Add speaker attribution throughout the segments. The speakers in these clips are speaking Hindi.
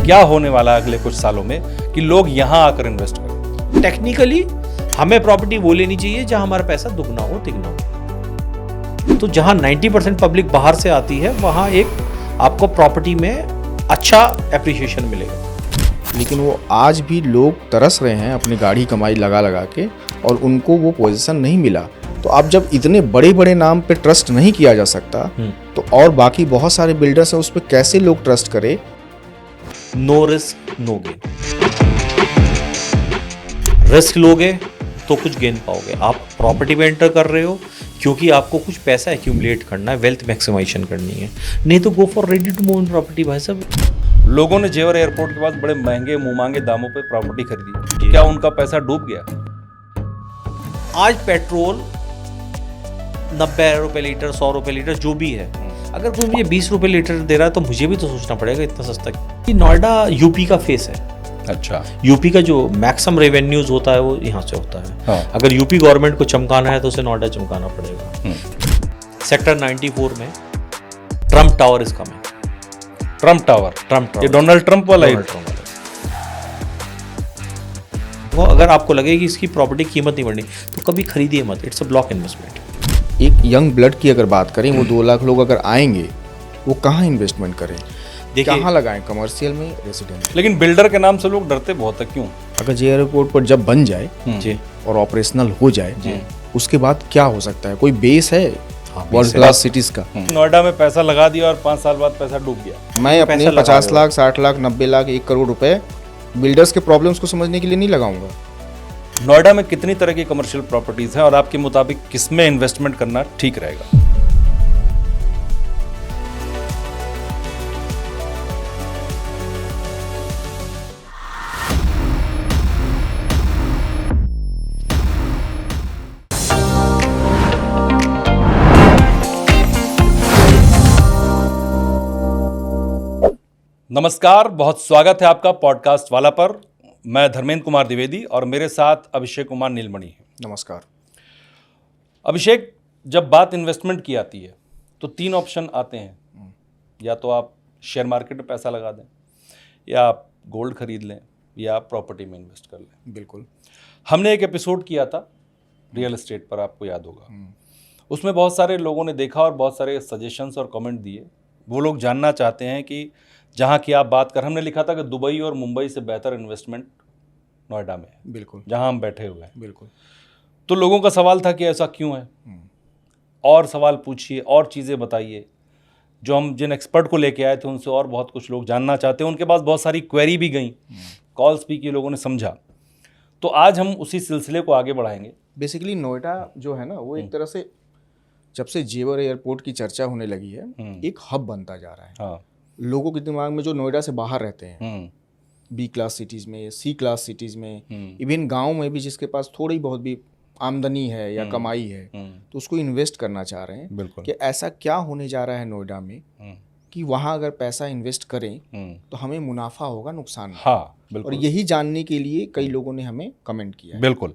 Speaker 1: क्या होने वाला है अगले कुछ सालों में कि लोग यहाँ आकर इन्वेस्ट करें।
Speaker 2: टेक्निकली हमें प्रॉपर्टी वो लेनी चाहिए जहां हमारा पैसा दुगना हो तिगना हो। तो जहां 90% पब्लिक बाहर से आती है वहां एक आपको प्रॉपर्टी में अच्छा एप्रिसिएशन मिलेगा।
Speaker 3: लेकिन वो आज भी लोग तरस रहे हैं अपनी गाढ़ी कमाई लगा लगा के, और उनको वो पोजीशन नहीं मिला। तो अब जब इतने बड़े बड़े नाम पे ट्रस्ट नहीं किया जा सकता तो और बाकी बहुत सारे बिल्डर्स हैं, उस पर कैसे लोग ट्रस्ट करें।
Speaker 2: No risk no gain. Risk लोगे तो कुछ गेन पाओगे। आप प्रॉपर्टी में एंटर कर रहे हो क्योंकि आपको कुछ पैसा एक्यूमुलेट करना है, वेल्थ मैक्सिमाइजेशन करनी है, नहीं तो go for ready to move property. भाई साहब,
Speaker 1: लोगों ने जेवर एयरपोर्ट के पास बड़े महंगे मुंह मांगे दामों पे प्रॉपर्टी खरीदी, क्या उनका पैसा डूब गया?
Speaker 2: आज पेट्रोल 90 रुपए लीटर, 100 रुपए लीटर जो भी है, अगर कोई मुझे 20 रुपए लीटर दे रहा है तो मुझे भी तो सोचना पड़ेगा इतना सस्ता कि नोएडा यूपी का फेस है।
Speaker 1: अच्छा,
Speaker 2: यूपी का जो मैक्सिमम रेवेन्यूज होता है वो यहाँ से होता है।
Speaker 1: हाँ।
Speaker 2: अगर यूपी गवर्नमेंट को चमकाना है तो उसे नोएडा चमकाना पड़ेगा। सेक्टर 94 में Trump tower is coming.
Speaker 1: Trump tower, ये डोनाल्ड ट्रम्प वाला ही।
Speaker 2: वो अगर आपको लगे कि इसकी प्रॉपर्टी कीमत नहीं बढ़नी तो कभी खरीदिए मत। It's a block investment.
Speaker 3: एक यंग ब्लड की अगर बात करें, वो 2 लाख लोग अगर आएंगे, वो कहाँ इन्वेस्टमेंट करें, कहाँ लगाएं, कमर्शियल में, रेसिडेंशियल?
Speaker 1: लेकिन बिल्डर के नाम से लोग डरते बहुत है, क्यों?
Speaker 3: अगर जे एयरपोर्ट पर जब बन जाए
Speaker 2: जी
Speaker 3: और ऑपरेशनल हो जाए, उसके बाद क्या हो सकता है? कोई बेस है वर्ल्ड क्लास सिटीज का?
Speaker 1: नोएडा में पैसा लगा दिया और 5 साल बाद पैसा डूब गया।
Speaker 3: मैं अपने 50 लाख, 60 लाख, 90 लाख, 1 करोड़ रुपए बिल्डर्स के प्रॉब्लम्स को समझने के लिए नहीं लगाऊंगा।
Speaker 1: नोएडा में कितनी तरह की कमर्शियल प्रॉपर्टीज हैं और आपके मुताबिक किसमें इन्वेस्टमेंट करना ठीक रहेगा? नमस्कार, बहुत स्वागत है आपका पॉडकास्ट वाला पर। मैं धर्मेंद्र कुमार द्विवेदी और मेरे साथ अभिषेक कुमार नीलमणि है।
Speaker 3: नमस्कार
Speaker 1: अभिषेक, जब बात इन्वेस्टमेंट की आती है तो 3 ऑप्शन आते हैं। या तो आप शेयर मार्केट में पैसा लगा दें, या आप गोल्ड खरीद लें, या आप प्रॉपर्टी में इन्वेस्ट कर लें।
Speaker 3: बिल्कुल।
Speaker 1: हमने एक एपिसोड किया था रियल एस्टेट पर, आपको याद होगा। उसमें बहुत सारे लोगों ने देखा और बहुत सारे सजेशंस और कमेंट दिए। वो लोग जानना चाहते हैं कि जहाँ की आप बात कर, हमने लिखा था कि दुबई और मुंबई से बेहतर इन्वेस्टमेंट नोएडा में है।
Speaker 3: बिल्कुल।
Speaker 1: जहाँ हम बैठे हुए हैं।
Speaker 3: बिल्कुल।
Speaker 1: तो लोगों का सवाल था कि ऐसा क्यों है, और सवाल पूछिए और चीज़ें बताइए। जो हम जिन एक्सपर्ट को लेके आए थे उनसे और बहुत कुछ लोग जानना चाहते हैं। उनके पास बहुत सारी क्वेरी भी गई, कॉल्स भी की, लोगों ने समझा। तो आज हम उसी सिलसिले को आगे बढ़ाएंगे।
Speaker 3: बेसिकली नोएडा जो है ना, वो एक तरह से जब से जेवर एयरपोर्ट की चर्चा होने लगी है, एक हब बनता जा रहा है।
Speaker 1: हाँ।
Speaker 3: लोगों के दिमाग में जो नोएडा से बाहर रहते हैं, बी क्लास सिटीज़ में, सी क्लास सिटीज़ में, इवन गांव में भी जिसके पास थोड़ी बहुत भी आमदनी है या कमाई है, तो उसको इन्वेस्ट करना चाह रहे हैं।
Speaker 1: बिल्कुल।
Speaker 3: कि ऐसा क्या होने जा रहा है नोएडा में कि वहाँ अगर पैसा इन्वेस्ट करें तो हमें मुनाफा होगा, नुकसान नहीं।
Speaker 1: हाँ, बिल्कुल।
Speaker 3: और यही जानने के लिए कई लोगों ने हमें कमेंट किया है।
Speaker 1: बिल्कुल,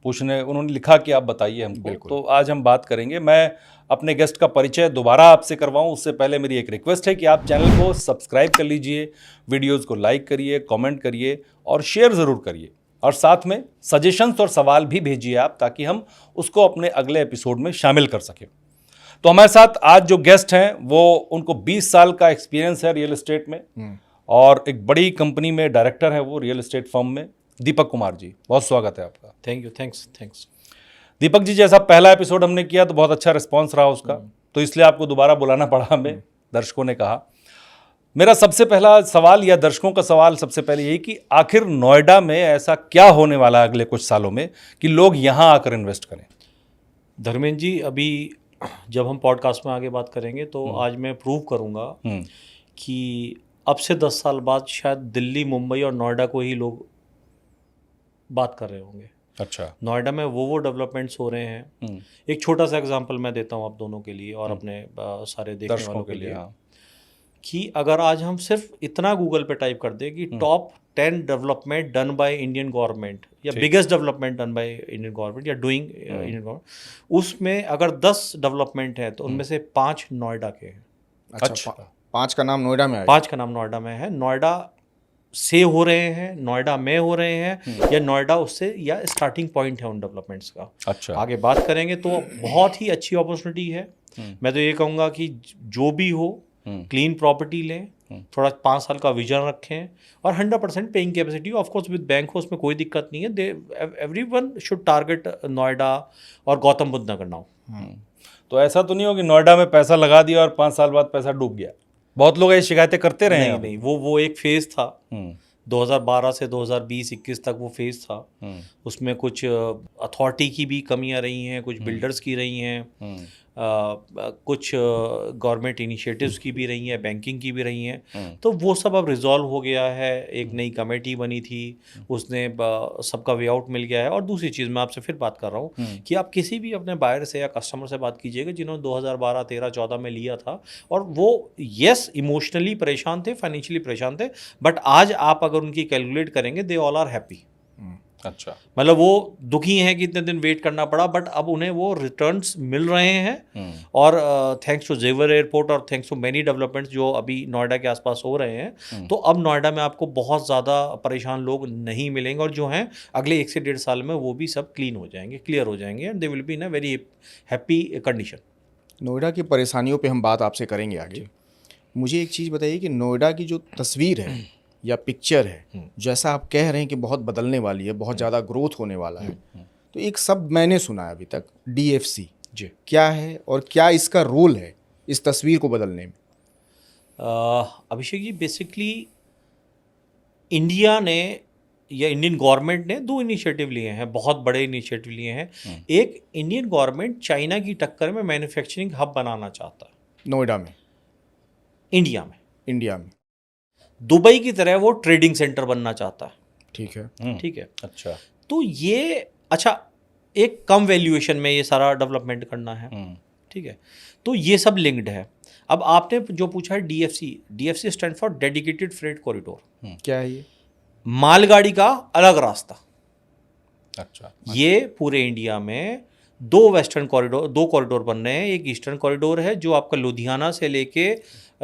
Speaker 1: पूछने उन्होंने लिखा कि आप बताइए हमको। तो आज हम बात करेंगे। मैं अपने गेस्ट का परिचय दोबारा आपसे करवाऊं उससे पहले मेरी एक रिक्वेस्ट है कि आप चैनल को सब्सक्राइब कर लीजिए, वीडियोस को लाइक करिए, कमेंट करिए और शेयर ज़रूर करिए, और साथ में सजेशंस और सवाल भी भेजिए आप, ताकि हम उसको अपने अगले एपिसोड में शामिल कर सकें। तो हमारे साथ आज जो गेस्ट हैं वो, उनको 20 साल का एक्सपीरियंस है रियल एस्टेट में, और एक बड़ी कंपनी में डायरेक्टर है वो रियल एस्टेट फर्म में। दीपक कुमार जी, बहुत स्वागत है आपका।
Speaker 2: Thank you. Thanks.
Speaker 1: Deepak ji, जैसा पहला एपिसोड हमने किया तो बहुत अच्छा रिस्पांस रहा उसका, तो इसलिए आपको दोबारा बुलाना पड़ा हमें। दर्शकों ने कहा। मेरा सबसे पहला सवाल, या दर्शकों का सवाल सबसे पहले यही कि आखिर नोएडा में ऐसा क्या होने वाला है अगले कुछ सालों में कि लोग यहाँ आकर इन्वेस्ट करें?
Speaker 2: धर्मेंद्र जी, अभी जब हम पॉडकास्ट में आगे बात करेंगे तो आज मैं प्रूव करूंगा कि अब से 10 साल बाद शायद दिल्ली, मुंबई और नोएडा को ही लोग बात कर रहे होंगे।
Speaker 1: अच्छा।
Speaker 2: नोएडा में वो डेवलपमेंट्स हो रहे हैं। एक छोटा सा एग्जांपल मैं देता हूँ आप दोनों के लिए और अपने सारे देखने वालों के लिए।
Speaker 1: हाँ।
Speaker 2: कि अगर आज हम सिर्फ इतना गूगल पे टाइप कर दें कि top 10 development done by Indian government, या biggest development done by Indian government, या डूइंग इंडियन गवर्नमेंट, उसमें अगर 10 डेवलपमेंट है तो उनमें से 5 नोएडा के हैं।
Speaker 3: अच्छा। 5 का नाम नोएडा में है?
Speaker 2: 5 का नाम नोएडा में है। नोएडा से हो रहे हैं, नोएडा में हो रहे हैं, या नोएडा उससे या स्टार्टिंग पॉइंट है उन डेवलपमेंट्स का।
Speaker 1: अच्छा।
Speaker 2: आगे बात करेंगे तो बहुत ही अच्छी अपॉर्चुनिटी है। मैं तो ये कहूँगा कि जो भी हो क्लीन प्रॉपर्टी लें, थोड़ा 5 साल का विजन रखें और 100% paying capacity. Of course with bank हो, उसमें कोई दिक्कत नहीं है। दे एवरीवन शुड टारगेट नोएडा और गौतम बुद्ध नगर नाउ।
Speaker 1: तो ऐसा तो नहीं हो कि नोएडा में पैसा लगा दिया और 5 साल बाद पैसा डूब गया? बहुत लोग ये शिकायतें करते रहे हैं।
Speaker 2: नहीं, वो एक फेज था। 2012 से 2020-21 तक वो फेज था। उसमें कुछ अथॉरिटी की भी कमियां रही हैं, कुछ बिल्डर्स की रही हैं, कुछ गवर्नमेंट इनिशिएटिव्स की भी रही हैं, बैंकिंग की भी रही हैं। तो वो सब अब रिजॉल्व हो गया है। एक नई कमेटी बनी थी, उसने सबका वे आउट मिल गया है। और दूसरी चीज़ मैं आपसे फिर बात कर रहा हूँ कि आप किसी भी अपने बायर से या कस्टमर से बात कीजिएगा जिन्होंने 2012, 13, 14 में लिया था, और वो यस इमोशनली परेशान थे, फाइनेंशियली परेशान थे, बट आज आप अगर उनकी कैलकुलेट करेंगे दे ऑल आर हैप्पी।
Speaker 1: अच्छा।
Speaker 2: मतलब वो दुखी हैं कि इतने दिन वेट करना पड़ा, बट अब उन्हें वो रिटर्न्स मिल रहे हैं। और थैंक्स टू जेवर एयरपोर्ट और थैंक्स टू मेनी डेवलपमेंट्स जो अभी नोएडा के आसपास हो रहे हैं, तो अब नोएडा में आपको बहुत ज़्यादा परेशान लोग नहीं मिलेंगे, और जो हैं अगले 1 से 1.5 साल में वो भी सब क्लीन हो जाएंगे, क्लियर हो जाएंगे, and they will be in a very happy condition.
Speaker 3: Noida की परेशानियों पे हम बात आपसे करेंगे आगे। मुझे एक चीज़ बताइए कि नोएडा की जो तस्वीर है या पिक्चर है, जैसा आप कह रहे हैं कि बहुत बदलने वाली है, बहुत ज़्यादा ग्रोथ होने वाला है, तो एक शब्द मैंने सुना है अभी तक, DFC।
Speaker 2: जी,
Speaker 3: क्या है और क्या इसका रोल है इस तस्वीर को बदलने में?
Speaker 2: अभिषेक जी, बेसिकली इंडिया ने या इंडियन गवर्नमेंट ने 2 इनिशिएटिव लिए हैं, बहुत बड़े इनिशिएटिव लिए हैं। एक, इंडियन गवर्नमेंट चाइना की टक्कर में मैन्युफैक्चरिंग हब बनाना चाहता है
Speaker 3: नोएडा में,
Speaker 2: इंडिया में।
Speaker 3: दुबई
Speaker 2: की तरह वो ट्रेडिंग सेंटर बनना चाहता है।
Speaker 3: ठीक है।
Speaker 2: ठीक है।
Speaker 1: अच्छा।
Speaker 2: तो ये अच्छा, एक कम वैल्यूएशन में ये सारा डेवलपमेंट करना है। ठीक है। तो ये सब लिंक्ड है। अब आपने जो पूछा है DFC stand for dedicated freight corridor.
Speaker 3: क्या है ये?
Speaker 2: मालगाड़ी का अलग रास्ता।
Speaker 1: अच्छा।
Speaker 2: ये पूरे इंडिया में 2 कॉरिडोर बन रहे हैं। एक ईस्टर्न कॉरिडोर है जो आपका लुधियाना से लेके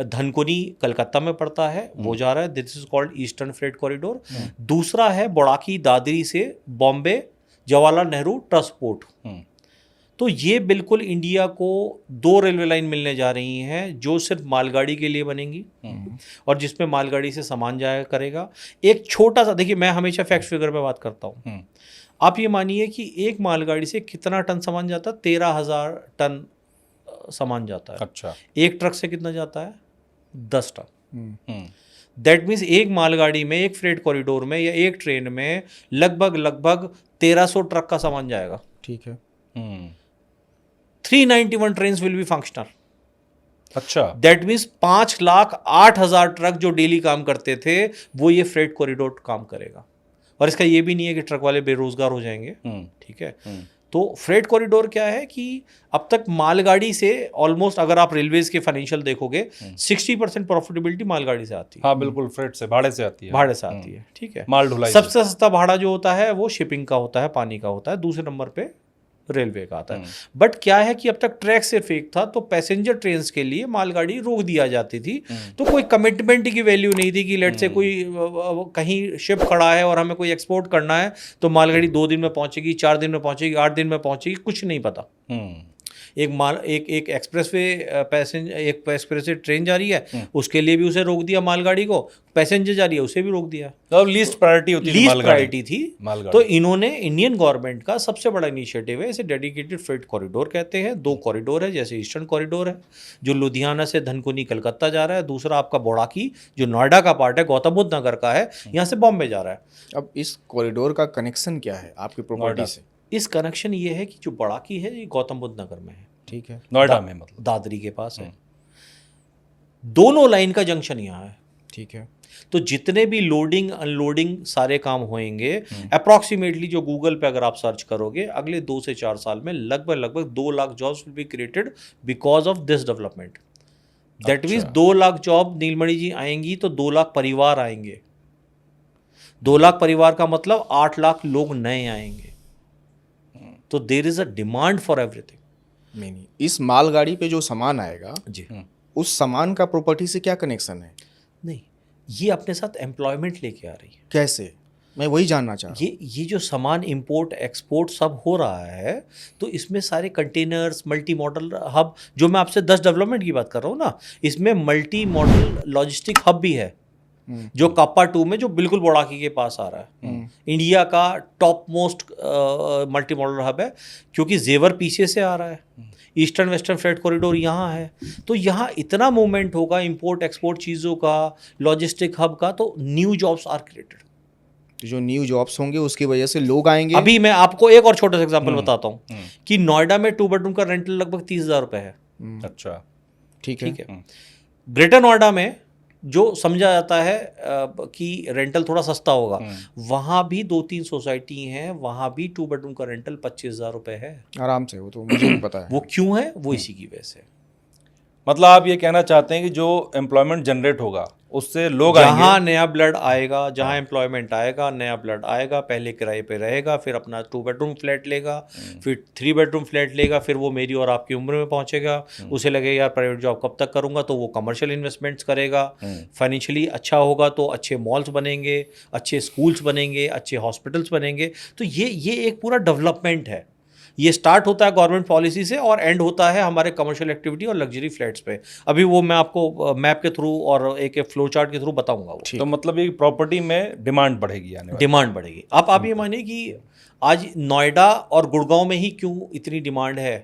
Speaker 2: धनकुनी कलकत्ता में पड़ता है, वो जा रहा है, this is called eastern freight corridor. दूसरा है बोड़ाकी दादरी से बॉम्बे जवाहरलाल नेहरू ट्रस्ट पोर्ट। तो ये बिल्कुल इंडिया को 2 रेलवे लाइन मिलने जा रही हैं जो सिर्फ मालगाड़ी के लिए बनेंगी और जिसमें मालगाड़ी से सामान जाया करेगा। एक छोटा सा, देखिए मैं हमेशा फैक्ट फिगर में बात करता हूँ। आप ये मानिए कि एक मालगाड़ी से कितना टन सामान जाता है? 13,000 टन सामान जाता है।
Speaker 1: अच्छा।
Speaker 2: एक ट्रक से कितना जाता है? 10 टन। दैट मीन्स एक मालगाड़ी में, एक फ्रेट कॉरिडोर में या एक ट्रेन में लगभग 1300 ट्रक का सामान जाएगा।
Speaker 3: ठीक है।
Speaker 2: 391 ट्रेन विल बी फंक्शनल।
Speaker 1: अच्छा।
Speaker 2: दैट मीन्स 5,08,000 ट्रक जो डेली काम करते थे वो ये फ्रेट कॉरिडोर काम करेगा। और इसका ये भी नहीं है कि ट्रक वाले बेरोजगार हो जाएंगे। ठीक है। तो फ्रेट कॉरिडोर क्या है कि अब तक मालगाड़ी से ऑलमोस्ट, अगर आप रेलवेज के फाइनेंशियल देखोगे, 60% प्रॉफिटेबिलिटी मालगाड़ी से आती है।
Speaker 1: हाँ बिल्कुल, फ्रेट से, भाड़े से आती है। ठीक है।
Speaker 2: माल ढुलाई सबसे सस्ता भाड़ा जो होता है वो शिपिंग का होता है, पानी का होता है। दूसरे नंबर पे रेलवे का आता है। बट क्या है कि अब तक ट्रैक सिर्फ एक था, तो पैसेंजर ट्रेन के लिए मालगाड़ी रोक दिया जाती थी। तो कोई कमिटमेंट की वैल्यू नहीं थी कि लेट से कोई कहीं शिप खड़ा है और हमें कोई एक्सपोर्ट करना है तो मालगाड़ी 2 दिन में पहुंचेगी, 4 दिन में पहुंचेगी, 8 दिन में पहुंचेगी, कुछ नहीं पता। एक एक्सप्रेस ट्रेन जा रही है, उसके लिए भी उसे रोक दिया मालगाड़ी को। पैसेंजर जा रही है, उसे भी रोक दिया।
Speaker 1: तो लीस्ट प्रायोरिटी होती थी,
Speaker 2: लीस्ट प्रायोरिटी थी
Speaker 1: मालगाड़ी।
Speaker 2: तो इन्होंने, इंडियन गवर्नमेंट का सबसे बड़ा इनिशिएटिव है, इसे डेडिकेटेड फ्रेट कॉरिडोर कहते हैं। 2 कॉरिडोर है, जैसे ईस्टर्न कॉरिडोर है जो लुधियाना से धनकुनी कलकत्ता जा रहा है। दूसरा आपका बोड़ाकी जो नोएडा का पार्ट है, गौतम बुद्ध नगर का है, यहाँ से बॉम्बे जा रहा है।
Speaker 3: अब इस कॉरिडोर का कनेक्शन क्या है आपकी प्रॉपर्टी से?
Speaker 2: इस कनेक्शन ये है कि जो बोड़ाकी है ये गौतम बुद्ध नगर में है।
Speaker 3: ठीक है।
Speaker 1: नोएडा में, मतलब
Speaker 2: दादरी के पास है। दोनों लाइन का जंक्शन यहाँ है।
Speaker 3: ठीक है।
Speaker 2: तो जितने भी लोडिंग अनलोडिंग सारे काम होंगे, अप्रॉक्सीमेटली जो गूगल पे अगर आप सर्च करोगे, अगले 2 से 4 साल में लगभग 2 lakh jobs will be created because of this development. That means 2 lakh job Neelmani ji आएंगी तो 2 लाख परिवार आएंगे। 2 लाख परिवार का मतलब 8 लाख लोग नए आएंगे। तो there is a demand for everything.
Speaker 3: नहीं, इस मालगाड़ी पे जो सामान आएगा
Speaker 2: जी,
Speaker 3: उस सामान का प्रॉपर्टी से क्या कनेक्शन है?
Speaker 2: नहीं, ये अपने साथ एम्प्लॉयमेंट लेके आ रही है।
Speaker 3: कैसे, मैं वही जानना चाह रहा हूँ।
Speaker 2: ये जो सामान इंपोर्ट एक्सपोर्ट सब हो रहा है, तो इसमें सारे कंटेनर्स, मल्टी मॉडल हब, जो मैं आपसे 10 डेवलपमेंट की बात कर रहा हूँ ना, इसमें मल्टी मॉडल लॉजिस्टिक हब भी है, जो कापा 2 में जो बिल्कुल बोड़ाकी के पास आ रहा है, इंडिया का top most multi modal hub है, क्योंकि जेवर पीछे से आ रहा है, ईस्टर्न वेस्टर्न फ्रेट कॉरिडोर यहाँ है, तो यहाँ इतना मूवमेंट होगा इंपोर्ट एक्सपोर्ट चीज़ों का, लॉजिस्टिक हब का, तो न्यू जॉब्स आर क्रिएटेड।
Speaker 3: जो न्यू जॉब्स होंगे उसकी वजह से लोग आएंगे।
Speaker 2: अभी मैं आपको एक और छोटा सा एग्जांपल बताता हूँ कि नोएडा में 2 बेडरूम का रेंटल लगभग 30,000 रुपये है।
Speaker 1: अच्छा,
Speaker 3: ठीक है।
Speaker 2: ग्रेटर नोएडा में जो समझा जाता है कि रेंटल थोड़ा सस्ता होगा, वहाँ भी 2-3 सोसाइटी हैं, वहाँ भी 2 बेडरूम का रेंटल 25,000 रुपये है
Speaker 3: आराम से, वो तो मुझे भी पता है।
Speaker 2: वो क्यों है? वो इसी की वजह से।
Speaker 1: मतलब आप ये कहना चाहते हैं कि जो एम्प्लॉयमेंट जनरेट होगा उससे लोग
Speaker 2: जहाँ
Speaker 1: आएंगे,
Speaker 2: नया ब्लड आएगा, जहाँ एम्प्लॉयमेंट आएगा, नया ब्लड आएगा, पहले किराए पे रहेगा, फिर अपना 2 बेडरूम फ्लैट लेगा, फिर 3 बेडरूम फ्लैट लेगा, फिर वो मेरी और आपकी उम्र में पहुंचेगा, उसे लगेगा यार प्राइवेट जॉब कब तक करूंगा, तो वो कमर्शियल इन्वेस्टमेंट्स करेगा, फाइनेंशियली अच्छा होगा तो अच्छे मॉल्स बनेंगे, अच्छे स्कूल्स बनेंगे, अच्छे हॉस्पिटल्स बनेंगे। तो ये एक पूरा डेवलपमेंट है। ये स्टार्ट होता है गवर्नमेंट पॉलिसी से और एंड होता है हमारे कमर्शियल एक्टिविटी और लग्जरी फ्लैट्स पे। अभी वो मैं आपको मैप के थ्रू और एक फ्लो चार्ट के थ्रू बताऊंगा वो।
Speaker 1: तो मतलब ये प्रॉपर्टी में डिमांड बढ़ेगी, आने वाली
Speaker 2: डिमांड बढ़ेगी। आप ये मानिए कि आज नोएडा और गुड़गांव में ही क्यों इतनी डिमांड है?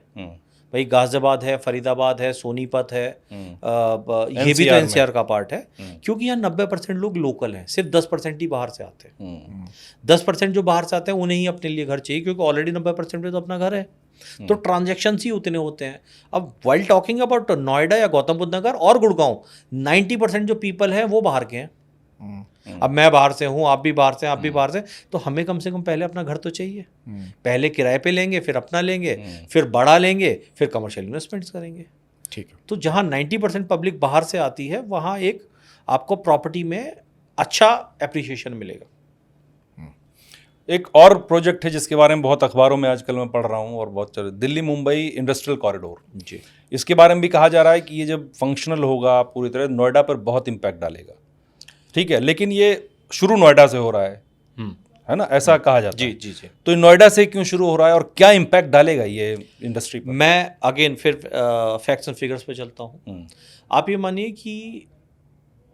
Speaker 2: भाई गाजियाबाद है, फरीदाबाद है, सोनीपत है, ये भी तो एनसीआर का पार्ट है, क्योंकि यहाँ 90% लोग लोकल हैं, सिर्फ 10% ही बाहर से आते हैं। 10% जो बाहर से आते हैं उन्हें ही अपने लिए घर चाहिए, क्योंकि ऑलरेडी 90% पे तो अपना घर है, तो ट्रांजेक्शन्स ही उतने होते हैं। अब वाइल टॉकिंग अबाउट नोएडा या गौतम बुद्ध नगर और गुड़गांव, 90% जो पीपल हैं वो बाहर के हैं। अब मैं बाहर से हूँ, आप भी बाहर से, आप भी बाहर से, तो हमें कम से कम पहले अपना घर तो चाहिए। पहले किराए पे लेंगे, फिर अपना लेंगे, फिर बड़ा लेंगे, फिर कमर्शियल इन्वेस्टमेंट्स करेंगे।
Speaker 3: ठीक है।
Speaker 2: तो जहाँ 90% पब्लिक बाहर से आती है, वहाँ एक आपको प्रॉपर्टी में अच्छा एप्रिसिएशन मिलेगा।
Speaker 1: एक और प्रोजेक्ट है जिसके बारे में बहुत अखबारों में आजकल मैं पढ़ रहा हूँ और बहुत दिल्ली मुंबई इंडस्ट्रियल कॉरिडोर जी, इसके बारे में भी कहा जा रहा है कि ये जब फंक्शनल होगा पूरी तरह नोएडा पर बहुत इम्पैक्ट डालेगा। ठीक है, लेकिन ये शुरू नोएडा से हो रहा है ना, ऐसा कहा जाता है।
Speaker 2: जी जी।
Speaker 1: तो नोएडा से क्यों शुरू हो रहा है और क्या इम्पैक्ट डालेगा ये इंडस्ट्री पर?
Speaker 2: मैं अगेन फिर फैक्ट्स एंड फिगर्स पे चलता हूँ। आप ये मानिए कि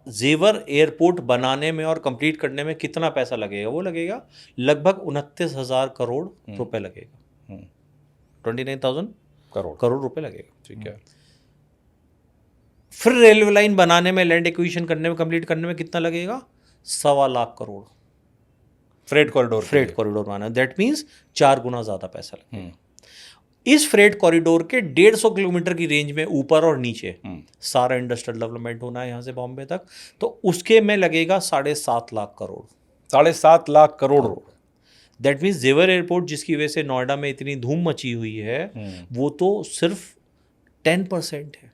Speaker 2: जेवर एयरपोर्ट बनाने में और कंप्लीट करने में कितना पैसा लगेगा? वो लगेगा लगभग 29,000 करोड़ रुपए लगेगा। 29,000 करोड़ रुपए लगेगा।
Speaker 1: ठीक है।
Speaker 2: फिर रेलवे लाइन बनाने में, लैंड एक्विजिशन करने में, कंप्लीट करने में कितना लगेगा? 1.25 lakh crore. Freight corridor banana, that means 4 गुना ज़्यादा पैसा लगेगा। इस फ्रेट कॉरिडोर के 150 किलोमीटर की रेंज में ऊपर और नीचे सारा इंडस्ट्रियल डेवलपमेंट होना है यहाँ से बॉम्बे तक, तो उसके में लगेगा 7.5 लाख करोड़।
Speaker 1: 7.5 लाख करोड़।
Speaker 2: दैट मीन्स जेवर एयरपोर्ट, जिसकी वजह से नोएडा में इतनी धूम मची हुई है, वो तो सिर्फ 10% है।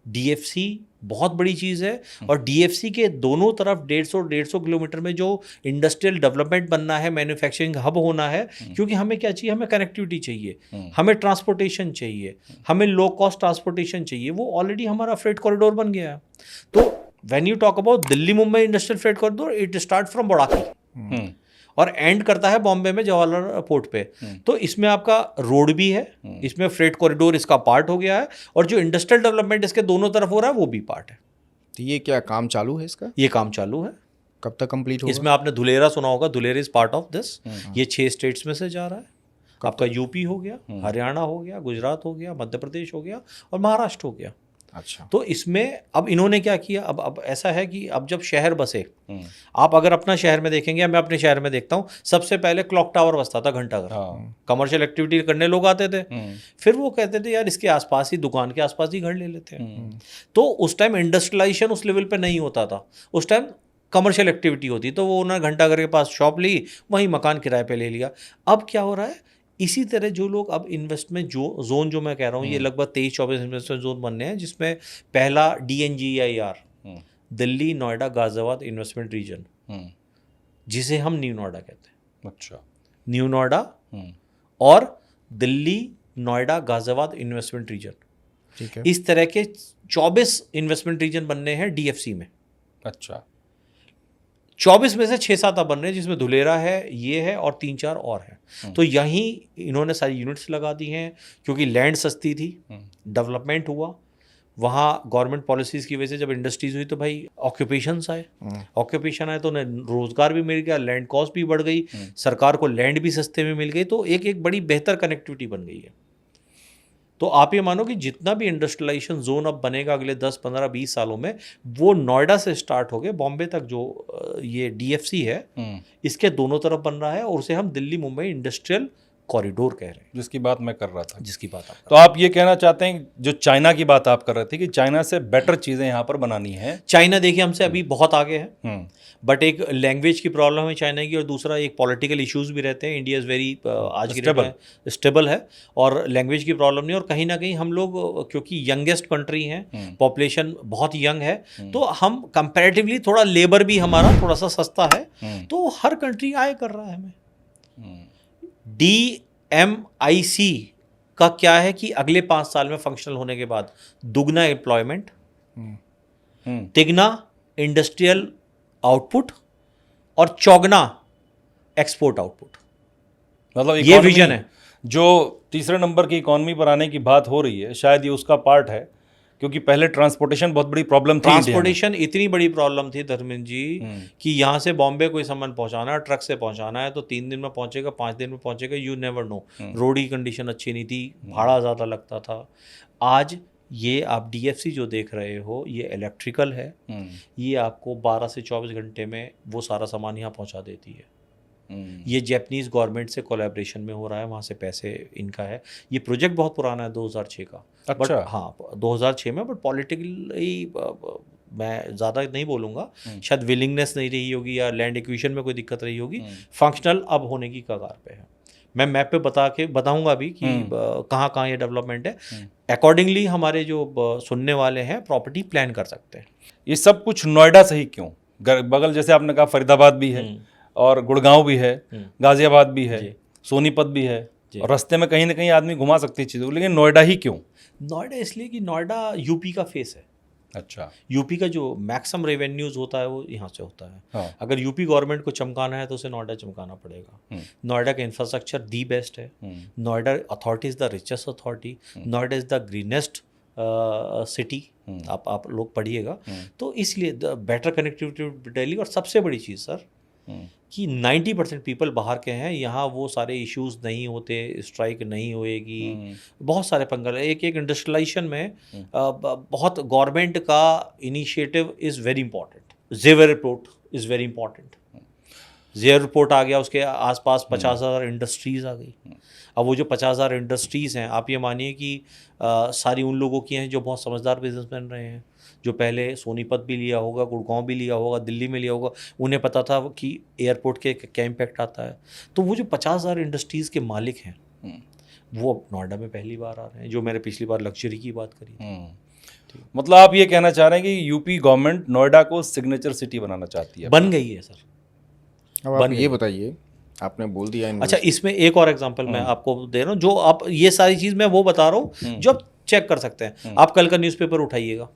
Speaker 2: डीएफसी बहुत बड़ी चीज़ है, और डीएफसी के दोनों तरफ 150 किलोमीटर में जो इंडस्ट्रियल डेवलपमेंट बनना है, मैन्युफैक्चरिंग हब होना है, क्योंकि हमें क्या चाहिए? हमें कनेक्टिविटी चाहिए, हमें ट्रांसपोर्टेशन चाहिए, हमें लो कॉस्ट ट्रांसपोर्टेशन चाहिए। वो ऑलरेडी हमारा फ्रेट कॉरिडोर बन गया है। तो when you talk about Delhi Mumbai industrial freight corridor, it start from Bodaki और एंड करता है बॉम्बे में जवाहरलाल पोर्ट पे। तो इसमें आपका रोड भी है, इसमें फ्रेट कॉरिडोर इसका पार्ट हो गया है, और जो इंडस्ट्रियल डेवलपमेंट इसके दोनों तरफ हो रहा है वो भी पार्ट है।
Speaker 3: तो ये क्या काम चालू है इसका?
Speaker 2: ये काम चालू है।
Speaker 3: कब तक कंप्लीट होगा?
Speaker 2: इसमें आपने धुलेरा सुना होगा, Dholera is part of this. ये 6 स्टेट्स में से जा रहा है। आपका यूपी हो गया, हरियाणा हो गया, गुजरात हो गया, मध्य प्रदेश हो गया और महाराष्ट्र हो गया।
Speaker 3: अच्छा।
Speaker 2: तो इसमें अब इन्होंने क्या किया, अब ऐसा है कि अब जब शहर बसे, आप अगर अपना शहर में देखेंगे, मैं अपने शहर में देखता हूँ, सबसे पहले क्लॉक टावर बसता था, घंटाघर। कमर्शियल एक्टिविटी करने लोग आते थे, फिर वो कहते थे यार इसके आसपास ही, दुकान के आसपास ही घर ले लेते हैं। तो उस टाइम इंडस्ट्रियलाइजेशन उस लेवल पे नहीं होता था, उस टाइम कमर्शियल एक्टिविटी होती, तो वो उन्होंने घंटाघर के पास शॉप ली, वहीं मकान किराए पे ले लिया। अब क्या हो रहा है, इसी तरह जो लोग अब इन्वेस्टमेंट जोन जो मैं कह रहा हूँ, ये लगभग 23-24 इन्वेस्टमेंट जोन बनने हैं, जिसमें पहला DNGIR, Delhi Noida Ghaziabad investment region, जिसे हम न्यू नोएडा कहते हैं।
Speaker 1: अच्छा।
Speaker 2: न्यू नोएडा और दिल्ली नोएडा गाजियाबाद इन्वेस्टमेंट रीजन,
Speaker 3: ठीक है।
Speaker 2: इस तरह के 24 इन्वेस्टमेंट रीजन बनने हैं DFC में।
Speaker 1: अच्छा।
Speaker 2: 24 में से 6-7 अब बन रहे हैं, जिसमें धुलेरा है, ये है और 3-4 और हैं। तो यहीं इन्होंने सारी यूनिट्स लगा दी हैं, क्योंकि लैंड सस्ती थी, डेवलपमेंट हुआ वहाँ। गवर्नमेंट पॉलिसीज़ की वजह से जब इंडस्ट्रीज हुई तो भाई ऑक्यूपेशंस आए, ऑक्यूपेशन आए तो उन्हें रोजगार भी मिल गया, लैंड कॉस्ट भी बढ़ गई, सरकार को लैंड भी सस्ते में मिल गई, तो एक बड़ी बेहतर कनेक्टिविटी बन गई है। तो आप ये मानो कि जितना भी इंडस्ट्रियलाइजेशन जोन अब बनेगा अगले 10, 15, 20 सालों में, वो नोएडा से स्टार्ट हो गए बॉम्बे तक, जो ये डीएफसी है इसके दोनों तरफ बन रहा है, और उसे हम दिल्ली मुंबई इंडस्ट्रियल कॉरिडोर कह रहे हैं,
Speaker 1: जिसकी बात मैं कर रहा था।
Speaker 2: जिसकी बात आप
Speaker 1: तो आप ये कहना चाहते हैं, जो चाइना की बात आप कर रहे थे कि चाइना से बेटर चीज़ें यहाँ पर बनानी है।
Speaker 2: चाइना देखिए हमसे अभी बहुत आगे है, बट एक लैंग्वेज की प्रॉब्लम है चाइना की, और दूसरा एक पॉलिटिकल इश्यूज भी रहते हैं। इंडिया इज़ वेरी आज की डेट में स्टेबल है, और लैंग्वेज की प्रॉब्लम नहीं। और कहीं ना कहीं हम लोग क्योंकि यंगेस्ट कंट्री हैं, पॉपुलेशन बहुत यंग है, तो हम कंपैरेटिवली थोड़ा लेबर भी हमारा थोड़ा सा सस्ता है, तो हर कंट्री आए कर रहा है हमें। DMIC का क्या है कि अगले 5 साल में फंक्शनल होने के बाद दुगना एम्प्लॉयमेंट, तिगना इंडस्ट्रियल आउटपुट और चौगना एक्सपोर्ट आउटपुट,
Speaker 1: मतलब
Speaker 2: ये विजन है।
Speaker 1: जो तीसरे नंबर की इकॉनमी पर आने की बात हो रही है, शायद ये उसका पार्ट है, क्योंकि पहले ट्रांसपोर्टेशन बहुत बड़ी प्रॉब्लम थी।
Speaker 2: ट्रांसपोर्टेशन इतनी बड़ी प्रॉब्लम थी धर्मेंद्र जी कि यहाँ से बॉम्बे कोई सामान पहुँचाना है, ट्रक से पहुँचाना है तो 3 दिन में पहुँचेगा, 5 दिन में पहुँचेगा, यू नेवर नो। रोड की कंडीशन अच्छी नहीं थी, भाड़ा ज़्यादा लगता था। आज ये आप DFC जो देख रहे हो, ये इलेक्ट्रिकल है, ये आपको 12 से 24 घंटे में वो सारा सामान यहाँ पहुँचा देती है। ये जैपनीज गवर्नमेंट से कोलैबोरेशन में हो रहा है, वहाँ से पैसे इनका है। ये प्रोजेक्ट बहुत पुराना है, 2006 का।
Speaker 1: अच्छा।
Speaker 2: बट हाँ 2006 में, बट पॉलिटिकली मैं ज़्यादा नहीं बोलूँगा, शायद विलिंगनेस नहीं रही होगी या लैंड एक्विजिशन में कोई दिक्कत रही होगी। फंक्शनल अब होने की कगार पे है। मैं मैप पे बताऊंगा अभी कि कहाँ कहाँ ये डेवलपमेंट है। अकॉर्डिंगली हमारे जो सुनने वाले हैं प्रॉपर्टी प्लान कर सकते हैं।
Speaker 1: ये सब कुछ नोएडा से ही क्यों? बगल जैसे आपने कहा फरीदाबाद भी है, और गुड़गांव भी है, गाजियाबाद भी है, सोनीपत भी है, और रास्ते में कहीं ना कहीं आदमी घुमा सकती है चीज़ों को, लेकिन नोएडा ही क्यों?
Speaker 2: नोएडा इसलिए कि नोएडा यूपी का फेस है।
Speaker 1: अच्छा।
Speaker 2: यूपी का जो मैक्सिमम रेवेन्यूज होता है वो यहाँ से होता है।
Speaker 1: हाँ।
Speaker 2: अगर यूपी गवर्नमेंट को चमकाना है तो उसे नोएडा चमकाना पड़ेगा। नोएडा का इंफ्रास्ट्रक्चर दी बेस्ट है। Noida authority is the richest authority. Noida is the greenest city. आप लोग पढ़िएगा। तो इसलिए the better connectivity with Delhi. और सबसे बड़ी चीज़ सर कि 90% पीपल बाहर के हैं, यहाँ वो सारे इश्यूज नहीं होते, स्ट्राइक नहीं होएगी, बहुत सारे पंगल। एक इंडस्ट्रियलाइजेशन में बहुत गवर्नमेंट का इनिशिएटिव इज़ वेरी इंपॉर्टेंट। जेवर रिपोर्ट इज़ वेरी इंपॉर्टेंट। जेवर रिपोर्ट आ गया, उसके आसपास 50,000 इंडस्ट्रीज़ आ गई। अब वो जो 50,000 इंडस्ट्रीज़ हैं, आप ये मानिए कि सारी उन लोगों की हैं जो बहुत समझदार बिजनेसमैन रहे हैं, जो पहले सोनीपत भी लिया होगा, गुड़गांव भी लिया होगा, दिल्ली में लिया होगा। उन्हें पता था कि एयरपोर्ट के क्या इम्पैक्ट आता है। तो वो जो 50,000 इंडस्ट्रीज़ के मालिक हैं वो अब नोएडा में पहली बार आ रहे हैं, जो मैंने पिछली बार लग्जरी की बात करी।
Speaker 1: मतलब आप ये कहना चाह रहे हैं कि यूपी गवर्नमेंट नोएडा को सिग्नेचर सिटी बनाना चाहती है?
Speaker 2: बन गई है सर।
Speaker 3: अब आप ये बताइए, आपने बोल दिया।
Speaker 2: अच्छा, इसमें एक और एग्जांपल मैं आपको दे रहा हूँ, जो आप ये सारी चीज़ मैं वो बता रहा हूँ जो आप चेक कर सकते हैं। आप कल का न्यूज़पेपर उठाइएगा,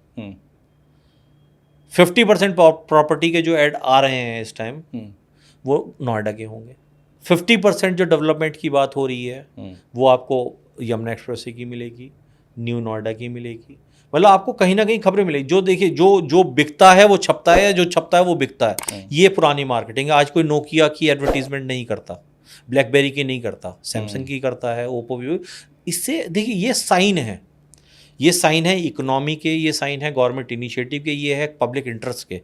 Speaker 2: 50% प्रॉपर्टी के जो ऐड आ रहे हैं इस टाइम वो नोएडा के होंगे। 50% जो डेवलपमेंट की बात हो रही है वो आपको यमुना एक्सप्रेसवे की मिलेगी, न्यू नोएडा की मिलेगी। मतलब आपको कहीं ना कहीं खबरें मिलेगी। जो देखिए, जो बिकता है वो छपता है, जो छपता है वो बिकता है। ये पुरानी मार्केटिंग है। आज कोई नोकिया की एडवर्टीजमेंट नहीं करता, ब्लैकबेरी की नहीं करता, सैमसंग की करता है, ओप्पो भी। इससे देखिए ये साइन है, ये साइन है इकोनॉमी के, ये साइन है गवर्नमेंट इनिशिएटिव के, ये है पब्लिक इंटरेस्ट के।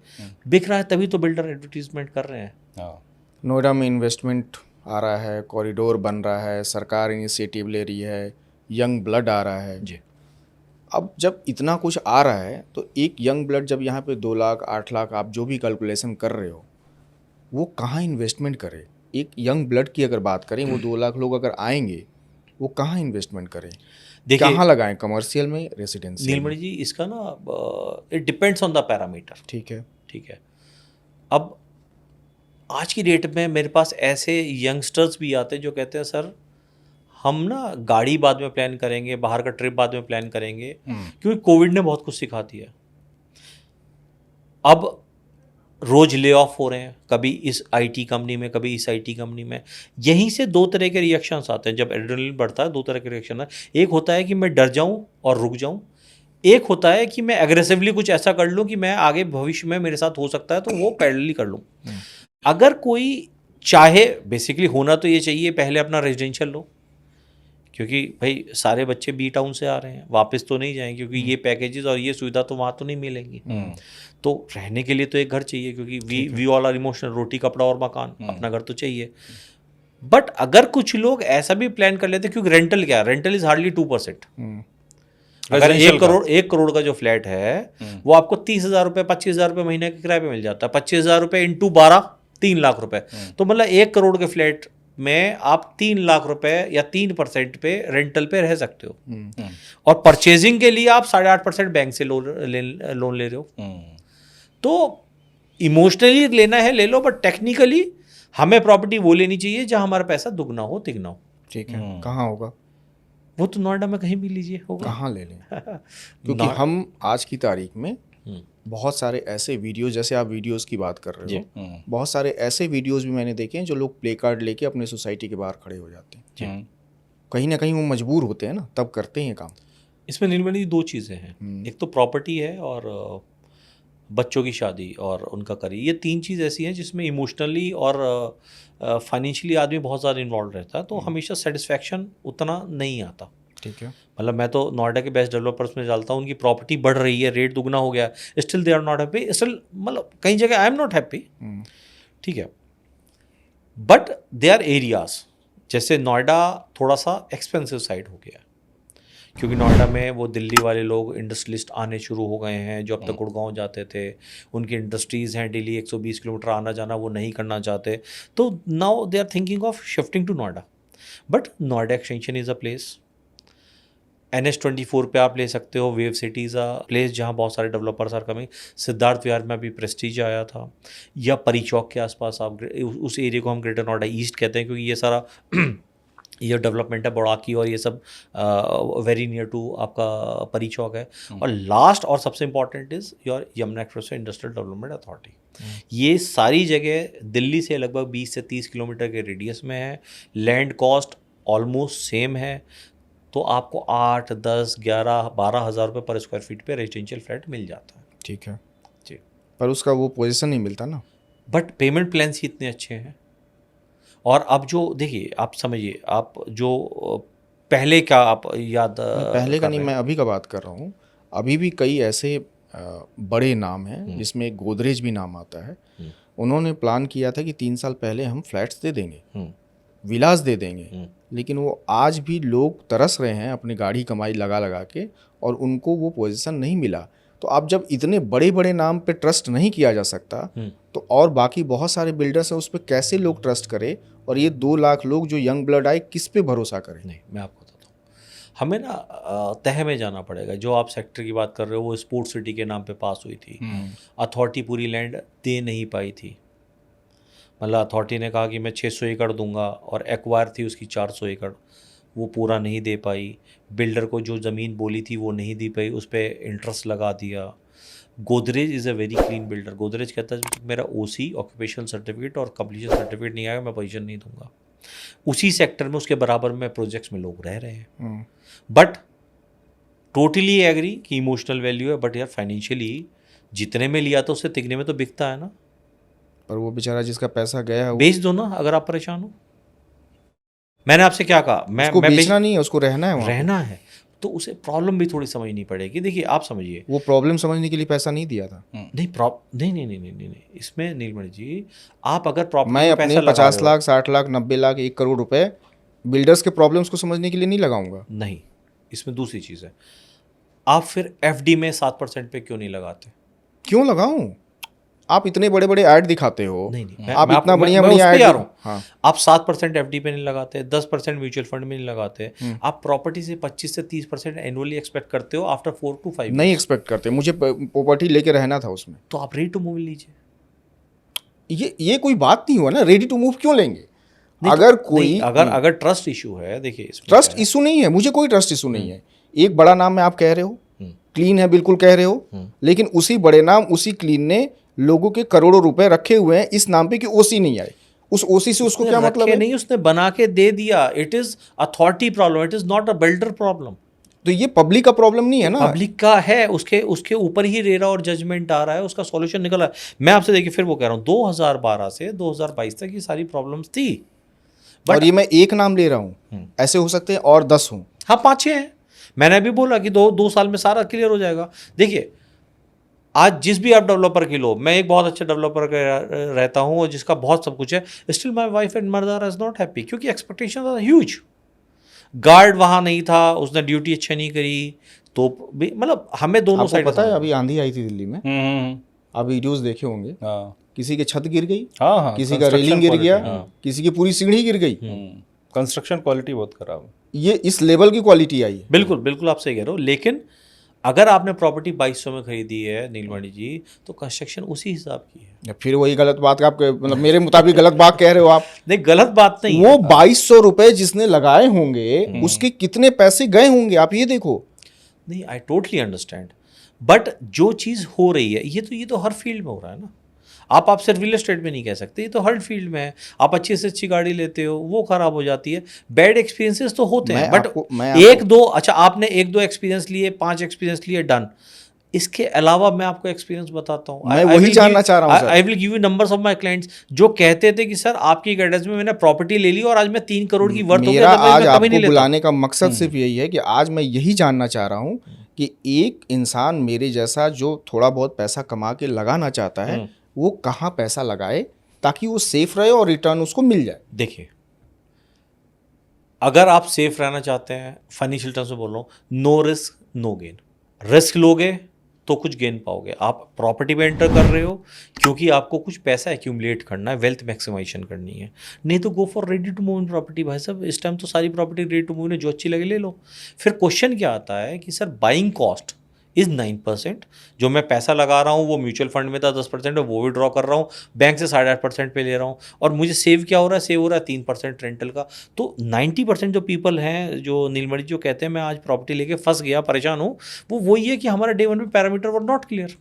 Speaker 2: बिक रहा है तभी तो बिल्डर एडवर्टीजमेंट कर रहे हैं।
Speaker 3: नोएडा में इन्वेस्टमेंट आ रहा है, कॉरिडोर बन रहा है, सरकार इनिशिएटिव ले रही है, यंग ब्लड आ रहा है
Speaker 2: जी।
Speaker 3: अब जब इतना कुछ आ रहा है तो एक यंग ब्लड जब यहाँ पे 2 लाख 8 लाख आप जो भी कैलकुलेशन कर रहे हो, वो कहाँ इन्वेस्टमेंट करे? एक यंग ब्लड की अगर बात करें, वो 2 लाख लोग अगर आएंगे वो कहाँ इन्वेस्टमेंट करें, कहाँ लगाएं? कमर्शियल में, रेसिडेंशियल?
Speaker 2: नीलमणि जी, इसका ना it depends on the parameter.
Speaker 3: ठीक है।
Speaker 2: अब आज की डेट में मेरे पास ऐसे यंगस्टर्स भी आते हैं जो कहते हैं सर हम ना गाड़ी बाद में प्लान करेंगे, बाहर का ट्रिप बाद में प्लान करेंगे, क्योंकि कोविड ने बहुत कुछ सिखा दिया। अब रोज ले ऑफ हो रहे हैं, कभी इस आईटी कंपनी में, कभी इस आईटी कंपनी में। यहीं से दो तरह के रिएक्शंस आते हैं। जब एड्रेनलिन बढ़ता है, दो तरह के रिएक्शन है। एक होता है कि मैं डर जाऊं और रुक जाऊं, एक होता है कि मैं एग्रेसिवली कुछ ऐसा कर लूं कि मैं आगे भविष्य में मेरे साथ हो सकता है, तो वो पैरेलली कर लूं। अगर कोई चाहे, बेसिकली होना तो ये चाहिए, पहले अपना रेजिडेंशियल लो, क्योंकि भाई सारे बच्चे बी टाउन से आ रहे हैं, वापस तो नहीं जाएंगे, क्योंकि ये पैकेजेस और ये सुविधा तो वहाँ तो नहीं मिलेंगी। तो रहने के लिए तो एक घर चाहिए, क्योंकि वी ऑल आर इमोशनल, रोटी कपड़ा और मकान, अपना घर तो चाहिए। बट अगर कुछ लोग ऐसा भी प्लान कर लेते, क्योंकि रेंटल क्या है, रेंटल इज हार्डली 2%। अगर 1 करोड़ का जो फ्लैट है वो आपको 30,000 रुपये, 25,000 रुपये महीने के किराए पे मिल जाता है। 25,000 रुपये इंटू 12, 3 लाख रुपए। तो मतलब 1 करोड़ के फ्लैट में आप 3 लाख रुपए या 3% पे रेंटल पे रह सकते हो। और परचेजिंग के लिए आप 8.5% बैंक से लोन ले रहे हो। तो इमोशनली लेना है ले लो, बट टेक्निकली हमें प्रॉपर्टी वो लेनी चाहिए जहां हमारा पैसा दुगना हो तिगना हो।
Speaker 3: ठीक है, कहाँ होगा
Speaker 2: वो तो नोएडा में कहीं भी लीजिए, होगा।
Speaker 3: कहाँ ले लें? क्योंकि हम आज की तारीख में बहुत सारे ऐसे वीडियोस, जैसे आप वीडियोस की बात कर रहे हो, बहुत सारे ऐसे वीडियोस भी मैंने देखे हैं जो लोग प्ले कार्ड लेके अपने सोसाइटी के बाहर खड़े हो जाते हैं। कहीं ना कहीं वो मजबूर होते हैं ना, तब करते हैं काम।
Speaker 2: इसमें नीलमणि 2 चीज़ें हैं, एक तो प्रॉपर्टी है और बच्चों की शादी और उनका करियर। ये 3 चीज़ ऐसी हैं जिसमें इमोशनली और फाइनेंशियली आदमी बहुत ज़्यादा इन्वॉल्व रहता है, तो हमेशा सेटिस्फैक्शन उतना नहीं आता।
Speaker 3: ठीक है,
Speaker 2: मतलब मैं तो नोएडा के बेस्ट डेवलपर्स में डालता हूँ, उनकी प्रॉपर्टी बढ़ रही है, रेट दुगना हो गया, still they are not happy. Still मतलब कई जगह आई एम नॉट हैप्पी, ठीक है, बट दे आर एरियाज। जैसे नोएडा थोड़ा सा एक्सपेंसिव साइड हो गया, क्योंकि नोएडा में वो दिल्ली वाले लोग इंडस्ट्रियलिस्ट आने शुरू हो गए हैं, जो अब तक गुड़गांव जाते थे, उनकी इंडस्ट्रीज़ हैं, डेली 120 किलोमीटर आना जाना वो नहीं करना चाहते, तो now they are thinking of shifting to Noida. But Noida extension is a place, NH24 पे आप ले सकते हो, Wave City is a place जहाँ बहुत सारे developers are coming. Siddharth Vihar में अभी प्रेस्टीज आया था, या परी चौक के आसपास आप उस एरिया को हम ग्रेटर नोएडा ईस्ट कहते हैं, क्योंकि ये सारा ये डेवलपमेंट है बड़ाकी और ये सब वेरी नियर टू आपका परी चौक है। और लास्ट और सबसे important is your Yamuna expressway industrial development authority. ये सारी जगह दिल्ली से लगभग 20 से 30 किलोमीटर के रेडियस में है, लैंड कॉस्ट ऑलमोस्ट सेम है, तो आपको 8, 10, 11, 12 हज़ार रुपये पर स्क्वायर फीट पे रेजिडेंशियल फ्लैट मिल जाता है।
Speaker 3: ठीक है
Speaker 2: जी,
Speaker 3: पर उसका वो पोजीशन नहीं मिलता ना।
Speaker 2: बट पेमेंट प्लान्स ही इतने अच्छे हैं। और अब जो देखिए, आप समझिए, आप जो पहले का आप याद
Speaker 3: पहले का नहीं, मैं अभी का बात कर रहा हूँ। अभी भी कई ऐसे बड़े नाम हैं जिसमें गोदरेज भी नाम आता है। उन्होंने प्लान किया था कि 3 साल पहले हम फ्लैट्स दे देंगे, विलास दे देंगे, लेकिन वो आज भी लोग तरस रहे हैं अपनी गाढ़ी कमाई लगा लगा के, और उनको वो पोजीशन नहीं मिला। तो आप जब इतने बड़े बड़े नाम पे ट्रस्ट नहीं किया जा सकता, तो और बाकी बहुत सारे बिल्डर्स हैं, उस पर कैसे लोग ट्रस्ट करें? और ये 2 लाख लोग जो यंग ब्लड आए, किस पे भरोसा करें?
Speaker 2: नहीं, मैं आपको बताता हूँ, हमें ना तह में जाना पड़ेगा। जो आप सेक्टर की बात कर रहे हो, वो स्पोर्ट सिटी के नाम पे पास हुई थी, अथॉरिटी पूरी लैंड दे नहीं पाई थी। मतलब अथॉरिटी ने कहा कि मैं 600 एकड़ दूंगा, और एक्वायर थी उसकी 400 एकड़, वो पूरा नहीं दे पाई। बिल्डर को जो ज़मीन बोली थी वो नहीं दी पाई, उस पर इंटरेस्ट लगा दिया। Godrej is a very clean builder. Godrej कहता है जब तक मेरा OC ऑक्यूपेशन सर्टिफिकेट और कंप्लीशन सर्टिफिकेट नहीं आएगा, मैं पोजीशन नहीं दूंगा। उसी सेक्टर में उसके बराबर में प्रोजेक्ट्स में लोग रह रहे हैं। बट टोटली एग्री कि इमोशनल वैल्यू है, बट यार फाइनेंशियली जितने में लिया था उससे तिगने में तो बिकता है ना।
Speaker 3: पर वो बेचारा जिसका पैसा गया है,
Speaker 2: बेच दो ना अगर आप परेशान हो। मैंने आपसे क्या कहा,
Speaker 3: उसको बेचना नहीं है, उसको रहना है, वहाँ
Speaker 2: रहना है, तो उसे प्रॉब्लम भी थोड़ी समझनी पड़ेगी। देखिए आप समझिए,
Speaker 3: वो प्रॉब्लम समझने के लिए पैसा नहीं दिया था।
Speaker 2: नहीं, इसमें नीलमणि जी, आप अगर प्रॉपर्टी
Speaker 3: मैं अपने 50 लाख, 60 लाख, 90 लाख, 1 करोड़ रुपए बिल्डर्स के प्रॉब्लम्स को समझने के लिए नहीं लगाऊंगा।
Speaker 2: नहीं, इसमें दूसरी चीज़ है, आप फिर FD में 7% पे क्यों नहीं लगाते?
Speaker 3: क्यों लगाऊं? आप इतने बड़े बड़े ऐड दिखाते हो।
Speaker 2: नहीं,
Speaker 3: आप इतना बढ़िया बढ़िया ऐड,
Speaker 2: हाँ, आप 7% FD पे नहीं लगाते, 10% म्यूचुअल फंड में नहीं लगाते, आप प्रॉपर्टी से 25 से 30% एनुअली एक्सपेक्ट करते हो आफ्टर 4 to 5
Speaker 3: नहीं एक्सपेक्ट करते। मुझे प्रॉपर्टी लेके रहना था उसमें।
Speaker 2: तो आप रेडी टू मूव लीजिए।
Speaker 3: ये कोई बात नहीं हुआ ना। रेडी टू मूव क्यों लेंगे? अगर कोई
Speaker 2: अगर ट्रस्ट इशू है, देखिए
Speaker 3: ट्रस्ट इशू नहीं है, मुझे कोई ट्रस्ट इशू नहीं है। एक बड़ा नाम में आप कह रहे हो, क्लीन है, बिल्कुल कह रहे हो, लेकिन उसी बड़े नाम, उसी क्लीन ने लोगों के करोड़ों रुपए रखे हुए हैं इस नाम पे कि ओसी नहीं आए, उस ओसी से उसको क्या मतलब है?
Speaker 2: नहीं, उसने बना के दे दिया। It is authority problem, it is not a builder problem.
Speaker 3: तो ये पब्लिक का प्रॉब्लम नहीं है ना?
Speaker 2: पब्लिक का है, उसके ऊपर ही रेरा और जजमेंट आ रहा है, उसका सॉल्यूशन निकला है। मैं आपसे देखिए फिर वो कह रहा हूँ 2012 से 2022 तक ये सारी प्रॉब्लम्स थी।
Speaker 3: और ये मैं एक नाम ले रहा हूँ, ऐसे हो सकते हैं और 10 हों।
Speaker 2: हाँ 5-6 हैं। मैंने अभी बोला कि दो साल में सारा क्लियर हो जाएगा। देखिए आज जिस भी आप डेवलपर की लो, मैं एक बहुत अच्छे डेवलपर का रहता हूँ और जिसका बहुत सब कुछ है, still my wife and mother is not happy, क्योंकि एक्सपेक्टेशन आर ह्यूज। गार्ड वहाँ नहीं था, उसने ड्यूटी अच्छी नहीं करी, तो मतलब हमें दोनों साइड
Speaker 3: पता है अभी आंधी आई थी दिल्ली में, आप वीडियोस देखे होंगे,
Speaker 1: हाँ
Speaker 3: किसी के छत गिर गई,
Speaker 1: हाँ,
Speaker 3: किसी का रेलिंग गिर गया, किसी की पूरी सीढ़ी गिर गई।
Speaker 1: कंस्ट्रक्शन क्वालिटी बहुत खराब है।
Speaker 3: ये इस लेवल की क्वालिटी आई है।
Speaker 2: बिल्कुल बिल्कुल आप सही कह रहे हो। लेकिन अगर आपने प्रॉपर्टी 2200 में खरीदी है नीलमणि जी, तो कंस्ट्रक्शन उसी हिसाब की है।
Speaker 3: या फिर वही गलत बात आप मतलब मेरे मुताबिक गलत बात कह रहे हो आप।
Speaker 2: नहीं गलत बात नहीं
Speaker 3: वो
Speaker 2: है।
Speaker 3: 2200 रुपए जिसने लगाए होंगे उसके कितने पैसे गए होंगे आप ये देखो।
Speaker 2: नहीं आई टोटली अंडरस्टैंड, बट जो चीज़ हो रही है ये तो हर फील्ड में हो रहा है ना। आप सिर्फ रियल एस्टेट में नहीं कह सकते, ये तो हर फील्ड में है। आप अच्छी से अच्छी गाड़ी लेते हो, वो खराब हो जाती है। बैड एक्सपीरियंसेस तो होते हैं, बट एक दो, अच्छा आपने 1-2 एक्सपीरियंस लिए, 5 एक्सपीरियंस लिए, डन। इसके अलावा मैं आपको एक्सपीरियंस बताता हूँ।
Speaker 3: मैं वही जानना चाह रहा हूँ।
Speaker 2: I will give you numbers of my clients जो कहते थे कि सर आपकी एड्रेस में मैंने प्रॉपर्टी ले ली और आज मैं 3 करोड़ की वर्थ हो गया।
Speaker 3: आज आपको बुलाने का मकसद सिर्फ यही है कि आज मैं यही जानना चाह रहा हूँ कि एक इंसान मेरे जैसा जो थोड़ा बहुत पैसा कमा के लगाना चाहता है, वो कहाँ पैसा लगाए ताकि वो सेफ रहे और रिटर्न उसको मिल जाए।
Speaker 2: देखिए अगर आप सेफ रहना चाहते हैं, फाइनेंशियल टर्म्स में बोल रहा हूँ, no risk no gain. Risk लोगे तो कुछ गेन पाओगे। आप प्रॉपर्टी में एंटर कर रहे हो क्योंकि आपको कुछ पैसा एक्यूमुलेट करना है, वेल्थ मैक्सिमाइजेशन करनी है। नहीं तो go for ready to move in property. भाई साहब इस टाइम तो सारी प्रॉपर्टी रेडी टू मूव है, जो अच्छी लगे ले लो। फिर क्वेश्चन क्या आता है कि सर बाइंग कॉस्ट इज़ 9%। जो मैं पैसा लगा रहा हूँ वो म्यूचुअल फंड में था 10%, वो भी ड्रॉ कर रहा हूँ, बैंक से 8.5% पे ले रहा हूँ, और मुझे सेव क्या हो रहा है? सेव हो रहा है 3% रेंटल का। तो 90% जो पीपल हैं, जो नीलमणि जो कहते हैं मैं आज प्रॉपर्टी लेके फंस गया, परेशान हूँ, वो वही है कि हमारा डे 1 में पैरामीटर वर नॉट क्लियर।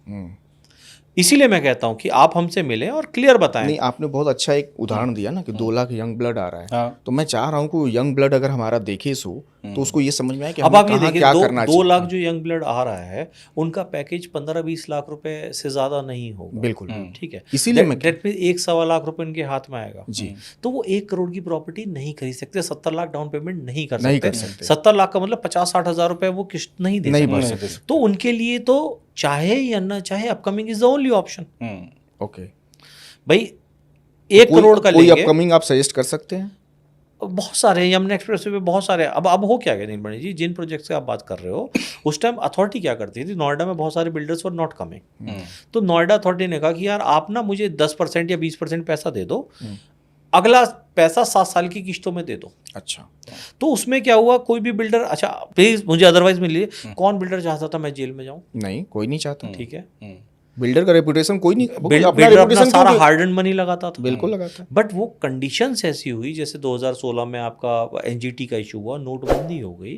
Speaker 2: इसीलिए मैं कहता हूँ कि आप हमसे मिलें और क्लियर बताएं।
Speaker 3: नहीं, आपने बहुत अच्छा एक उदाहरण दिया ना कि 2 लाख यंग ब्लड आ रहा है। तो मैं चाह रहा हूँ कि यंग ब्लड अगर हमारा देखे सो तो उसको ये समझ में आए कि
Speaker 2: अब आप ये
Speaker 3: कहाँ
Speaker 2: देखिए
Speaker 3: क्या करना चाहिए।
Speaker 2: 2 लाख जो यंग ब्लड आ रहा है उनका पैकेज 15-20 लाख रुपए से ज़्यादा नहीं होगा।
Speaker 3: बिल्कुल
Speaker 2: ठीक है,
Speaker 3: इसीलिए मैं
Speaker 2: डेट में 1-1.25 लाख रुपए उनके हाथ में आएगा जी। तो वो 1 करोड़ की प्रॉपर्टी नहीं खरीद सकते, 70 लाख डाउन पेमेंट नहीं कर सकते। 70 लाख का मतलब 50-60 हज़ार रुपए वो किस्त नहीं दे सकते। तो उनके लिए तो चाहे या ना चाहे upcoming is the only option.
Speaker 3: Okay
Speaker 2: भाई 1 करोड़ का
Speaker 3: कोई
Speaker 2: लेंगे,
Speaker 3: अपकमिंग आप सजेस्ट कर सकते हैं?
Speaker 2: बहुत सारे हैं, यमुना एक्सप्रेस पे बहुत सारे। अब हो क्या गया नीलमणि जी, जिन प्रोजेक्ट्स की आप बात कर रहे हो उस टाइम अथॉरिटी क्या करती थी, नोएडा में बहुत सारे बिल्डर्स वर नॉट कमिंग। तो नोएडा अथॉरिटी ने कहा कि यार आप ना मुझे 10% या 20% पैसा दे दो, अगला पैसा 7 साल की किश्तों में दे दो।
Speaker 3: अच्छा,
Speaker 2: तो उसमें क्या हुआ, कोई भी बिल्डर, अच्छा प्लीज मुझे अदरवाइज मिल लीजिए, कौन बिल्डर चाहता था मैं जेल में जाऊं?
Speaker 3: नहीं, कोई नहीं चाहता।
Speaker 2: ठीक है,
Speaker 3: बिल्डर का रेपुटेशन कोई नहीं,
Speaker 2: बिल्डर अपना सारा हार्ड एंड मनी लगाता था।
Speaker 3: बिल्कुल लगाता है।
Speaker 2: बट वो कंडीशंस ऐसी हुई, जैसे 2016 में आपका एनजीटी का इशू हुआ, नोटबंदी हो गई,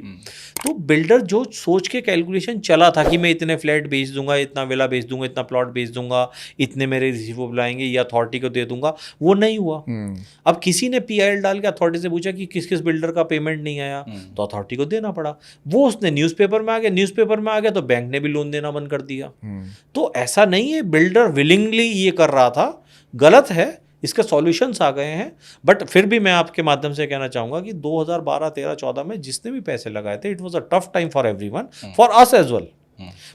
Speaker 2: तो बिल्डर जो सोच के कैलकुलेशन चला था कि मैं इतने फ्लैट बेच दूंगा, इतना विला बेच दूंगा, इतना प्लॉट बेच दूंगा, इतने मेरे रिसीवेबल आएंगे या अथॉरिटी को दे दूंगा, वो नहीं हुआ। अब किसी ने पीआईएल डाल के अथॉरिटी से पूछा कि किस किस बिल्डर का पेमेंट नहीं आया, तो अथॉरिटी को देना पड़ा। वो उसने न्यूज़पेपर में आ गया, न्यूज़पेपर में आ गया तो बैंक ने भी लोन देना बंद कर दिया। तो ऐसा नहीं है बिल्डर विलिंगली ये कर रहा था, गलत है, इसके सॉल्यूशंस आ गए हैं। बट फिर भी मैं आपके माध्यम से कहना चाहूंगा कि 2012, 13, 14 में जिसने भी पैसे लगाए थे, it was a tough time for everyone, for us as well.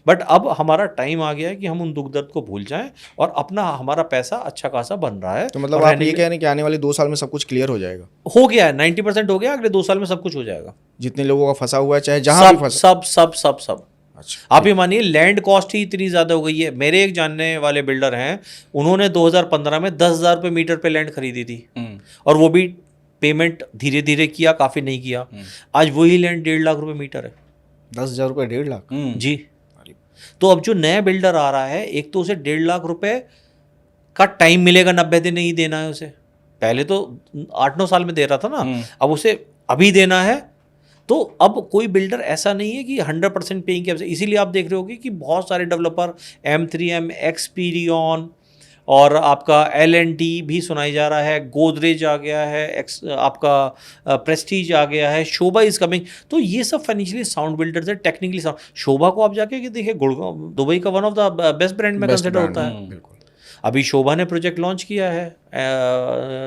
Speaker 2: But अब हमारा टाइम आ गया है कि हम उन दुख दर्द को भूल जाएं और अपना हमारा पैसा अच्छा खासा बन रहा है।
Speaker 3: तो मतलब आप ये कह रहे हैं कि आने वाले 2 साल में सब कुछ क्लियर हो जाएगा?
Speaker 2: हो गया है, 90% हो गया, अगले 2 साल में सब कुछ हो जाएगा।
Speaker 3: जितने लोगों का फंसा हुआ है, चाहे जहां भी फंसा,
Speaker 2: सब। अच्छा, आप ये मानिए लैंड कॉस्ट ही इतनी ज़्यादा हो गई है। मेरे एक जानने वाले बिल्डर हैं, उन्होंने 2015 में 10,000 रुपये मीटर पे लैंड खरीदी थी, और वो भी पेमेंट धीरे धीरे किया, काफ़ी नहीं किया। आज वही लैंड 1.5 लाख रुपये मीटर है।
Speaker 3: 10,000 रुपये 1.5 लाख
Speaker 2: जी। तो अब जो नया बिल्डर आ रहा है, एक तो उसे 1.5 लाख रुपये का टाइम मिलेगा, 90 दिन नहीं देना है उसे। पहले तो 8-9 साल में दे रहा था ना, अब उसे अभी देना है। तो अब कोई बिल्डर ऐसा नहीं है कि 100% पेइंग कैप से। इसीलिए आप देख रहे होगे कि बहुत सारे डेवलपर M3M, एक्सपीरियन, और आपका L&T भी सुनाई जा रहा है, गोदरेज आ गया है, आपका प्रेस्टीज आ गया है, शोभा इज कमिंग। तो ये सब फाइनेंशियली साउंड बिल्डर्स है, टेक्निकली साउंड। शोभा को आप जाके देखिए, गुड़गांव दुबई का one of the best brand में कंसिडर होता है।
Speaker 3: बिल्कुल।
Speaker 2: अभी शोभा ने प्रोजेक्ट लॉन्च किया है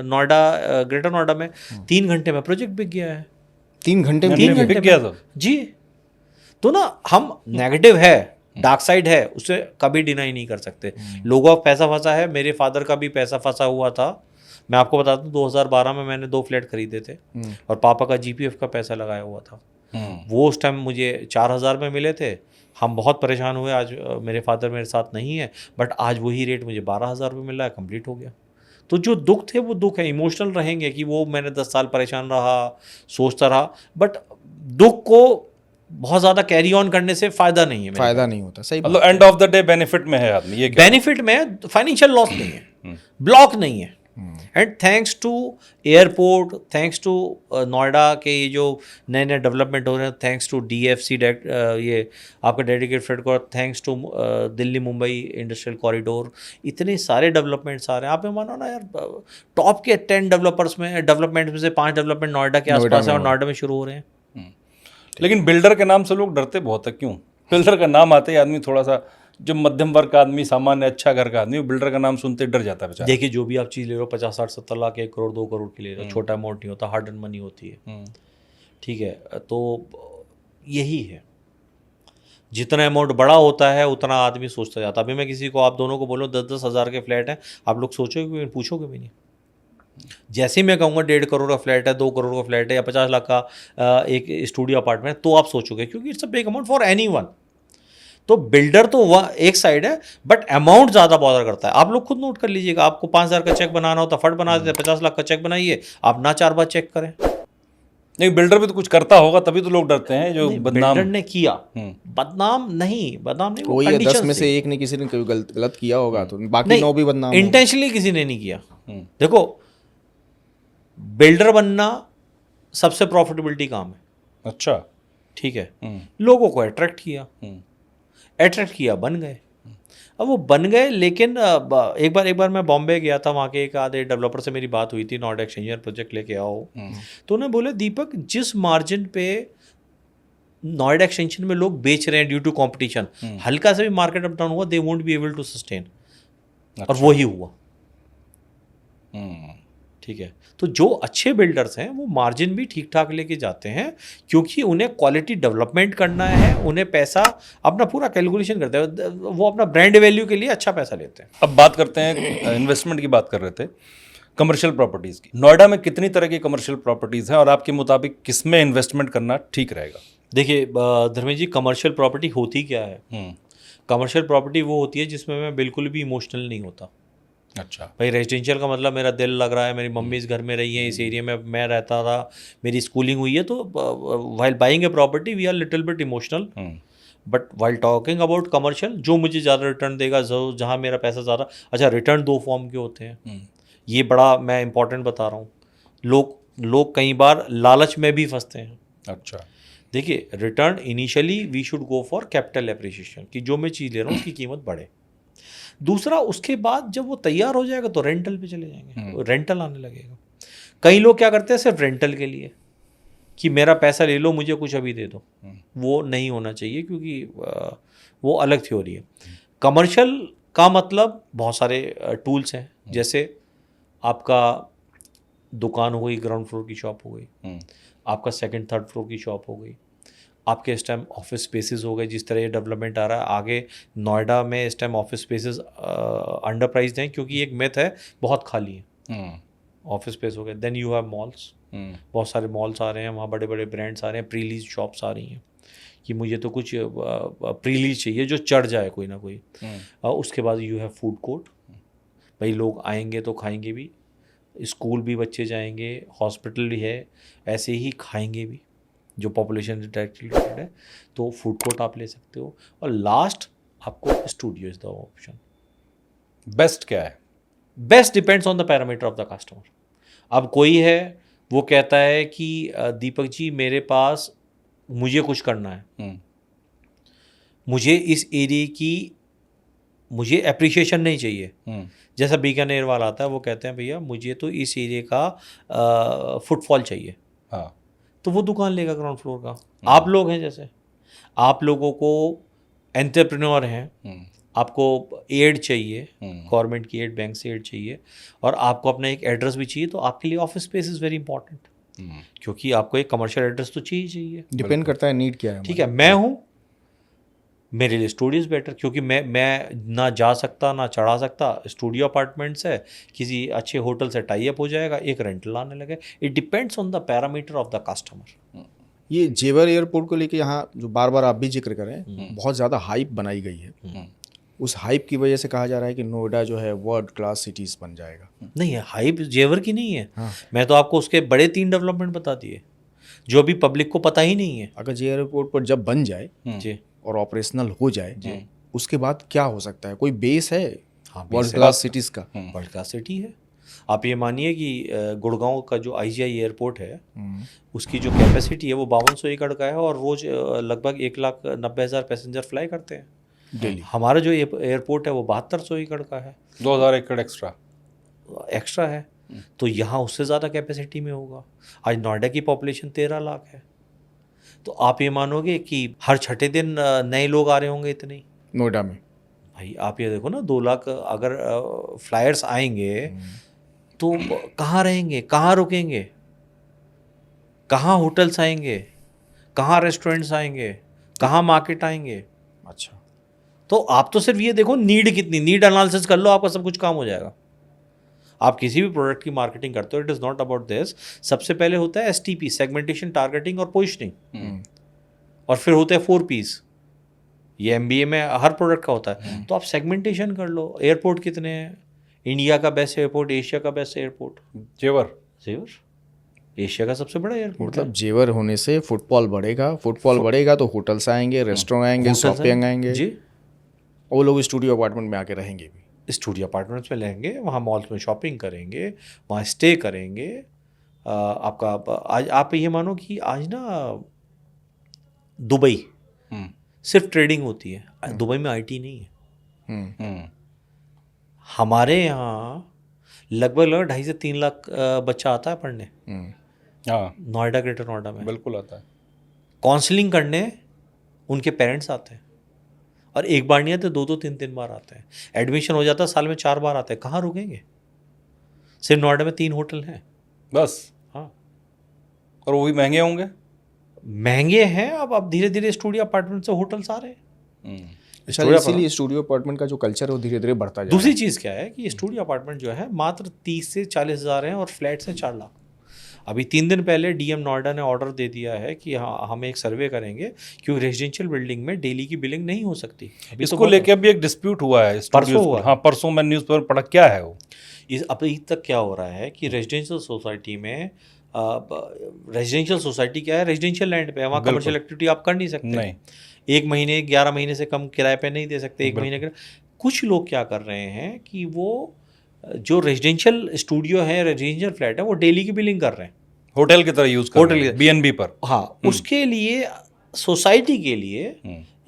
Speaker 2: नोएडा, ग्रेटर नोएडा में, 3 घंटे में प्रोजेक्ट बिक गया है।
Speaker 3: 3 घंटे में
Speaker 2: 3 घंटे
Speaker 1: बिक गया था
Speaker 2: जी। तो ना हम नेगेटिव है, डार्क साइड है, उसे कभी डिनाई नहीं कर सकते। लोगों का पैसा फंसा है, मेरे फादर का भी पैसा फंसा हुआ था। मैं आपको बताता हूँ 2012 में मैंने 2 फ्लैट खरीदे थे और पापा का GPF का पैसा लगाया हुआ था। वो उस टाइम मुझे 4000 में मिले थे। हम बहुत परेशान हुए। आज मेरे फादर मेरे साथ नहीं है, बट आज वही रेट मुझे 12,000 रुपये मिल रहा है, कंप्लीट हो गया। तो जो दुख थे वो दुख है, इमोशनल रहेंगे कि वो मैंने 10 साल परेशान रहा, सोचता रहा, बट दुख को बहुत ज़्यादा कैरी ऑन करने से फ़ायदा नहीं है।
Speaker 3: फायदा नहीं होता, सही बात।
Speaker 1: मतलब end of the day benefit में है आदमी, ये क्या?
Speaker 2: बेनिफिट में फाइनेंशियल लॉस नहीं है, ब्लॉक नहीं है। And thanks to airport, thanks to Noida के ये जो नए नए डेवलपमेंट हो रहे हैं, थैंक्स टू DFC ये आपका dedicated freight corridor, thanks to Delhi Mumbai industrial corridor, इतने सारे डेवलपमेंट्स आ रहे हैं। आप ये मानो ना यार, टॉप के 10 डेवलपमेंट में से 5 डेवलपमेंट नोएडा के आसपास है और नोएडा में शुरू हो रहे हैं।
Speaker 1: लेकिन बिल्डर के नाम से लोग डरते बहुत है, क्यों? बिल्डर का नाम आते ही आदमी थोड़ा सा, जो मध्यम वर्ग का आदमी, सामान्य अच्छा घर का आदमी, वो बिल्डर का नाम सुनते डर जाता है बेचारा।
Speaker 2: देखिए, जो भी आप चीज़ ले रहे हो 50, 60, 70 लाख, 1 करोड़, 2 करोड़ की ले रहे हो, छोटा अमाउंट नहीं होता, हार्ड एंड मनी होती है। ठीक है, तो यही है, जितना अमाउंट बड़ा होता है उतना आदमी सोचता जाता है। अभी मैं किसी को, आप दोनों को बोलो 10-10 हज़ार के फ्लैट हैं, आप लोग सोचोगे, पूछोगे भी नहीं। जैसे ही मैं कहूँगा 1.5 करोड़ का फ्लैट है, 2 करोड़ का फ्लैट है, या 50 लाख का एक स्टूडियो अपार्टमेंट, तो आप सोचोगे, क्योंकि it's a big amount for anyone. तो बिल्डर तो वह एक साइड है, बट अमाउंट ज़्यादा बॉदर करता है। आप लोग खुद नोट कर लीजिएगा, आपको 5,000 का चेक बनाना होता, फट बना देते, 50 लाख का चेक बनाइए, आप ना 4 बार चेक करें।
Speaker 1: नहीं, बिल्डर भी तो कुछ करता होगा, तभी तो लोग डरते हैं। जो बदनाम
Speaker 2: बिल्डर ने किया, बदनाम नहीं, वो
Speaker 3: कोई 10
Speaker 2: conditions
Speaker 3: में
Speaker 2: थी।
Speaker 3: से एक ने किसी ने कोई गलत किया होगा, तो बाकी 9 भी बदनाम होंगे।
Speaker 2: इंटेंशनली किसी ने नहीं किया। देखो, बिल्डर बनना सबसे प्रॉफिटेबिलिटी काम है।
Speaker 1: अच्छा,
Speaker 2: ठीक है, लोगों को अट्रैक्ट किया, बन गए। अब वो बन गए, लेकिन एक बार मैं बॉम्बे गया था, वहाँ के एक आधे डेवलपर से मेरी बात हुई थी, नोएडा एक्सचेंजर प्रोजेक्ट लेके आओ। तो उन्हें बोले, दीपक, जिस मार्जिन पे नोएडा एक्सटेंशन में लोग बेच रहे हैं ड्यू टू कंपटीशन, हल्का से भी मार्केट अप डाउन हुआ, they won't be able to sustain. और वही हुआ। ठीक है, तो जो अच्छे बिल्डर्स हैं वो मार्जिन भी ठीक ठाक लेके जाते हैं, क्योंकि उन्हें क्वालिटी डेवलपमेंट करना है, उन्हें पैसा अपना पूरा कैलकुलेशन करते हैं, वो अपना ब्रांड वैल्यू के लिए अच्छा पैसा लेते हैं।
Speaker 1: अब बात करते हैं, इन्वेस्टमेंट की बात कर रहे थे, कमर्शियल प्रॉपर्टीज़ की। नोएडा में कितनी तरह की कमर्शियल प्रॉपर्टीज़ हैं और आपके मुताबिक किसमें इन्वेस्टमेंट करना ठीक रहेगा?
Speaker 2: देखिए धर्मेश जी, कमर्शियल प्रॉपर्टी होती क्या है? कमर्शियल प्रॉपर्टी वो होती है जिसमें मैं बिल्कुल भी इमोशनल नहीं होता।
Speaker 1: अच्छा
Speaker 2: भाई, रेजिडेंशियल का मतलब मेरा दिल लग रहा है, मेरी मम्मी इस घर में रही है, इस एरिया में मैं रहता था, मेरी स्कूलिंग हुई है, तो while buying a property we are little bit emotional. But while talking about commercial, जो मुझे ज़्यादा रिटर्न देगा, जहाँ मेरा पैसा ज़्यादा। अच्छा, रिटर्न 2 फॉर्म के होते हैं, ये बड़ा मैं इंपॉर्टेंट बता रहा हूँ। लोग कई बार लालच में भी फंसते हैं।
Speaker 1: अच्छा,
Speaker 2: देखिए, return initially we should go for capital appreciation, कि जो मैं चीज़ ले रहा हूँ उसकी कीमत बढ़े। दूसरा, उसके बाद जब वो तैयार हो जाएगा तो रेंटल पे चले जाएंगे, रेंटल आने लगेगा। कई लोग क्या करते हैं, सिर्फ रेंटल के लिए, कि मेरा पैसा ले लो, मुझे कुछ अभी दे दो। वो नहीं होना चाहिए, क्योंकि वो अलग थ्योरी है। कमर्शियल का मतलब बहुत सारे टूल्स हैं, जैसे आपका दुकान हो गई, ग्राउंड फ्लोर की शॉप हो गई, आपका 2nd 3rd फ्लोर की शॉप हो गई, आपके इस टाइम ऑफिस स्पेसेस हो गए। जिस तरह ये डेवलपमेंट आ रहा है आगे, नोएडा में इस time office spaces under prized हैं, क्योंकि एक मिथ है, बहुत खाली है ऑफिस स्पेस हो गए। देन यू हैव मॉल्स, बहुत सारे मॉल्स आ रहे हैं, वहाँ बड़े बड़े ब्रांड्स आ रहे हैं, प्री लीज शॉप्स आ रही हैं, कि मुझे तो कुछ प्री लीज चाहिए जो चढ़ जाए कोई ना कोई। उसके बाद यू हैव फूड कोर्ट, भाई लोग आएंगे तो खाएंगे भी, स्कूल भी बच्चे जाएंगे, हॉस्पिटल भी है, ऐसे ही खाएंगे भी, जो पॉपुलेशन डायरेक्टली रिलेटेड है, तो फूड कोर्ट आप ले सकते हो। और लास्ट आपको studio is the option.
Speaker 1: Best क्या है?
Speaker 2: Best depends on the parameter of the customer. अब कोई है वो कहता है कि दीपक जी, मेरे पास मुझे कुछ करना है, मुझे इस एरिया की मुझे एप्रिसिएशन नहीं चाहिए। जैसा बीकानेर वाला आता है, वो कहते हैं भैया मुझे तो इस एरिया का फुटफॉल चाहिए,
Speaker 1: हाँ,
Speaker 2: तो वो दुकान लेगा ग्राउंड फ्लोर का। आप लोग हैं, जैसे आप लोगों को एंटरप्रेन्योर हैं, आपको एड चाहिए, गवर्नमेंट की एड, बैंक से एड चाहिए, और आपको अपना एक एड्रेस भी चाहिए, तो आपके लिए office space is very important, क्योंकि आपको एक कमर्शियल एड्रेस तो चाहिए।
Speaker 3: डिपेंड करता है नीड क्या है।
Speaker 2: ठीक है, मैं हूँ, मेरे लिए स्टूडियो बेटर, क्योंकि मैं ना जा सकता ना चढ़ा सकता। स्टूडियो अपार्टमेंट्स है, किसी अच्छे होटल से टाई अप हो जाएगा, एक रेंटल आने लगे। It depends on the parameter of the customer.
Speaker 3: ये जेवर एयरपोर्ट को लेके यहाँ जो बार बार आप भी जिक्र करें, बहुत ज़्यादा हाइप बनाई गई है। उस हाइप की वजह से कहा जा रहा है कि नोएडा जो है वर्ल्ड क्लास सिटीज़ बन जाएगा।
Speaker 2: नहीं है, हाइप जेवर की नहीं है। मैं तो आपको उसके बड़े 3 डेवलपमेंट बता दिए जो अभी पब्लिक को पता ही नहीं है।
Speaker 3: अगर जे एयरपोर्ट पर जब बन जाए
Speaker 2: जी,
Speaker 3: और ऑपरेशनल हो जाए, उसके बाद क्या हो सकता है? कोई बेस है
Speaker 2: हाँ,
Speaker 3: वर्ल्ड क्लास सिटीज़ का?
Speaker 2: वर्ल्ड क्लास सिटी है। आप ये मानिए कि गुड़गांव का जो IGI एयरपोर्ट है, उसकी जो कैपेसिटी है वो 5200 एकड़ का है, और रोज़ लगभग 1,90,000 पैसेंजर फ्लाई करते हैं
Speaker 3: डेली।
Speaker 2: हमारा जो एयरपोर्ट है वो 7200 एकड़ का है,
Speaker 1: 2000 एकड़ एक्स्ट्रा
Speaker 2: है। तो यहाँ उससे ज़्यादा कैपेसिटी में होगा। आज नोएडा की पॉपुलेशन 13 लाख है, तो आप ये मानोगे कि हर छठे दिन नए लोग आ रहे होंगे इतने ही
Speaker 3: नोएडा में?
Speaker 2: भाई आप ये देखो ना, 2 लाख अगर फ्लायर्स आएंगे तो कहाँ रहेंगे, कहाँ रुकेंगे, कहाँ होटल्स आएंगे, कहाँ रेस्टोरेंट्स आएंगे, कहाँ मार्केट आएंगे।
Speaker 3: अच्छा,
Speaker 2: तो आप तो सिर्फ ये देखो नीड कितनी, नीड एनालिसिस कर लो, आपका सब कुछ काम हो जाएगा। आप किसी भी प्रोडक्ट की मार्केटिंग करते हो, it is not about this. सबसे पहले होता है STP, सेगमेंटेशन, टारगेटिंग और पोजिशनिंग, और फिर होते हैं 4 Ps। ये MBA में हर प्रोडक्ट का होता है। तो आप सेगमेंटेशन कर लो। एयरपोर्ट कितने हैं? इंडिया का बेस्ट एयरपोर्ट, एशिया का बेस्ट एयरपोर्ट जेवर एशिया का सबसे बड़ा एयरपोर्ट।
Speaker 3: मतलब जेवर होने से फुटफॉल बढ़ेगा, फुटफॉल बढ़ेगा तो होटल्स आएंगे, रेस्टोरेंट आएंगे, शॉपिंग आएंगे
Speaker 2: जी,
Speaker 3: वो लोग स्टूडियो अपार्टमेंट में आके रहेंगे भी।
Speaker 2: स्टूडियो अपार्टमेंट्स में रहेंगे, वहाँ मॉल्स में शॉपिंग करेंगे, वहाँ स्टे करेंगे। आपका आज आप ये मानो कि आज ना दुबई सिर्फ ट्रेडिंग होती है, दुबई में IT नहीं है। हमारे यहाँ लगभग 2.5 से 3 लाख बच्चा आता है पढ़ने,
Speaker 1: हाँ,
Speaker 2: नोएडा, ग्रेटर नोएडा में।
Speaker 1: बिल्कुल आता है।
Speaker 2: काउंसलिंग करने उनके पेरेंट्स आते हैं, और एक बार नहीं आते, 2-2, 3-3 बार आते हैं। एडमिशन हो जाता है, साल में 4 बार आते हैं। कहाँ रुकेंगे? सिर्फ नोएडा में 3 होटल हैं
Speaker 1: बस।
Speaker 2: हाँ,
Speaker 1: और वो भी महंगे होंगे।
Speaker 2: महंगे हैं। अब धीरे धीरे स्टूडियो अपार्टमेंट से होटल्स आ रहे हैं।
Speaker 3: अच्छा, इसीलिए स्टूडियो अपार्टमेंट का जो कल्चर है वो धीरे धीरे बढ़ता जा रहा है।
Speaker 2: दूसरी चीज़ क्या है कि स्टूडियो अपार्टमेंट जो है मात्र 30 से 40 हज़ार हैं, और फ्लैट्स हैं 4 लाख। अभी 3 दिन पहले DM नोएडा ने ऑर्डर दे दिया है कि हाँ, हम एक सर्वे करेंगे, क्योंकि रेजिडेंशियल बिल्डिंग में डेली की बिलिंग नहीं हो सकती।
Speaker 1: इसको लेके अभी एक डिस्प्यूट हुआ है,
Speaker 2: परसों हुआ।
Speaker 1: हाँ, परसों मैं न्यूज़पेपर पढ़ा। क्या है वो?
Speaker 2: अभी तक क्या हो रहा है कि रेजिडेंशियल सोसाइटी में, रेजिडेंशियल सोसाइटी क्या है, रेजिडेंशियल लैंड पे है, वहाँ कमर्शियल एक्टिविटी आप कर नहीं सकते।
Speaker 1: नहीं,
Speaker 2: 1 महीने 11 महीने से कम किराए पे नहीं दे सकते, 1 महीने के। कुछ लोग क्या कर रहे हैं कि वो जो रेजिडेंशियल स्टूडियो है, रेजिडेंशियल फ्लैट है, वो डेली की बिलिंग कर रहे हैं,
Speaker 1: होटल की तरह यूज कर रहे हैं, BNB पर।
Speaker 2: हाँ, उसके लिए सोसाइटी के लिए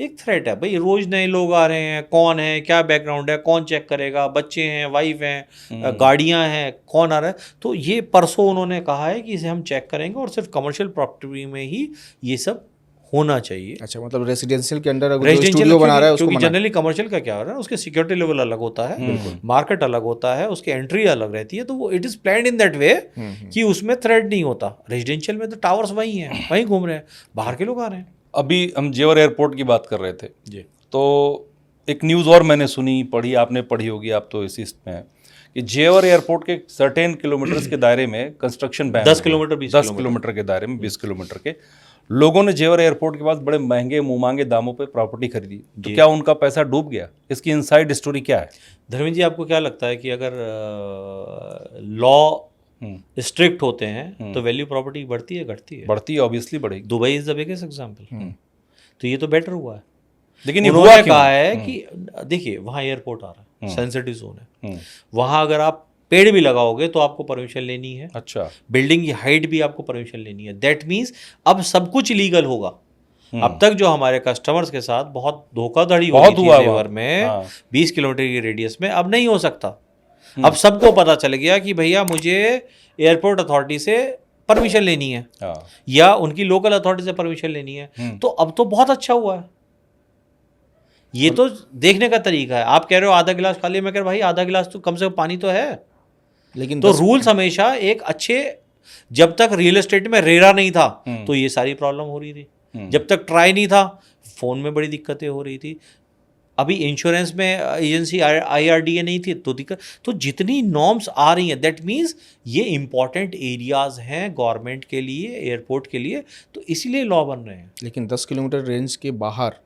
Speaker 2: एक थ्रेट है भाई। रोज नए लोग आ रहे हैं, कौन है, क्या बैकग्राउंड है, कौन चेक करेगा, बच्चे हैं, वाइफ हैं, गाड़ियां हैं, कौन आ रहा है। तो ये परसों उन्होंने कहा है कि इसे हम चेक करेंगे, और सिर्फ कमर्शियल प्रॉपर्टी में ही ये सब होना चाहिए।
Speaker 3: अच्छा, मतलब रेसिडेंशियल के अंडर अगर जो स्टूडियो बना रहा है उसको
Speaker 2: क्योंकि जनरली कमर्शियल का क्या हो रहा है, उसके सिक्योरिटी लेवल अलग होता है, मार्केट अलग होता है, उसकी एंट्री अलग रहती है, तो वो it is planned in that way कि उसमें थ्रेट नहीं होता। रेजिडेंशियल में तो टावर्स वही हैं, वहीं घूम रहे हैं, बाहर के लोग आ रहे हैं।
Speaker 1: अभी हम जेवर एयरपोर्ट की बात कर रहे थे
Speaker 2: जी,
Speaker 1: तो एक न्यूज़ और मैंने सुनी, पढ़ी, आपने पढ़ी होगी, आप तो इसी में है कि जेवर एयरपोर्ट के सर्टेन किलोमीटर्स के दायरे में कंस्ट्रक्शन बैन
Speaker 2: 10 किलोमीटर
Speaker 1: 10 किलोमीटर के दायरे में 20 किलोमीटर के लोगों ने जेवर एयरपोर्ट के पास बड़े महंगे मुंह दामों पे प्रॉपर्टी खरीदी। तो क्या उनका पैसा डूब गया? इसकी इनसाइड स्टोरी क्या है?
Speaker 2: धर्मेंद्र जी, आपको क्या लगता है कि अगर लॉ स्ट्रिक्ट होते हैं तो वैल्यू प्रॉपर्टी बढ़ती है, घटती है?
Speaker 1: बढ़ती है, ऑब्वियसली बढ़ेगी।
Speaker 2: Dubai is the biggest example. तो ये तो बेटर हुआ है।
Speaker 1: लेकिन
Speaker 2: उन्होंने कहा है कि देखिए वहाँ एयरपोर्ट आ रहा है, सेंसिटिव जोन है, वहाँ अगर आप पेड़ भी लगाओगे तो आपको परमिशन लेनी है।
Speaker 1: अच्छा,
Speaker 2: बिल्डिंग की हाइट भी आपको परमिशन लेनी है। दैट मीन्स अब सब कुछ लीगल होगा। अब तक जो हमारे कस्टमर्स के साथ बहुत धोखाधड़ी
Speaker 1: बहुत
Speaker 2: हुई
Speaker 1: हुआ
Speaker 2: थी
Speaker 1: हुआ।
Speaker 2: जेवर में
Speaker 1: हाँ।
Speaker 2: 20 किलोमीटर की रेडियस में, अब नहीं हो सकता। अब सबको पता चल गया कि भैया मुझे एयरपोर्ट अथॉरिटी से परमिशन लेनी है
Speaker 1: हाँ।
Speaker 2: या उनकी लोकल अथॉरिटी से परमिशन लेनी है। तो अब तो बहुत अच्छा हुआ है। ये तो देखने का तरीका है। आप कह रहे हो आधा गिलास खाली, मैं कह रहा भाई आधा गिलास तो कम से कम पानी तो है।
Speaker 3: लेकिन
Speaker 2: तो रूल्स हमेशा एक अच्छे, जब तक रियल एस्टेट में रेरा नहीं था तो ये सारी प्रॉब्लम हो रही थी, जब तक ट्राई नहीं था फोन में बड़ी दिक्कतें हो रही थी, अभी इंश्योरेंस में एजेंसी IRDA नहीं थी तो दिक्कत। तो जितनी नॉर्म्स आ रही हैं दैट मीन्स ये इंपॉर्टेंट एरियाज हैं गवर्नमेंट के लिए, एयरपोर्ट के लिए, तो इसीलिए लॉ बन रहे हैं।
Speaker 3: लेकिन 10 किलोमीटर रेंज के बाहर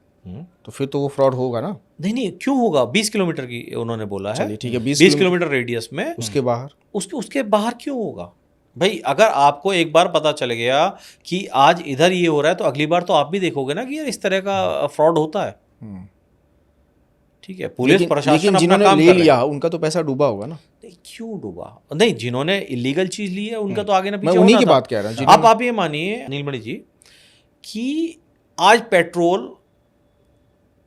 Speaker 3: तो फिर तो वो फ्रॉड होगा ना।
Speaker 2: नहीं क्यों होगा? 20 किलोमीटर की उन्होंने बोला है।
Speaker 3: चलिए ठीक है,
Speaker 2: 20 किलोमीटर रेडियस में,
Speaker 3: उसके बाहर
Speaker 2: उसके बाहर क्यों होगा भाई? अगर आपको एक बार पता चल गया कि आज इधर ये हो रहा है तो अगली बार तो आप भी देखोगे ना कि यार इस तरह का फ्रॉड होता है। ठीक है, पुलिस प्रशासन
Speaker 3: लेकिन
Speaker 2: अपना
Speaker 3: जिन्होंने
Speaker 2: काम
Speaker 3: ले
Speaker 2: कर रहे
Speaker 3: लिया
Speaker 2: हैं।
Speaker 3: उनका तो पैसा डूबा होगा ना।
Speaker 2: नहीं, क्यों डूबा? नहीं, जिन्होंने इलीगल चीज ली है उनका तो आगे ना
Speaker 3: मैं
Speaker 2: पीछे
Speaker 3: उन्हीं
Speaker 2: होना
Speaker 3: की
Speaker 2: था।
Speaker 3: बात कह रहा हूँ।
Speaker 2: आप ये मानिए नीलमणि जी कि आज पेट्रोल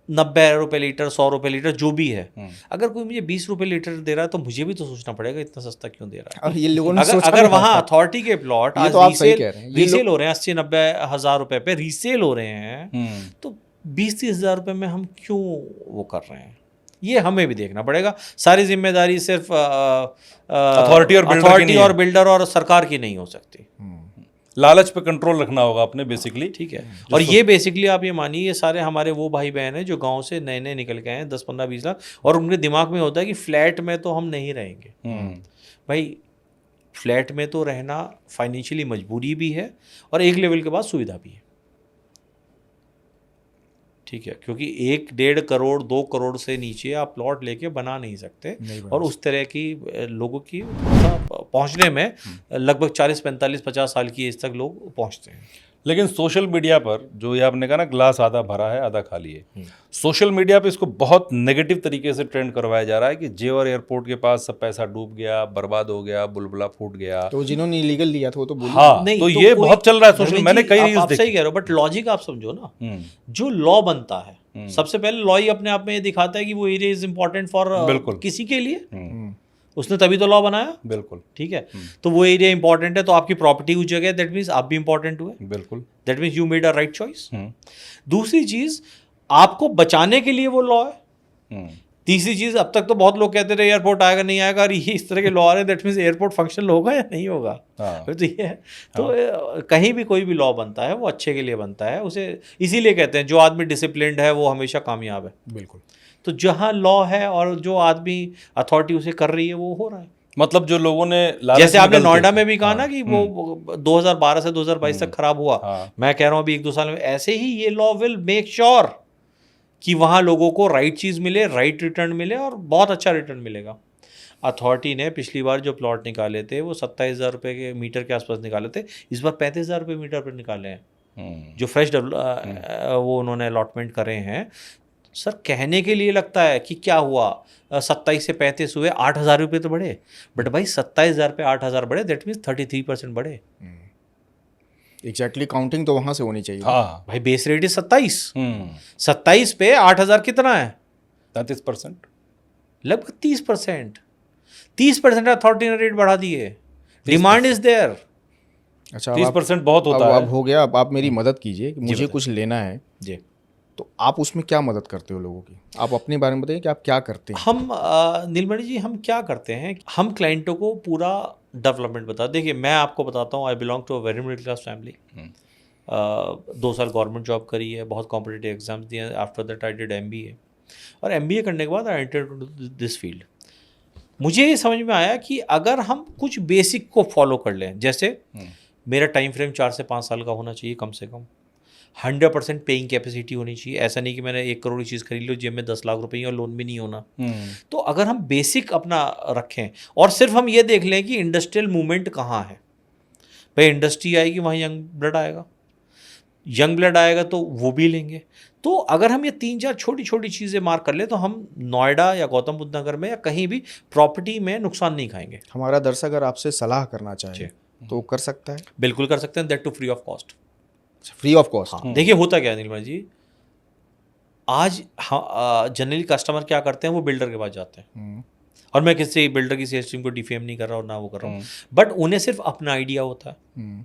Speaker 2: 90 रुपए लीटर, 100 रुपए लीटर जो भी है, अगर कोई मुझे 20 रुपए लीटर दे रहा है तो मुझे भी तो सोचना पड़ेगा इतना सस्ता क्यों दे रहा है।
Speaker 3: अब ये लोगों ने
Speaker 2: अगर
Speaker 3: सोचा
Speaker 2: अगर
Speaker 3: नहीं
Speaker 2: वहां
Speaker 3: होता।
Speaker 2: अथॉरिटी के प्लॉट
Speaker 3: ये
Speaker 2: आज
Speaker 3: तो आप सही कह रहे हैं। ये
Speaker 2: रीसेल हो रहे हैं 80-90 हज़ार रुपए पे रीसेल हो रहे हैं, तो 20-30 हज़ार रुपए में हम क्यों वो कर रहे हैं? ये हमें भी देखना पड़ेगा। सारी जिम्मेदारी सिर्फ अथॉरिटी और बिल्डर और सरकार की नहीं हो सकती।
Speaker 1: लालच पे कंट्रोल रखना होगा अपने बेसिकली।
Speaker 2: ठीक है, और ये बेसिकली आप ये मानिए ये सारे हमारे वो भाई बहन हैं जो गांव से नए नए निकल के आए हैं, 10-15-20 लाख, और उनके दिमाग में होता है कि फ्लैट में तो हम नहीं रहेंगे। भाई फ्लैट में तो रहना फाइनेंशियली मजबूरी भी है और एक लेवल के बाद सुविधा भी है। ठीक है, क्योंकि 1-1.5 करोड़ 2 करोड़ से नीचे आप प्लॉट लेके बना नहीं सकते, और उस तरह की लोगों की पहुंचने में लगभग 40-45-50 साल की एज तक लोग पहुंचते हैं।
Speaker 1: लेकिन सोशल मीडिया पर जो ये आपने कहा ना ग्लास आधा भरा है आधा खाली है, सोशल मीडिया पे इसको बहुत नेगेटिव तरीके से ट्रेंड करवाया जा रहा है कि जेवर एयरपोर्ट के पास सब पैसा डूब गया, बर्बाद हो गया, बुलबुला फूट गया।
Speaker 3: तो जिन्होंने इलीगल लिया था वो तो बोलिए।
Speaker 1: हाँ, तो ये बहुत चल रहा है सोशल, मैंने कई रील्स
Speaker 2: आप
Speaker 1: देखी।
Speaker 2: सही कह रहे हो, बट लॉजिक आप समझो ना, जो लॉ बनता है सबसे पहले लॉ ही अपने आप में ये दिखाता है कि वो एरिया इज इंपॉर्टेंट फॉर किसी के लिए, उसने तभी तो लॉ बनाया।
Speaker 1: बिल्कुल
Speaker 2: ठीक है, तो वो एरिया इंपॉर्टेंट है तो आपकी प्रॉपर्टी उस जगह है, दैट मीन्स आप भी इंपॉर्टेंट हुए,
Speaker 1: बिल्कुल,
Speaker 2: that means you made a right choice. दूसरी चीज, आपको बचाने के लिए वो लॉ है। तीसरी चीज, अब तक तो बहुत लोग कहते रहे एयरपोर्ट आएगा नहीं आएगा, और ये इस तरह के लॉ आ रहे हैं, दैट मीन्स एयरपोर्ट फंक्शनल होगा या नहीं होगा। तो ये है, तो कहीं भी कोई भी लॉ बनता है वो अच्छे के लिए बनता है, उसे इसीलिए कहते हैं जो आदमी डिसिप्लिन्ड है वो हमेशा कामयाब है।
Speaker 3: बिल्कुल।
Speaker 2: तो जहाँ लॉ है और जो आदमी अथॉरिटी उसे कर रही है वो हो रहा है।
Speaker 1: मतलब जो लोगों ने
Speaker 2: जैसे आपने नोएडा में भी कहा ना कि वो 2012 से 2022 तक खराब हुआ, मैं कह रहा हूँ अभी 1-2 साल में ऐसे ही ये लॉ विल मेक श्योर कि वहाँ लोगों को राइट चीज़ मिले, राइट रिटर्न मिले, और बहुत अच्छा रिटर्न मिलेगा। अथॉरिटी ने पिछली बार जो प्लॉट निकाले थे वो 27,000 रुपये के मीटर के आसपास निकाले थे, इस बार 35,000 रुपये मीटर पर निकाले हैं जो फ्रेश वो उन्होंने अलॉटमेंट करे हैं। सर कहने के लिए लगता है कि क्या हुआ, 27 से 35 हुए, 8,000 रुपये तो बढ़े, बट भाई 27,000 पे 8,000 बढ़े, दैट मीन्स 33% बढ़े।
Speaker 3: एग्जैक्टली काउंटिंग तो वहां से होनी चाहिए।
Speaker 1: हाँ
Speaker 2: भाई बेस रेट इज 27, 27 पे 8,000 कितना है?
Speaker 1: 33%,
Speaker 2: लगभग 30%। 30% अथॉरिटी ने रेट बढ़ा दिए, डिमांड इज देयर।
Speaker 3: अच्छा,
Speaker 1: 30% बहुत होता है।
Speaker 3: अब हो गया। अब आप मेरी मदद कीजिए कि मुझे कुछ लेना है
Speaker 2: जी,
Speaker 3: तो आप उसमें क्या मदद करते हो लोगों की? आप अपने बारे में बताइए कि आप क्या करते हैं।
Speaker 2: हम नीलमणि जी हम क्या करते हैं, हम क्लाइंटों को पूरा डेवलपमेंट बता। देखिए मैं आपको बताता हूँ, I belong to a very middle class family. 2 साल गवर्नमेंट जॉब करी है, बहुत कॉम्पिटिटिव एग्जाम्स दिए हैं, after that I did MBA, और MBA करने के बाद I entered into this field. मुझे ये समझ में आया कि अगर हम कुछ बेसिक को फॉलो कर लें, जैसे मेरा टाइम फ्रेम 4 से 5 साल का होना चाहिए कम से कम, 100% पेइंग कैपेसिटी होनी चाहिए। ऐसा नहीं कि मैंने 1 करोड़ की चीज़ खरीद लो, जेब में 10 लाख रुपए और लोन भी नहीं होना। तो अगर हम बेसिक अपना रखें और सिर्फ हम ये देख लें कि इंडस्ट्रियल मूवमेंट कहाँ है, भाई इंडस्ट्री आएगी वहाँ यंग ब्लड आएगा, यंग ब्लड आएगा तो वो भी लेंगे। तो अगर हम ये 3-4 छोटी छोटी चीज़ें मार्क कर ले तो हम नोएडा या गौतम बुद्ध नगर में या कहीं भी प्रॉपर्टी में नुकसान नहीं खाएंगे।
Speaker 3: हमारा दर्शक अगर आपसे सलाह करना चाहे तो कर सकता है?
Speaker 2: बिल्कुल कर सकते हैं, that too free of cost.
Speaker 3: Free of cost.
Speaker 2: हाँ, देखिए होता क्या है नीलमणि जी, आज जनरली कस्टमर क्या करते हैं, वो बिल्डर के पास जाते हैं, और मैं किसी बिल्डर की सेल्स टीम को डिफेम नहीं कर रहा और ना वो कर रहा हूँ, बट उन्हें सिर्फ अपना आइडिया होता है,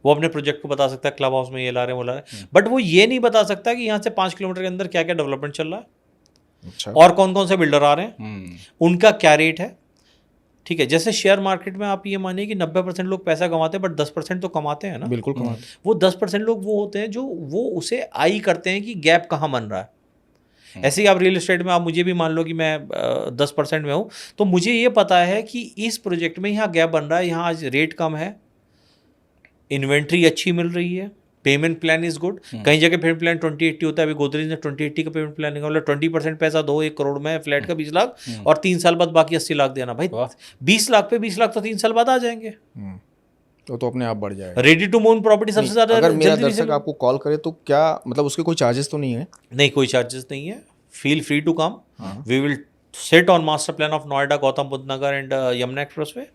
Speaker 2: वो अपने प्रोजेक्ट को बता सकता है, क्लब हाउस में ये ला रहे हैं वो ला रहे हैं, बट वो ये नहीं बता सकता कि यहाँ से 5 किलोमीटर के अंदर क्या क्या डेवलपमेंट चल रहा है,
Speaker 3: अच्छा।
Speaker 2: और कौन कौन से बिल्डर आ रहे हैं, उनका क्या रेट है। ठीक है, जैसे शेयर मार्केट में आप ये मानिए कि 90% लोग पैसा कमाते हैं, बट 10% तो कमाते हैं ना।
Speaker 3: बिल्कुल कमाते।
Speaker 2: वो 10% लोग वो होते हैं जो वो उसे आई करते हैं कि गैप कहाँ बन रहा है। ऐसे ही आप रियल एस्टेट में आप मुझे भी मान लो कि मैं 10% में हूँ, तो मुझे ये पता है कि इस प्रोजेक्ट में यहाँ गैप बन रहा है, यहाँ आज रेट कम है, इन्वेंट्री अच्छी मिल रही है, पेमेंट प्लान इज गुड। कई जगह पेमेंट प्लान 2080 होता है, अभी गोदरेज ने 2080 का पेमेंट प्लान निकाला, 20% पैसा दो 1 करोड़ में फ्लैट का 20 लाख, और 3 साल बाद बाकी 80 लाख देना। भाई 20 लाख पे 20 लाख तो 3 साल बाद आ जाएंगे,
Speaker 3: तो अपने आप बढ़ जाएगा।
Speaker 2: रेडी टू मूव प्रॉपर्टी सबसे ज्यादा।
Speaker 3: अगर मेरा दर्शक आपको कॉल करे तो क्या मतलब उसके कोई चार्जेस तो नहीं है?
Speaker 2: नहीं, कोई चार्जेस नहीं है, feel free to come, we will sit on master plan of Noida, Gautam Buddh Nagar and Yamuna expressway.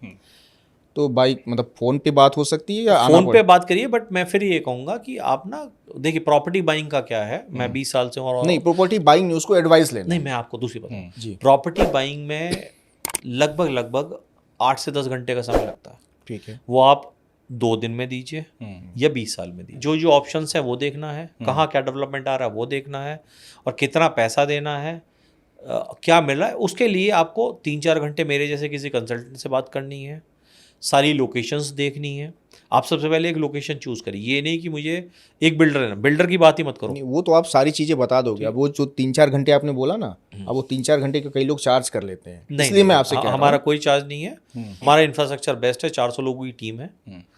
Speaker 3: तो बाइक मतलब फोन पे बात हो सकती है या आना
Speaker 2: फोन पे बात करिए, बट मैं फिर ये कहूंगा कि आप ना देखिए प्रॉपर्टी बाइंग का क्या है, मैं 20 साल से और
Speaker 3: नहीं, प्रॉपर्टी बाइंग नहीं, उसको एडवाइस लेना।
Speaker 2: नहीं, मैं आपको दूसरी बात
Speaker 3: जी।
Speaker 2: प्रॉपर्टी बाइंग में लगभग 8 से 10 घंटे का समय लगता है।
Speaker 3: ठीक है,
Speaker 2: वो आप 2 दिन में दीजिए या 20 साल में दीजिए। जो जो ऑप्शंस है वो देखना है, कहाँ क्या डेवलपमेंट आ रहा है वो देखना है, और कितना पैसा देना है, क्या मिल रहा है। उसके लिए आपको 3-4 घंटे मेरे जैसे किसी कंसल्टेंट से बात करनी है, सारी लोकेशंस देखनी है। आप सबसे पहले एक लोकेशन चूज करिए, ये नहीं कि मुझे एक बिल्डर है ना, बिल्डर की बात ही मत करो।
Speaker 3: नहीं, वो तो आप सारी चीजें बता दोगे। अब वो जो 3-4 घंटे आपने बोला ना, अब वो 3-4 घंटे के कई लोग चार्ज कर लेते हैं, इसलिए मैं आपसे कह रहा हूं।
Speaker 2: हमारा कोई चार्ज नहीं है, हमारा इंफ्रास्ट्रक्चर बेस्ट है, 400 लोगों की टीम है।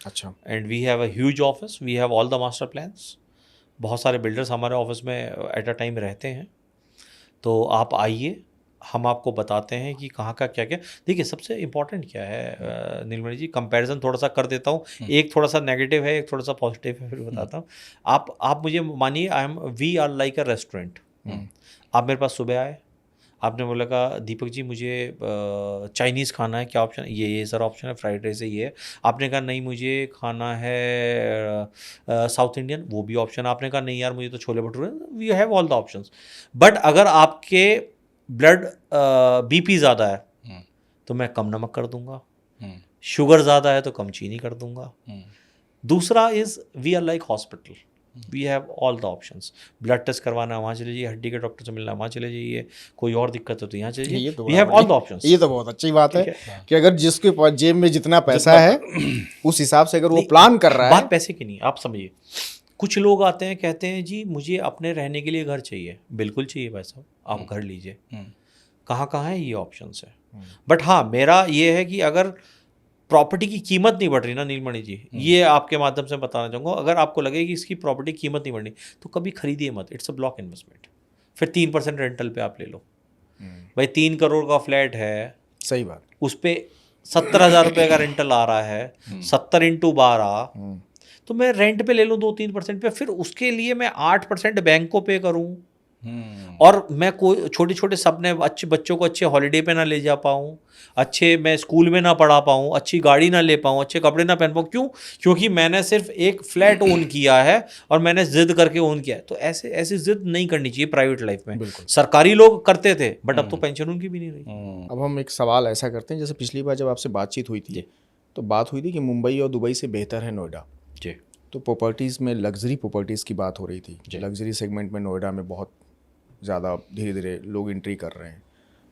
Speaker 3: अच्छा।
Speaker 2: And we have a huge office, we have all the master plans. बहुत सारे बिल्डर्स हमारे ऑफिस में एट अ टाइम रहते हैं, तो आप आइए, हम आपको बताते हैं कि कहाँ का क्या क्या। देखिए सबसे इम्पोर्टेंट क्या है नीलमणि जी, कंपैरिजन थोड़ा सा कर देता हूँ, एक थोड़ा सा नेगेटिव है, एक थोड़ा सा पॉजिटिव है, फिर बताता हूँ। आप मुझे मानिए, we are like a restaurant. आप मेरे पास सुबह आए, आपने बोला कहा दीपक जी मुझे चाइनीज़ खाना है, क्या ऑप्शन है? ये सर ऑप्शन है, फ्राइड राइस है, ये है। आपने कहा नहीं मुझे खाना है साउथ इंडियन, वो भी ऑप्शन। आपने कहा नहीं यार मुझे तो chole bhature, we have all the options. But अगर आपके ब्लड बीपी ज़्यादा है तो मैं कम नमक कर दूंगा, शुगर ज़्यादा है तो कम चीनी कर दूंगा। दूसरा is we are like hospital, we have all the options. Blood test करवाना है वहाँ चले जाइए, हड्डी के डॉक्टर से मिलना है वहाँ चले जाइए, कोई और दिक्कत है तो यहाँ चले जाइए, we have all the options.
Speaker 3: ये तो बहुत अच्छी बात है कि अगर जिसके पास जेब में जितना पैसा है उस हिसाब से अगर वो प्लान कर रहा है।
Speaker 2: बात पैसे की नहीं, आप समझिए। कुछ लोग आते हैं कहते हैं जी मुझे अपने रहने के लिए घर चाहिए, बिल्कुल चाहिए भाई साहब, आप घर लीजिए। कहाँ कहाँ है ये ऑप्शंस है। बट हाँ, मेरा ये है कि अगर प्रॉपर्टी की कीमत नहीं बढ़ रही ना नीलमणि जी, ये आपके माध्यम से बताना चाहूँगा, अगर आपको लगे कि इसकी प्रॉपर्टी की कीमत नहीं बढ़नी तो कभी खरीदिए मत, इट्स अ ब्लॉक इन्वेस्टमेंट। फिर 3% रेंटल पे आप ले लो। भाई 3 करोड़ का फ्लैट है,
Speaker 3: सही बात,
Speaker 2: उस पर 70,000 रुपये का रेंटल आ रहा है, 70 × 12, तो मैं रेंट पे ले लूँ 2-3% पे, फिर उसके लिए मैं 8% बैंक को पे करूँ, और मैं कोई छोटे छोटे सपने, अच्छे बच्चों को अच्छे हॉलीडे पे ना ले जा पाऊँ, अच्छे मैं स्कूल में ना पढ़ा पाऊँ, अच्छी गाड़ी ना ले पाऊँ, अच्छे कपड़े ना पहन पाऊँ। क्यों? क्योंकि मैंने सिर्फ एक फ्लैट ओन किया है और मैंने जिद करके ओन किया है। तो ऐसी जिद नहीं करनी चाहिए प्राइवेट लाइफ में। सरकारी लोग करते थे, बट अब तो पेंशन उनकी भी नहीं रही।
Speaker 3: अब हम एक सवाल ऐसा करते हैं, जैसे पिछली बार जब आपसे बातचीत हुई थी तो बात हुई थी कि मुंबई और दुबई से बेहतर है नोएडा।
Speaker 2: जी।
Speaker 3: तो प्रॉपर्टीज़ में लग्जरी प्रॉपर्टीज़ की बात हो रही थी। लग्जरी सेगमेंट में नोएडा में बहुत ज़्यादा धीरे धीरे लोग एंट्री कर रहे हैं।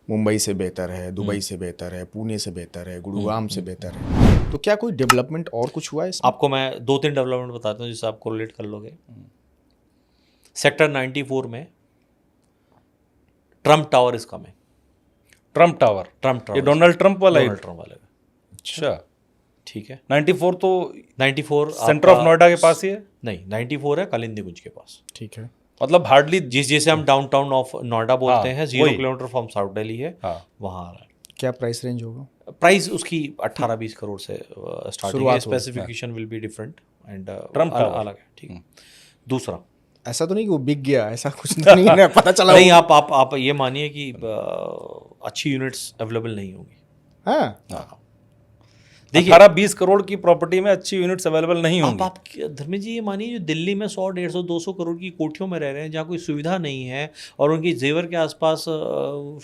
Speaker 3: मुंबई से बेहतर है, दुबई से बेहतर है, पुणे से बेहतर है, गुड़गांव से बेहतर है। तो क्या कोई डेवलपमेंट और कुछ हुआ है इसमें?
Speaker 2: आपको मैं 2-3 डेवलपमेंट बताता हूँ जिससे आप कोरिलेट कर लोगे। सेक्टर 94 में Trump tower is coming.
Speaker 1: Trump tower, ये डोनाल्ड ट्रम्प वाला है?
Speaker 2: डोनाल्ड ट्रम्प वाले।
Speaker 1: अच्छा,
Speaker 2: ठीक है।
Speaker 1: 94 तो
Speaker 2: 94
Speaker 1: सेंटर ऑफ नोएडा के पास ही है?
Speaker 2: नहीं, 94 है कालिंदी कुंज के पास।
Speaker 3: ठीक है,
Speaker 1: मतलब हार्डली
Speaker 2: जिसे हम डाउनटाउन ऑफ नोएडा बोलते हैं, 0
Speaker 1: वही।
Speaker 2: किलोमीटर फ्रॉम साउथ दिल्ली है, वहाँ आ रहा है।
Speaker 3: क्या प्राइस रेंज होगा?
Speaker 2: प्राइस उसकी 18-20 करोड़ से स्टार्टिंग है। Specification will be different and
Speaker 1: Trump tower
Speaker 2: अलग है। ठीक है। दूसरा,
Speaker 3: ऐसा तो नहीं कि वो बिक गया, ऐसा कुछ तो नहीं है, पता चला
Speaker 2: नहीं, आप ये मानिए कि अच्छी यूनिट्स अवेलेबल नहीं होंगी।
Speaker 3: हाँ,
Speaker 2: देखिए
Speaker 1: 18-20 करोड़ की प्रॉपर्टी में अच्छी यूनिट्स अवेलेबल नहीं होंगी।
Speaker 2: आप धर्मेश जी ये मानिए जो दिल्ली में 100, 150, 200 करोड़ की कोठियों में रह रहे हैं जहाँ कोई सुविधा नहीं है और उनकी जेवर के आसपास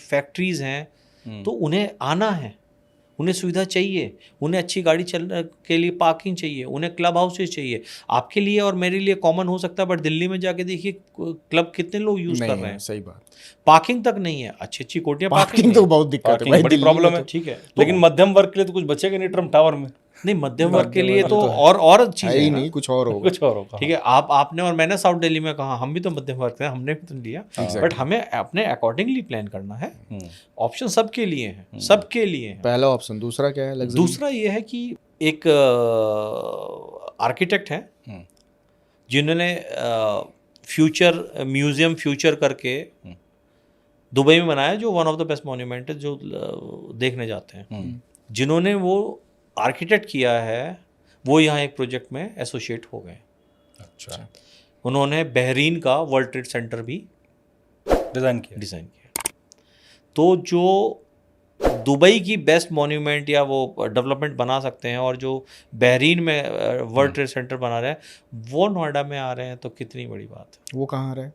Speaker 2: फैक्ट्रीज हैं, तो उन्हें आना है, उन्हें सुविधा चाहिए, उन्हें अच्छी गाड़ी चलने के लिए पार्किंग चाहिए, उन्हें क्लब हाउसेज चाहिए। आपके लिए और मेरे लिए कॉमन हो सकता है, बट दिल्ली में जाके देखिए क्लब कितने लोग यूज कर रहे हैं,
Speaker 3: सही बात।
Speaker 2: पार्किंग तक नहीं है, अच्छी अच्छी कोठियाँ
Speaker 3: पार्किंग तो बहुत दिक्कत है
Speaker 1: Parking
Speaker 3: भाई,
Speaker 1: बड़ी
Speaker 3: दिल्ली में
Speaker 1: प्रॉब्लम
Speaker 3: तो।
Speaker 1: है।
Speaker 2: ठीक है,
Speaker 1: लेकिन मध्यम वर्ग के लिए तो कुछ बचेगा नहीं ट्रम्प टावर में।
Speaker 2: नहीं मध्यम वर्ग के लिए तो
Speaker 3: तो
Speaker 2: और चीज़
Speaker 3: है
Speaker 2: है
Speaker 3: ही
Speaker 2: ना।
Speaker 3: नहीं, कुछ और होगा।
Speaker 1: कुछ और होगा।
Speaker 2: ठीक है, आपने और मैंने साउथ दिल्ली में कहा, हम भी तो मध्यम वर्ग थे, हमने भी तो लिया, बट हमें अपने अकॉर्डिंगली प्लान करना है। ऑप्शन सबके लिए हैं, सबके लिए हैं।
Speaker 3: पहला ऑप्शन। दूसरा क्या है? लग्जरी।
Speaker 2: दूसरा ये है कि एक आर्किटेक्ट हैं जिन्होंने फ्यूचर म्यूजियम फ्यूचर करके दुबई में बनाया, जो one of the best monument है, जो देखने जाते हैं। जिन्होंने वो आर्किटेक्ट किया है वो यहाँ एक प्रोजेक्ट में एसोसिएट हो गए।
Speaker 1: अच्छा,
Speaker 2: उन्होंने बहरीन का वर्ल्ड ट्रेड सेंटर भी
Speaker 1: डिजाइन किया।
Speaker 2: तो जो दुबई की बेस्ट मॉन्यूमेंट या वो डेवलपमेंट बना सकते हैं, और जो बहरीन में वर्ल्ड ट्रेड सेंटर बना रहे हैं, वो नोएडा में आ रहे हैं, तो कितनी बड़ी बात है।
Speaker 3: वो कहाँ आ रहा है?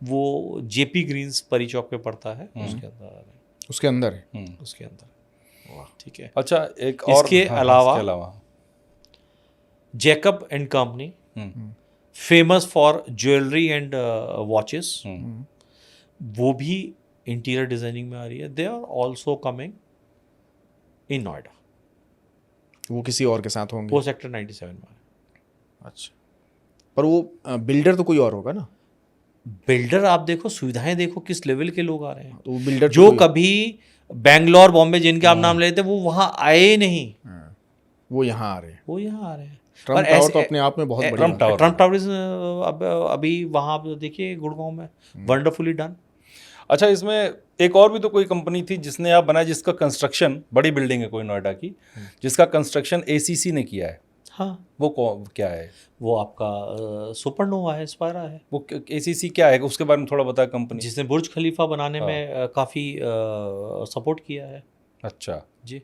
Speaker 2: वो जेपी ग्रीन्स परी चौक पे पड़ता है, उसके अंदर आ रहे हैं।
Speaker 3: उसके अंदर है?
Speaker 2: उसके अंदर। ठीक है।
Speaker 1: अच्छा, एक और
Speaker 2: इसके
Speaker 1: इसके
Speaker 2: अलावा
Speaker 1: अलावा
Speaker 2: Jacob and company, famous for jewellery and watches, वो भी इंटीरियर डिजाइनिंग में आ रही है। They are also coming in Noida.
Speaker 3: वो किसी और के साथ होंगे?
Speaker 2: वो सेक्टर 97 में है।
Speaker 3: अच्छा, पर वो बिल्डर तो कोई और होगा ना?
Speaker 2: बिल्डर आप देखो, सुविधाएं देखो, किस लेवल के लोग आ रहे हैं।
Speaker 3: तो वो बिल्डर
Speaker 2: जो कभी बैंगलोर बॉम्बे जिनके आप नाम लेते वो वहां आए नहीं,
Speaker 3: वो यहाँ आ रहे हैं।
Speaker 2: वो यहाँ आ रहे हैं।
Speaker 3: ट्रम्प टावर तो अपने आप में बहुत बड़ी बात है।
Speaker 2: ट्रम्प टावर इज अभी वहां आप देखिए गुड़गांव में वंडरफुली डन।
Speaker 1: अच्छा, इसमें एक और भी तो कोई कंपनी थी जिसने आप बनाया, जिसका कंस्ट्रक्शन, बड़ी बिल्डिंग है कोई नोएडा की, जिसका कंस्ट्रक्शन एसीसी ने किया है।
Speaker 2: हाँ,
Speaker 1: वो क्या है?
Speaker 2: वो आपका सुपरनोवा है, स्पायरा है।
Speaker 1: वो एसीसी क्या है, उसके बारे में थोड़ा बताया कंपनी।
Speaker 2: जिसने बुर्ज खलीफा बनाने में काफ़ी सपोर्ट किया है।
Speaker 1: अच्छा
Speaker 2: जी,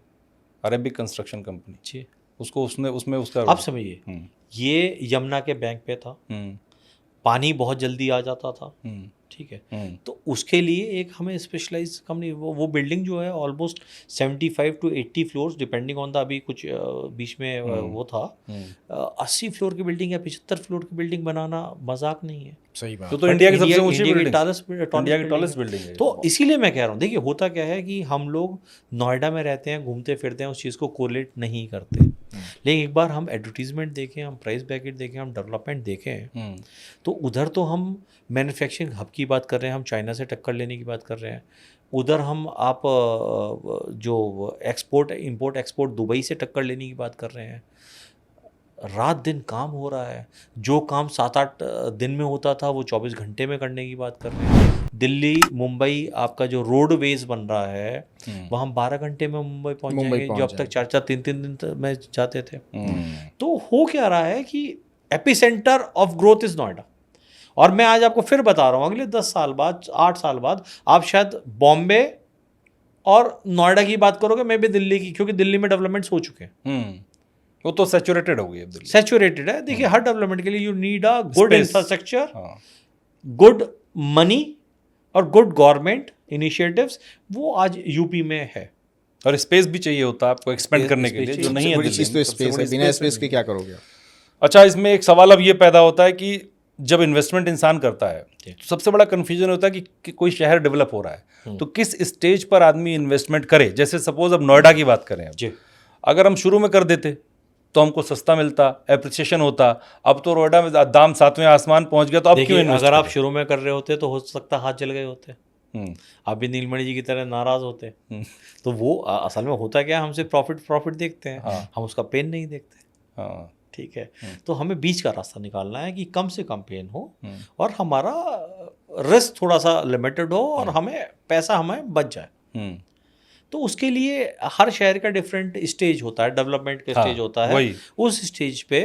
Speaker 1: अरेबिक कंस्ट्रक्शन कंपनी
Speaker 2: जी।
Speaker 1: उसको उसमें उसका
Speaker 2: आप समझिए, ये यमुना के बैंक पे था, पानी बहुत जल्दी आ जाता था। ठीक है, तो उसके लिए एक हमें स्पेशलाइज कंपनी, वो बिल्डिंग जो है almost 75 to 80 floors depending on the, अभी कुछ बीच में वो था 80 फ्लोर की बिल्डिंग या 75 फ्लोर की बिल्डिंग बनाना मजाक नहीं है।
Speaker 3: सही बात।
Speaker 1: तो इंडिया की सबसे ऊंची बिल्डिंग,
Speaker 2: इंडिया
Speaker 1: की टॉलेस्ट बिल्डिंग है।
Speaker 2: तो इसीलिए मैं कह रहा हूँ, देखिए होता क्या है कि हम लोग नोएडा में रहते हैं, घूमते फिरते हैं, उस चीज़ को कोरिलेट नहीं करते। लेकिन एक बार हम एडवर्टीजमेंट देखें, हम प्राइस ब्रैकेट देखें, हम डेवलपमेंट देखें, तो उधर तो हम मैन्युफैक्चरिंग हब की बात कर रहे हैं, हम चाइना से टक्कर लेने की बात कर रहे हैं। उधर हम आप जो एक्सपोर्ट इंपोर्ट एक्सपोर्ट दुबई से टक्कर लेने की बात कर रहे हैं। रात दिन काम हो रहा है, जो काम 7-8 दिन में होता था वो 24 घंटे में करने की बात कर रहे हैं। दिल्ली मुंबई आपका जो रोडवेज बन रहा है, वहाँ हम 12 घंटे में मुंबई पहुँच जाएंगे, जो अब तक 4-4 3-3 दिन में जाते थे। तो हो क्या रहा है कि epicentre of growth is Noida. और मैं आज आपको फिर बता रहा हूँ, अगले 10 साल बाद, 8 साल बाद आप शायद बॉम्बे और नोएडा की बात करोगे, मैं भी दिल्ली की, क्योंकि दिल्ली में डेवलपमेंट्स हो चुके हैं।
Speaker 1: वो तो सैचुरेटेड हो गई अब दिल्ली।
Speaker 2: सैचुरेटेड है। देखिए हर डेवलपमेंट के लिए you need a good infrastructure, good money और गुड गवर्नमेंट इनिशिएटिव्स। वो आज यूपी में है।
Speaker 1: और स्पेस भी चाहिए होता है आपको एक्सपेंड करने के लिए, जो नहीं है
Speaker 3: बड़ी चीज़ तो स्पेस है। बिना स्पेस के क्या करोगे?
Speaker 1: अच्छा, इसमें एक सवाल अब ये पैदा होता है कि जब इन्वेस्टमेंट इंसान करता है तो सबसे बड़ा कन्फ्यूजन होता है कि कोई शहर डेवलप हो रहा है तो किस स्टेज पर आदमी इन्वेस्टमेंट करे। जैसे सपोज अब नोएडा की बात करें, अब अगर हम शुरू में कर देते तो हमको सस्ता मिलता, एप्रिसिएशन होता। अब तो नोएडा में दाम 7वें आसमान पहुंच गया, तो अब क्यों इन्वेस्ट
Speaker 2: अगर आप शुरू में कर रहे होते तो हो सकता हाथ जल गए होते, आप भी नीलमणि जी की तरह नाराज होते। तो वो असल में होता क्या, हम सिर्फ प्रॉफिट देखते हैं, हम उसका पेन नहीं देखते। ठीक है, तो हमें बीच का रास्ता निकालना है कि कम से कम पेन हो और हमारा रिस्क थोड़ा सा लिमिटेड हो और हमें पैसा हमें बच जाए। तो उसके लिए हर शहर का डिफरेंट स्टेज होता है, डेवलपमेंट का स्टेज होता है। उस स्टेज पे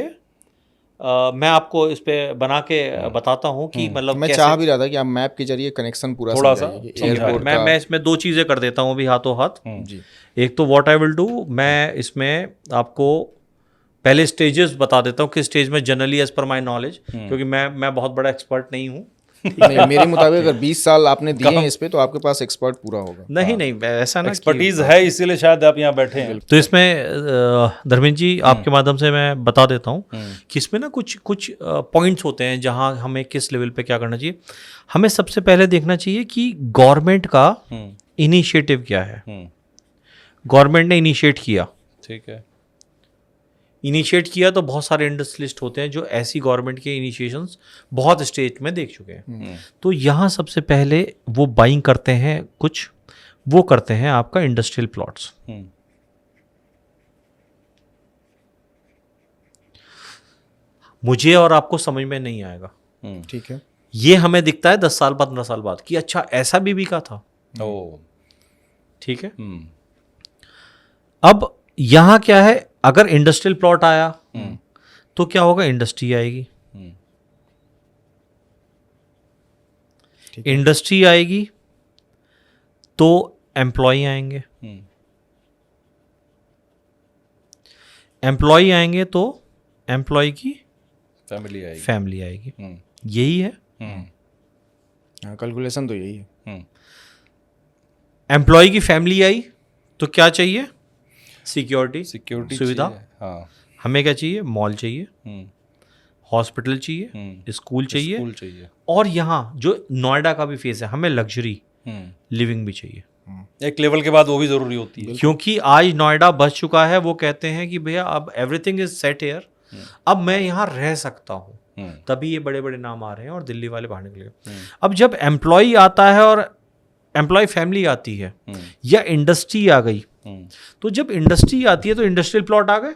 Speaker 2: मैं आपको इस पे बना के बताता हूँ कि मतलब
Speaker 3: मैं
Speaker 2: कैसे
Speaker 3: चाह भी रहा था कि आप मैप के जरिए कनेक्शन पूरा
Speaker 1: थोड़ा सा
Speaker 3: समझाइए कि
Speaker 1: समझाइए।
Speaker 3: एयरपोर्ट
Speaker 2: मैं इसमें 2 चीज़ें कर देता हूँ अभी हाथों हाथ।
Speaker 3: जी
Speaker 2: एक तो व्हाट आई विल डू, मैं इसमें आपको पहले स्टेजेस बता देता हूँ कि स्टेज में generally as per my knowledge, क्योंकि मैं बहुत बड़ा एक्सपर्ट नहीं हूँ।
Speaker 3: नहीं, मेरे मुताबिक अगर 20 साल आपने दिए हैं इस पे तो आपके पास एक्सपर्ट पूरा होगा।
Speaker 2: नहीं नहीं ऐसा ना कि
Speaker 1: एक्सपर्टीज है, इसीलिए शायद आप यहाँ बैठे हैं।
Speaker 2: तो इसमें धर्मेंद्र जी आपके माध्यम से मैं बता देता हूँ कि इसमें ना कुछ पॉइंट्स होते हैं जहाँ हमें किस लेवल पे क्या करना चाहिए। हमें सबसे पहले देखना चाहिए कि गवर्नमेंट का इनिशिएटिव क्या है। गवर्नमेंट ने इनिशिएट किया,
Speaker 1: ठीक है,
Speaker 2: इनिशिएट किया तो बहुत सारे इंडस्ट्रियलिस्ट होते हैं जो ऐसी गवर्नमेंट के इनिशिएशंस बहुत स्टेट में देख चुके हैं। तो यहाँ सबसे पहले वो बाइंग करते हैं, वो करते हैं आपका इंडस्ट्रियल प्लॉट्स। मुझे और आपको समझ में नहीं आएगा,
Speaker 3: ठीक है,
Speaker 2: ये हमें दिखता है 10 साल बाद 15 साल बाद कि अच्छा ऐसा भी बिका था।
Speaker 1: ओ,
Speaker 2: ठीक है। अब यहाँ क्या है, अगर इंडस्ट्रियल प्लॉट आया तो क्या होगा, इंडस्ट्री आएगी। इंडस्ट्री आएगी तो एम्प्लॉय आएंगे, एम्प्लॉय आएंगे तो एम्प्लॉय की फैमिली आएगी। यही है,
Speaker 3: कैलकुलेशन तो यही है।
Speaker 2: एम्प्लॉय की फैमिली आई तो क्या चाहिए, सिक्योरिटी सुविधा।
Speaker 1: हाँ,
Speaker 2: हमें क्या चाहिए, मॉल चाहिए, हॉस्पिटल चाहिए, स्कूल चाहिए, और यहाँ जो नोएडा का भी फेस है, हमें लग्जरी लिविंग भी चाहिए।
Speaker 1: एक लेवल के बाद वो भी जरूरी होती है,
Speaker 2: क्योंकि आज नोएडा बच चुका है। वो कहते हैं कि भैया अब एवरीथिंग इज सेट हियर, अब मैं यहाँ रह सकता हूँ। तभी ये बड़े बड़े नाम आ रहे हैं और दिल्ली वाले बाहर निकले। अब जब एम्प्लॉय आता है और एम्प्लॉय फैमिली आती है या इंडस्ट्री आ गई, तो जब इंडस्ट्री आती है तो इंडस्ट्रियल प्लॉट आ गए।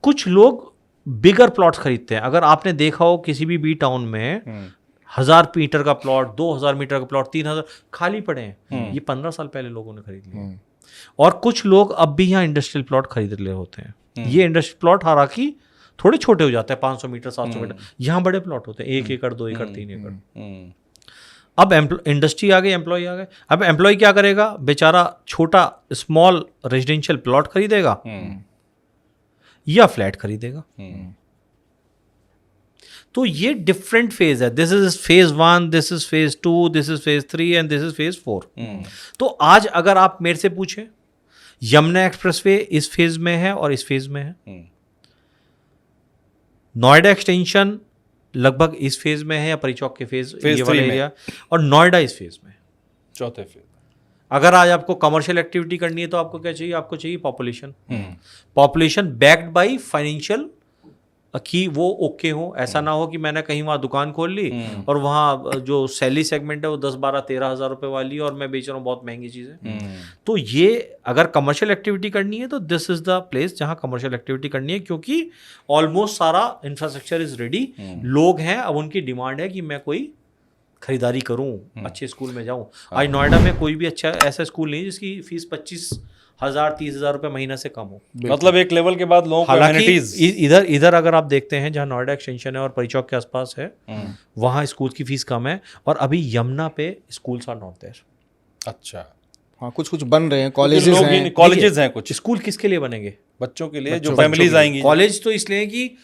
Speaker 2: कुछ लोग बिगर प्लॉट्स खरीदते हैं। अगर आपने देखा हो किसी भी बी टाउन में 1000 मीटर का प्लॉट, 2000 मीटर का प्लॉट, 3000 खाली पड़े हैं, ये 15 साल पहले लोगों ने खरीद लिए। और कुछ लोग अब भी यहाँ इंडस्ट्रियल प्लॉट खरीद रहे होते हैं। ये इंडस्ट्रियल प्लॉट हालांकि थोड़े छोटे हो जाते हैं, 500 मीटर 700 मीटर, यहाँ बड़े प्लॉट होते हैं 1 एकड़ 2 एकड़ 3 एकड़। अब इंडस्ट्री आ गई, एम्प्लॉय आ गए। अब एम्प्लॉय क्या करेगा, बेचारा छोटा स्मॉल रेजिडेंशियल प्लॉट खरीदेगा या फ्लैट खरीदेगा। तो ये डिफरेंट फेज है। This is phase 1, this is phase 2, this is phase 3 and this is phase 4। तो आज अगर आप मेरे से पूछें, यमुना एक्सप्रेसवे इस फेज में है और इस फेज में है। नोएडा एक्सटेंशन लगभग इस फेज में है या परिचौक के फेज ये वाला एरिया, और नोएडा इस फेज में,
Speaker 1: चौथे फेज।
Speaker 2: अगर आज आपको कमर्शियल एक्टिविटी करनी है तो आपको क्या चाहिए, आपको चाहिए पॉपुलेशन बैक्ड बाय फाइनेंशियल कि वो ओके हो। ऐसा ना हो कि मैंने कहीं वहाँ दुकान खोल ली और वहाँ जो सैलरी सेगमेंट है वो 10, 12, 13 हज़ार रुपये वाली और मैं बेच रहा हूँ बहुत महंगी चीज़ें। तो ये अगर कमर्शियल एक्टिविटी करनी है तो दिस इज़ द प्लेस जहाँ कमर्शियल एक्टिविटी करनी है, क्योंकि ऑलमोस्ट सारा इंफ्रास्ट्रक्चर इज़ रेडी। लोग हैं, अब उनकी डिमांड है कि मैं कोई खरीदारी करूं, अच्छे स्कूल में जाऊं। आज नोएडा में कोई भी अच्छा ऐसा स्कूल नहीं जिसकी फीस 25,000 30,000 रुपये महीना से कम हो।
Speaker 1: मतलब एक लेवल के बाद लोगों को
Speaker 2: हालांकि इधर अगर आप देखते हैं जहाँ नोएडा एक्सटेंशन है और परिचौक के आसपास है, वहाँ स्कूल की फीस कम है। और अभी यमुना पे स्कूल्स आर नॉट देयर।
Speaker 1: अच्छा,
Speaker 3: हाँ, कुछ बन रहे हैं, कॉलेजेस हैं
Speaker 2: कुछ। स्कूल किसके लिए बनेंगे,
Speaker 1: बच्चों के लिए, जो फैमिलीज आएंगी।
Speaker 2: कॉलेज तो इसलिए कि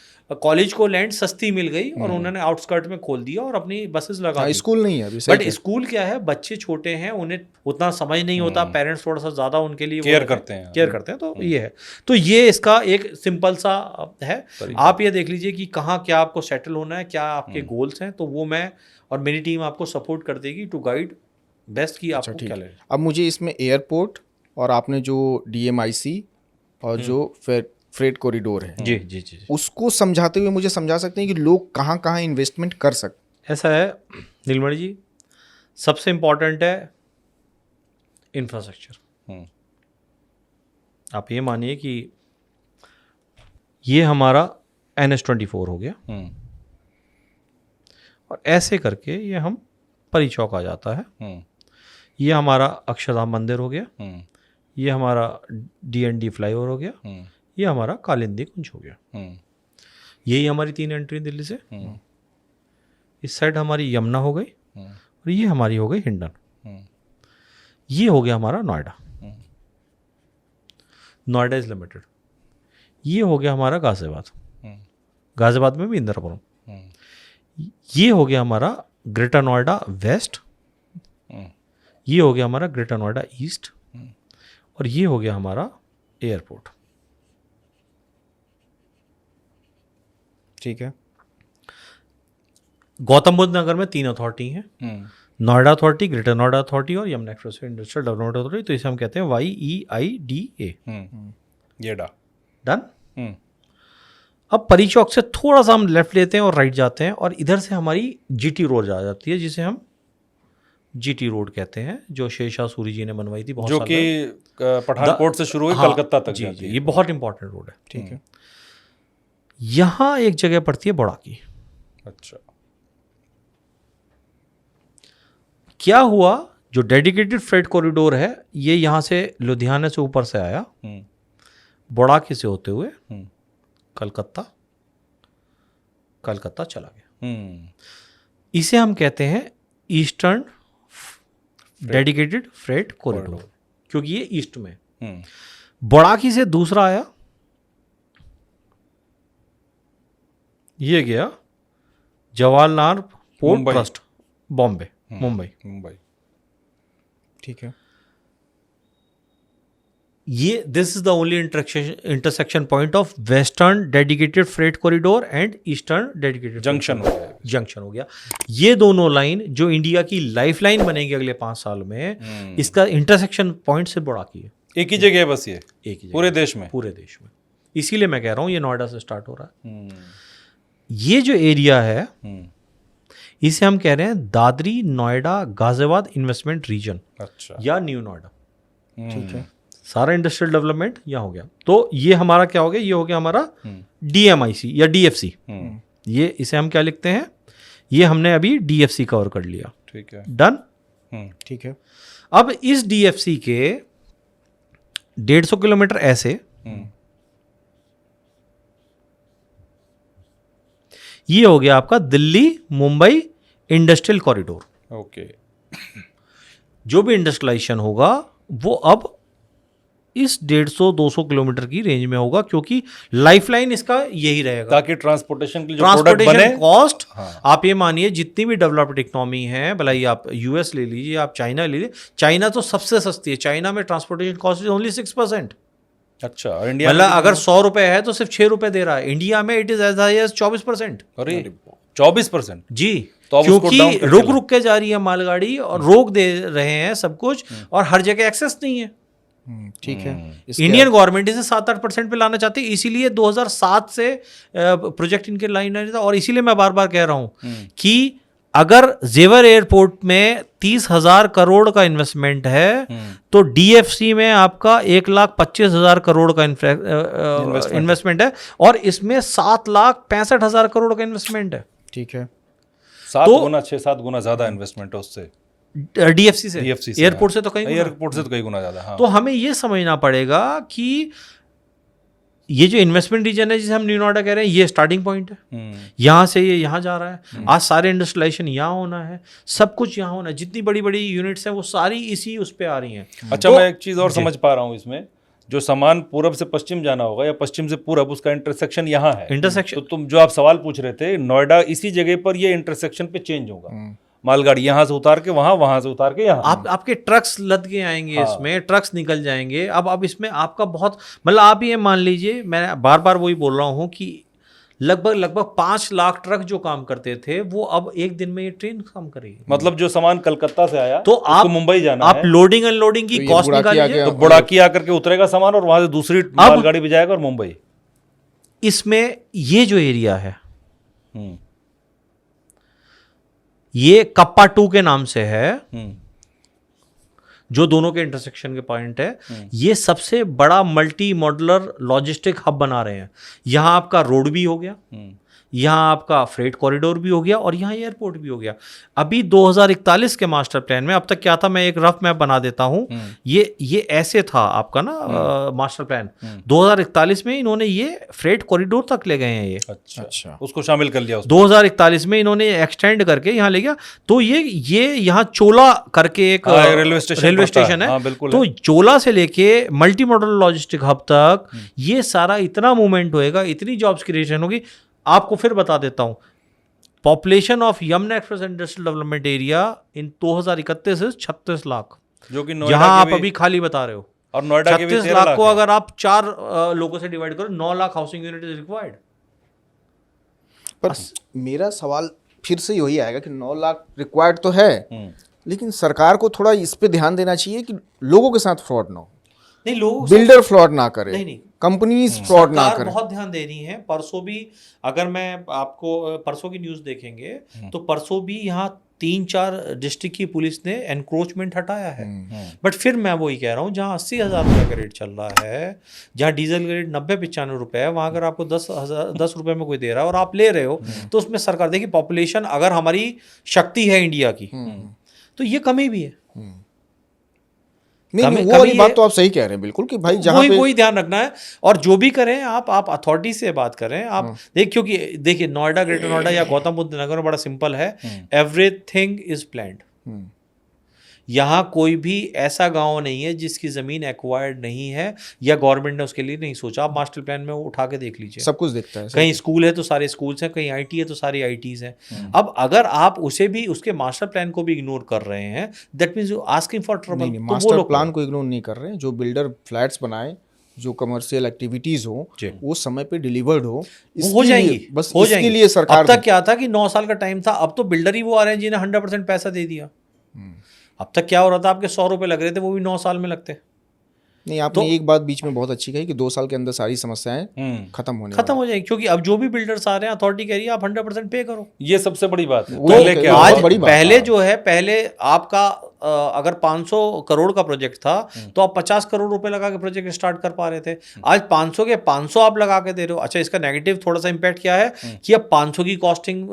Speaker 2: कॉलेज को लैंड सस्ती मिल गई और उन्होंने आउटस्कर्ट में खोल दिया और अपनी बसेस लगा दी।
Speaker 3: स्कूल नहीं है अभी,
Speaker 2: बट स्कूल क्या है, बच्चे छोटे हैं, उन्हें उतना समझ नहीं होता, पेरेंट्स थोड़ा सा ज्यादा उनके लिए
Speaker 1: केयर करते हैं।
Speaker 2: तो ये है। तो ये इसका एक सिंपल सा है। आप ये देख लीजिए कि कहाँ क्या आपको सेटल होना है, क्या आपके गोल्स हैं, तो वो मैं और मेरी टीम आपको सपोर्ट कर देगी टू गाइड बेस्ट की आपको क्या लगे।
Speaker 3: अब मुझे इसमें एयरपोर्ट और आपने जो DMIC और जो फ्रेट कॉरिडोर है,
Speaker 2: जी,
Speaker 3: उसको समझाते हुए मुझे समझा सकते हैं कि लोग कहाँ कहाँ इन्वेस्टमेंट कर सकते।
Speaker 2: ऐसा है नीलमणि जी, सबसे इम्पोर्टेंट है इंफ्रास्ट्रक्चर। आप ये मानिए कि ये हमारा NH24 हो गया और ऐसे करके ये हम परिचौक आ जाता है। ये हमारा अक्षरधाम मंदिर हो गया, ये हमारा DND फ्लाईओवर हो गया, ये हमारा कालिंदी कुंज हो गया। यही हमारी 3 एंट्री दिल्ली से। इस साइड हमारी यमुना हो गई और ये हमारी हो गई हिंडन। ये हो गया हमारा नोएडा, नोएडा इज लिमिटेड। ये हो गया हमारा गाजियाबाद, गाजियाबाद में भी इंदिरापुरम। ये हो गया हमारा ग्रेटर नोएडा वेस्ट, ये हो गया हमारा ग्रेटर नोएडा ईस्ट, और ये हो गया हमारा एयरपोर्ट।
Speaker 3: ठीक है।
Speaker 2: गौतम बुद्ध नगर में 3 अथॉरिटी हैं, Noida authority, greater Noida authority और Yamuna expressway industrial development authority. तो इसे हम कहते हैं YEIDA।
Speaker 1: ये डा
Speaker 2: डन। अब परी चौक से थोड़ा सा हम लेफ्ट लेते हैं और राइट जाते हैं, और इधर से हमारी GT रोड आ जाती है, जिसे हम GT रोड कहते हैं, जो शेरशाह सूरी जी ने बनवाई थी बहुत
Speaker 1: जो
Speaker 2: साल
Speaker 1: कि पठानकोट से शुरू हुई
Speaker 2: हाँ,
Speaker 1: कलकत्ता तक
Speaker 2: जी,
Speaker 1: जाती
Speaker 2: जी,
Speaker 1: है।
Speaker 2: ये बहुत इंपॉर्टेंट रोड है।
Speaker 3: ठीक है।
Speaker 2: यहाँ एक जगह पड़ती है बड़ाकी।
Speaker 1: अच्छा।
Speaker 2: क्या हुआ, जो डेडिकेटेड फ्रेट कॉरिडोर है ये यहाँ से लुधियाना से ऊपर से आया, बड़ाकी से होते हुए कलकत्ता चला गया। इसे हम कहते हैं ईस्टर्न डेडिकेटेड फ्रेट कॉरिडोर, क्योंकि ये ईस्ट में। बड़ाकी से दूसरा आया, ये गया जवाहरलाल पोर्ट
Speaker 1: मुंबई।
Speaker 2: ट्रस्ट, बॉम्बे, मुंबई।
Speaker 3: ठीक है।
Speaker 2: ये this is the only intersection point of western dedicated freight corridor and eastern dedicated
Speaker 1: junction हो गया।
Speaker 2: जंक्शन हो गया। ये दोनों लाइन जो इंडिया की लाइफ लाइन बनेगी अगले 5 साल में, इसका इंटरसेक्शन पॉइंट से बड़ाकी है।
Speaker 1: एक ही जगह है बस, ये
Speaker 2: एक ही
Speaker 1: पूरे देश में।
Speaker 2: पूरे देश में। इसीलिए मैं कह रहा हूँ ये नोएडा से स्टार्ट हो रहा है। ये जो एरिया है इसे हम कह रहे हैं दादरी नोएडा गाजियाबाद इन्वेस्टमेंट रीजन,
Speaker 1: अच्छा।
Speaker 2: या न्यू नोएडा।
Speaker 3: ठीक है।
Speaker 2: सारा इंडस्ट्रियल डेवलपमेंट यहाँ हो गया। तो ये हमारा क्या हो गया, ये हो गया हमारा DMIC या DFC। ये इसे हम क्या लिखते हैं, ये हमने अभी DFC कवर कर लिया।
Speaker 1: ठीक है।
Speaker 2: डन।
Speaker 3: ठीक है।
Speaker 2: अब इस DFC के 150 किलोमीटर ऐसे ये हो गया आपका Delhi Mumbai industrial corridor.
Speaker 1: Okay.
Speaker 2: जो भी इंडस्ट्रियलाइजेशन होगा वो अब इस 150-200 किलोमीटर की रेंज में होगा, क्योंकि लाइफलाइन इसका यही रहेगा।
Speaker 1: ताकि ट्रांसपोर्टेशन के लिए जो प्रोडक्ट बने,
Speaker 2: ट्रांसपोर्टेशन कॉस्ट, आप ये मानिए जितनी भी डेवलप्ड इकोनॉमी है, भला ये आप US ले लीजिए, आप चाइना ले लीजिए, चाइना तो सबसे सस्ती है। चाइना में ट्रांसपोर्टेशन कॉस्ट इज ओनली 6%।
Speaker 1: अच्छा। और इंडिया
Speaker 2: मतलब अगर 100 रुपए है तो सिर्फ 6 रुपए दे रहा है। इंडिया में it is as high as 24%।
Speaker 1: अरे 24%।
Speaker 2: जी,
Speaker 1: तो अब उसको
Speaker 2: क्योंकि
Speaker 1: down करके
Speaker 2: रुक रुक के जा रही है मालगाड़ी और रोक दे रहे हैं सब कुछ, और हर जगह एक्सेस नहीं है।
Speaker 3: ठीक है।
Speaker 2: इंडियन गवर्नमेंट इसे 7-8% पे लाना चाहती है, इसीलिए 2007 से प्रोजेक्ट इनके लाइन था। और इसीलिए मैं बार बार कह रहा हूं कि अगर जेवर एयरपोर्ट में 30,000 करोड़ का इन्वेस्टमेंट है तो DFC में आपका 1,25,000 करोड़ का इन्वेस्टमेंट है, और इसमें 7,65,000 करोड़ का इन्वेस्टमेंट है।
Speaker 3: ठीक है।
Speaker 1: 7 गुना 6-7 गुना ज्यादा इन्वेस्टमेंट है उससे,
Speaker 2: DFC से,
Speaker 1: DFC से।
Speaker 2: एयरपोर्ट से तो कहीं
Speaker 1: एयरपोर्ट से तो कई गुना ज्यादा। हाँ।
Speaker 2: तो हमें ये समझना पड़ेगा कि ये जो इन्वेस्टमेंट रीजन है जिसे हम न्यू नोएडा कह रहे हैं, ये स्टार्टिंग पॉइंट है। यहाँ से ये यहाँ जा रहा है। आज सारे इंडस्ट्रियलाइजेशन यहाँ होना है, सब कुछ यहाँ होना है। जितनी बड़ी बड़ी यूनिट्स हैं वो सारी इसी उस पे आ रही हैं।
Speaker 1: अच्छा, मैं एक चीज और समझ पा रहा हूँ इसमें, जो सामान पूरब से पश्चिम जाना होगा या पश्चिम से पूरब, उसका इंटरसेक्शन यहाँ है।
Speaker 2: इंटरसेक्शन,
Speaker 1: तो तुम जो आप सवाल पूछ रहे थे, नोएडा इसी जगह पर ये इंटरसेक्शन पे चेंज होगा। मालगाड़ी यहाँ से उतार के वहाँ, वहाँ से उतार के यहाँ।
Speaker 2: आपके ट्रक्स लद के आएंगे। इसमें ट्रक्स निकल जाएंगे। अब इसमें आपका बहुत, मतलब आप ये मान लीजिए, मैं बार बार वही बोल रहा हूँ कि लगभग 5 लाख ट्रक जो काम करते थे वो अब एक दिन में ये ट्रेन काम करेगी।
Speaker 1: मतलब जो सामान कलकत्ता से आया
Speaker 2: तो
Speaker 1: आप मुंबई जाना
Speaker 2: आप लोडिंग अनलोडिंग की कॉस्ट निकालिए,
Speaker 1: तो बुड़ाकी आकर के उतरेगा सामान और वहां से दूसरी मालगाड़ी भी जाएगा और मुंबई।
Speaker 2: इसमें ये जो एरिया है ये कप्पा 2 के नाम से है, जो दोनों के इंटरसेक्शन के पॉइंट है। ये सबसे बड़ा मल्टी मॉडुलर लॉजिस्टिक हब बना रहे हैं। यहां आपका रोड भी हो गया, यहाँ आपका फ्रेट कॉरिडोर भी हो गया और यहाँ एयरपोर्ट भी हो गया। अभी 2041 के मास्टर प्लान में अब तक क्या था, मैं एक रफ मैप बना देता हूँ। ये ऐसे था आपका ना मास्टर प्लान। 2041 में इन्होंने ये फ्रेट कॉरिडोर तक ले गए हैं ये।
Speaker 1: अच्छा, उसको शामिल कर लिया।
Speaker 2: 2041 में इन्होंने एक्सटेंड करके यहाँ ले गया। तो ये यहाँ चोला करके एक रेलवे स्टेशन है। तो चोला से लेके मल्टी मॉडल लॉजिस्टिक हब तक ये सारा इतना मूवमेंट होएगा, इतनी जॉब्स क्रिएशन होगी। आपको फिर बता देता हूं, population of Yamuna express industrial development area in 2031 है 36 लाख,
Speaker 1: जो कि
Speaker 2: यहां आप अभी खाली बता रहे हो।
Speaker 1: और नोएडा के
Speaker 2: 36 लाख को अगर आप 4 लोगों से डिवाइड करो, 9 lakh housing unit is required.
Speaker 3: पर मेरा सवाल फिर से यही आएगा कि 9 लाख रिक्वायर्ड तो है, लेकिन सरकार को थोड़ा इस पे ध्यान देना चाहिए कि लोगों के साथ फ्रॉड ना हो।
Speaker 2: नहीं, लोग
Speaker 3: बिल्डर फ्रॉड ना करे,
Speaker 2: नहीं
Speaker 3: कंपनीज फ्रॉड ना करे।
Speaker 2: बहुत ध्यान दे रही हैं। परसों भी अगर मैं आपको परसों की न्यूज़ देखेंगे तो परसों भी यहाँ 3-4 डिस्ट्रिक्ट की पुलिस ने एनक्रोचमेंट हटाया है। बट फिर मैं वही कह रहा हूँ, जहाँ 80,000 रुपये का रेट चल रहा है, जहाँ डीजल का रेट 90-95 रुपये है, वहाँ अगर आपको 10 रुपये में कोई दे रहा है और आप ले रहे हो, तो उसमें सरकार देखिए, पॉपुलेशन अगर हमारी शक्ति है इंडिया की, तो ये कमी भी है।
Speaker 3: नहीं, वो वाली बात तो आप सही कह रहे हैं बिल्कुल, कि भाई जहाँ पे
Speaker 2: वही ध्यान रखना है। और जो भी करें आप अथॉरिटी से बात करें आप। क्योंकि देखिए, नोएडा, ग्रेटर नोएडा या गौतम बुद्ध नगर में बड़ा सिंपल है, एवरीथिंग इज प्लान्ड। यहाँ कोई भी ऐसा गांव नहीं है जिसकी जमीन एक्वायर्ड नहीं है या गवर्नमेंट ने उसके लिए नहीं सोचा। आप मास्टर प्लान में उठा के देख लीजिए,
Speaker 3: सब कुछ दिखता है।
Speaker 2: कहीं स्कूल है तो सारे स्कूल्स हैं, कहीं आईटी है तो सारी आईटीज हैं। अब अगर आप उसे भी, उसके मास्टर प्लान को भी इग्नोर कर रहे हैं, that means you asking for trouble.
Speaker 3: Master plan को इग्नोर नहीं कर रहे हैं। जो बिल्डर फ्लैट्स बनाए, जो कमर्शियल एक्टिविटीज हो, वो समय पे डिलीवर्ड हो
Speaker 2: जाएंगी,
Speaker 3: बस इसके लिए सरकार।
Speaker 2: अब तक क्या था कि 9 साल का टाइम था, अब तो बिल्डर ही वो आ रहे हैं जिन्हें 100% पैसा दे दिया। अब तक क्या हो रहा था, आपके 100 रुपए लग रहे थे, वो भी 9 साल में लगते।
Speaker 3: नहीं, आपने एक बात बीच में बहुत अच्छी कही कि 2 साल के अंदर सारी समस्याएं खत्म हो जाएगी,
Speaker 2: क्योंकि अब जो भी बिल्डर्स आ रहे हैं, अथॉरिटी कह रही है आप 100% पे करो।
Speaker 1: ये सबसे बड़ी बात है।
Speaker 2: तो आज पहले जो है, पहले आपका अगर 500 करोड़ का प्रोजेक्ट था तो आप 50 करोड़ रुपए लगा के प्रोजेक्ट स्टार्ट कर पा रहे थे। आज 500 के 500 आप लगा के दे रहे हो। अच्छा, इसका नेगेटिव थोड़ा सा इंपैक्ट क्या है कि अब 500 की कॉस्टिंग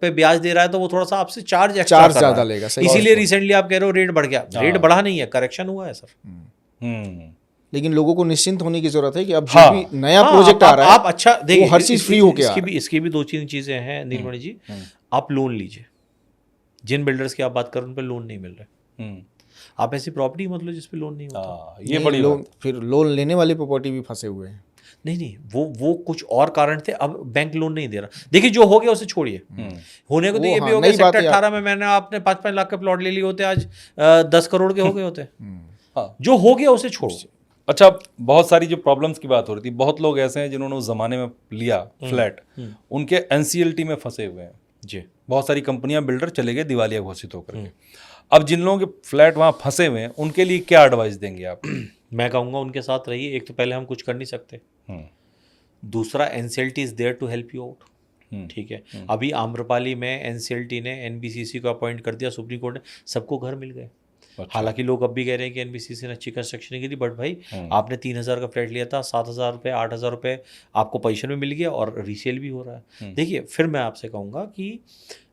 Speaker 2: पे ब्याज दे रहा है, तो वो थोड़ा सा आपसे चार्ज ज्यादा लेगा। इसीलिए रिसेंटली आप कह रहे हो रेट बढ़ गया। रेट बढ़ा नहीं है, करेक्शन हुआ है सर।
Speaker 3: लेकिन लोगों को निश्चिंत होने की जरूरत है कि अब जो भी नया प्रोजेक्ट आ रहा है,
Speaker 2: आप अच्छा देखिए,
Speaker 3: हर चीज फ्री होके
Speaker 2: इसकी भी 2-3 चीजें हैं नीलमणि जी। आप लोन लीजिए, जिन बिल्डर्स की आप बात कर रहे हैं उन पर लोन नहीं मिल रहे। आप ऐसी प्रॉपर्टी मत लो जिस पे लोन नहीं होता।
Speaker 3: ये बड़ी लोन, फिर लोन लेने वाली प्रॉपर्टी भी फंसे हुए हैं।
Speaker 2: नहीं, वो कुछ और कारण थे, अब बैंक लोन नहीं दे रहा। देखिए, जो हो गया उसे छोड़िए, होने को तो ये भी हो गया। सेक्टर 18 में मैंने आपने 5-5 लाख के प्लॉट ले लिए होते, आज 10 करोड़ के हो गए होते। जो हो गया उसे छोड़ो।
Speaker 1: अच्छा, बहुत सारी जो प्रॉब्लम्स की बात हो रही थी, बहुत लोग ऐसे हैं जिन्होंने उस जमाने में लिया फ्लैट, उनके एनसीएलटी में फंसे हुए हैं जी। बहुत सारी कंपनियां, बिल्डर चले गए दिवालिया घोषित होकर के। अब जिन लोगों के फ्लैट वहां फंसे हुए हैं, उनके लिए क्या एडवाइस देंगे आप?
Speaker 2: मैं कहूँगा उनके साथ रहिए। एक तो पहले हम कुछ कर नहीं सकते, दूसरा NCLT is there to help you out. ठीक है, अभी आम्रपाली में एनसीएलटी ने एनबीसीसी को अपॉइंट कर दिया, सुप्रीम कोर्ट ने, सबको घर मिल गए। अच्छा। हालांकि लोग अब भी कह रहे हैं कि एनबीसीसी ने अच्छी कंस्ट्रक्शन की थी, बट भाई आपने 3,000 का फ्लैट लिया था, 7,000 रुपये 8,000 रुपये आपको पोजीशन में मिल गया और रीसेल भी हो रहा है। देखिए, फिर मैं आपसे कहूँगा कि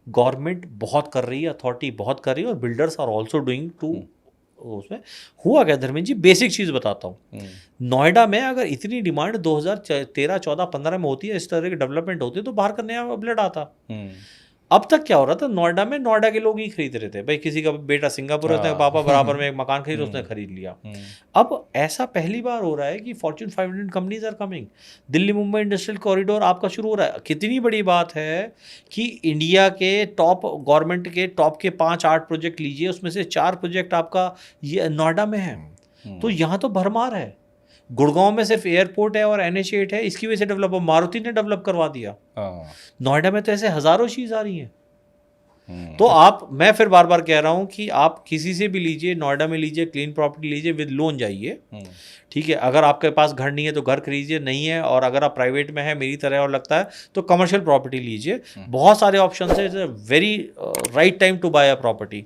Speaker 2: गवर्नमेंट बहुत कर रही है, अथॉरिटी बहुत कर रही है, और builders are also doing too. उसमें हुआ क्या धर्मेंद्र जी, बेसिक चीज़ बताता हूँ। नोएडा में अगर इतनी डिमांड 2013, 14, 15 में होती है, इस तरह की डेवलपमेंट होती है, तो बाहर का नया ब्लड आता। अब तक क्या हो रहा था, नोएडा में नोएडा के लोग ही खरीद रहे थे। भाई किसी का बेटा सिंगापुर रहता है, पापा बराबर में एक मकान खरीद, उसने खरीद लिया। अब ऐसा पहली बार हो रहा है कि Fortune 500 companies are coming. Delhi Mumbai industrial corridor आपका शुरू हो रहा है। कितनी बड़ी बात है कि इंडिया के टॉप, गवर्नमेंट के टॉप के 5-8 प्रोजेक्ट लीजिए, उसमें से 4 प्रोजेक्ट आपका ये नोएडा में है। तो यहाँ तो भरमार है। गुड़गांव में सिर्फ एयरपोर्ट है और NH8 है, इसकी वजह से डेवलप, मारुति ने डेवलप करवा दिया। नोएडा में तो ऐसे हजारों चीज आ रही हैं। तो आप, मैं फिर बार बार कह रहा हूं कि आप किसी से भी लीजिए, नोएडा में लीजिए, क्लीन प्रॉपर्टी लीजिए, विद लोन जाइए। ठीक है, अगर आपके पास घर नहीं है तो घर खरीदिए, नहीं है और अगर आप प्राइवेट में है मेरी तरह और लगता है तो कमर्शियल प्रॉपर्टी लीजिए। बहुत सारे ऑप्शन है, it's a very right time to buy a property.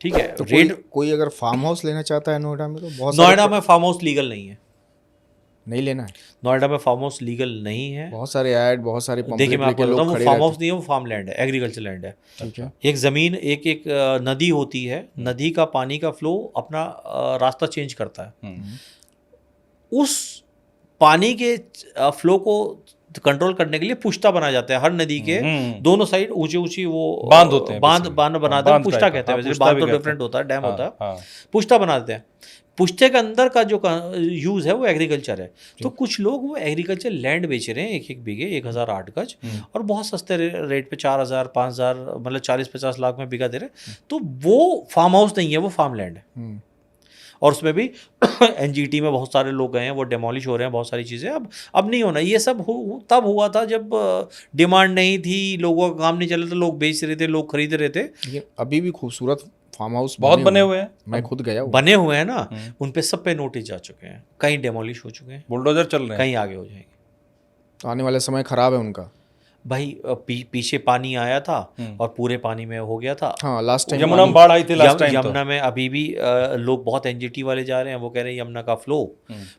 Speaker 2: ठीक है,
Speaker 3: तो कोई अगर फार्म हाउस लेना चाहता है नोएडा में, तो बहुत
Speaker 2: नोएडा में फार्म हाउस लीगल नहीं है।
Speaker 3: नहीं लेना है।
Speaker 2: नोएडा में फार्म हाउस लीगल नहीं है।
Speaker 3: बहुत सारे ऐड, बहुत सारे
Speaker 2: देखिए
Speaker 3: पंपलेट
Speaker 2: मैं आपको
Speaker 3: लेके
Speaker 2: बताता
Speaker 3: लोग
Speaker 2: हूँ,
Speaker 3: खड़े
Speaker 2: वो फार्म
Speaker 3: रहते
Speaker 2: हाउस नहीं है, वो फार्म लैंड है, एग्रीकल्चर लैंड है।
Speaker 3: हैं। ठीक है।
Speaker 2: एक ज़मीन, एक नदी होती है, नदी का पानी का फ्लो अपना रास्ता चेंज करता है। उस पानी के फ्लो को कंट्रोल करने के लिए पुश्ता बनाया जाता है। हर नदी के दोनों साइड ऊंची ऊंची वो
Speaker 1: बांध होते हैं,
Speaker 2: बांध
Speaker 1: basically।
Speaker 2: बांध बनाते हैं, पुश्ता कहते हैं। वैसे बांध तो डिफरेंट होता है, डैम होता है, पुश्ता बनाते हैं। पुश्ते के अंदर का जो यूज है वो एग्रीकल्चर है। तो कुछ लोग वो एग्रीकल्चर लैंड बेच रहे हैं, एक बीघे 1008 गज, और बहुत सस्ते रेट पे 4000 5000 मतलब 40-50 लाख में बिका दे रहे। तो वो फार्म हाउस नहीं है, वो फार्म लैंड है। और उसमें भी एनजीटी में बहुत सारे लोग गए हैं, वो डेमोलिश हो रहे हैं बहुत सारी चीज़ें। अब नहीं होना ये सब। तब हुआ था जब डिमांड नहीं थी, लोगों का काम नहीं चल रहा था, लोग बेच रहे थे, लोग खरीद रहे थे।
Speaker 3: लेकिन अभी भी खूबसूरत फार्म हाउस
Speaker 1: बहुत बने हुए हैं,
Speaker 3: मैं खुद गया हूँ।
Speaker 2: बने हुए हैं ना, उन पे सब पे नोटिस जा चुके हैं, कहीं डेमोलिश हो चुके हैं,
Speaker 1: बुलडोजर चल रहे हैं,
Speaker 2: कहीं आगे हो जाएंगे।
Speaker 3: तो आने वाले समय खराब है उनका।
Speaker 2: भाई पीछे पानी आया था और पूरे पानी में हो गया था।
Speaker 3: हाँ, लास्ट टाइम
Speaker 1: यमुना में बाढ़ आई थी लास्ट टाइम।
Speaker 2: यमुना में अभी भी लोग बहुत एनजीटी वाले जा रहे हैं, वो कह रहे हैं यमुना का फ्लो,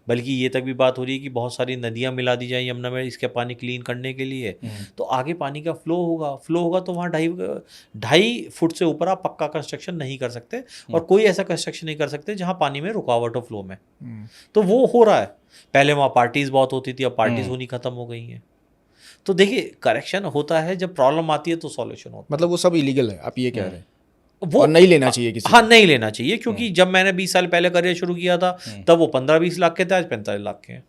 Speaker 2: बल्कि ये तक भी बात हो रही है कि बहुत सारी नदियां मिला दी जाए यमुना में इसके पानी क्लीन करने के लिए। तो आगे पानी का फ्लो होगा तो वहाँ 2.5 फुट से ऊपर आप पक्का कंस्ट्रक्शन नहीं कर सकते, और कोई ऐसा कंस्ट्रक्शन नहीं कर सकते जहाँ पानी में रुकावट हो फ्लो में। तो वो हो रहा है। पहले वहाँ पार्टीज बहुत होती थी, अब पार्टीज होनी खत्म हो गई हैं। तो देखिए करेक्शन होता है, जब प्रॉब्लम आती है तो सॉल्यूशन होता है।
Speaker 3: मतलब वो सब इलीगल है, आप ये कह रहे हैं?
Speaker 2: वो
Speaker 3: और नहीं लेना चाहिए किसी
Speaker 2: हाँ, नहीं लेना चाहिए, क्योंकि जब मैंने 20 साल पहले करियर शुरू किया था तब वो 15-20 लाख के थे, आज 45 लाख के हैं।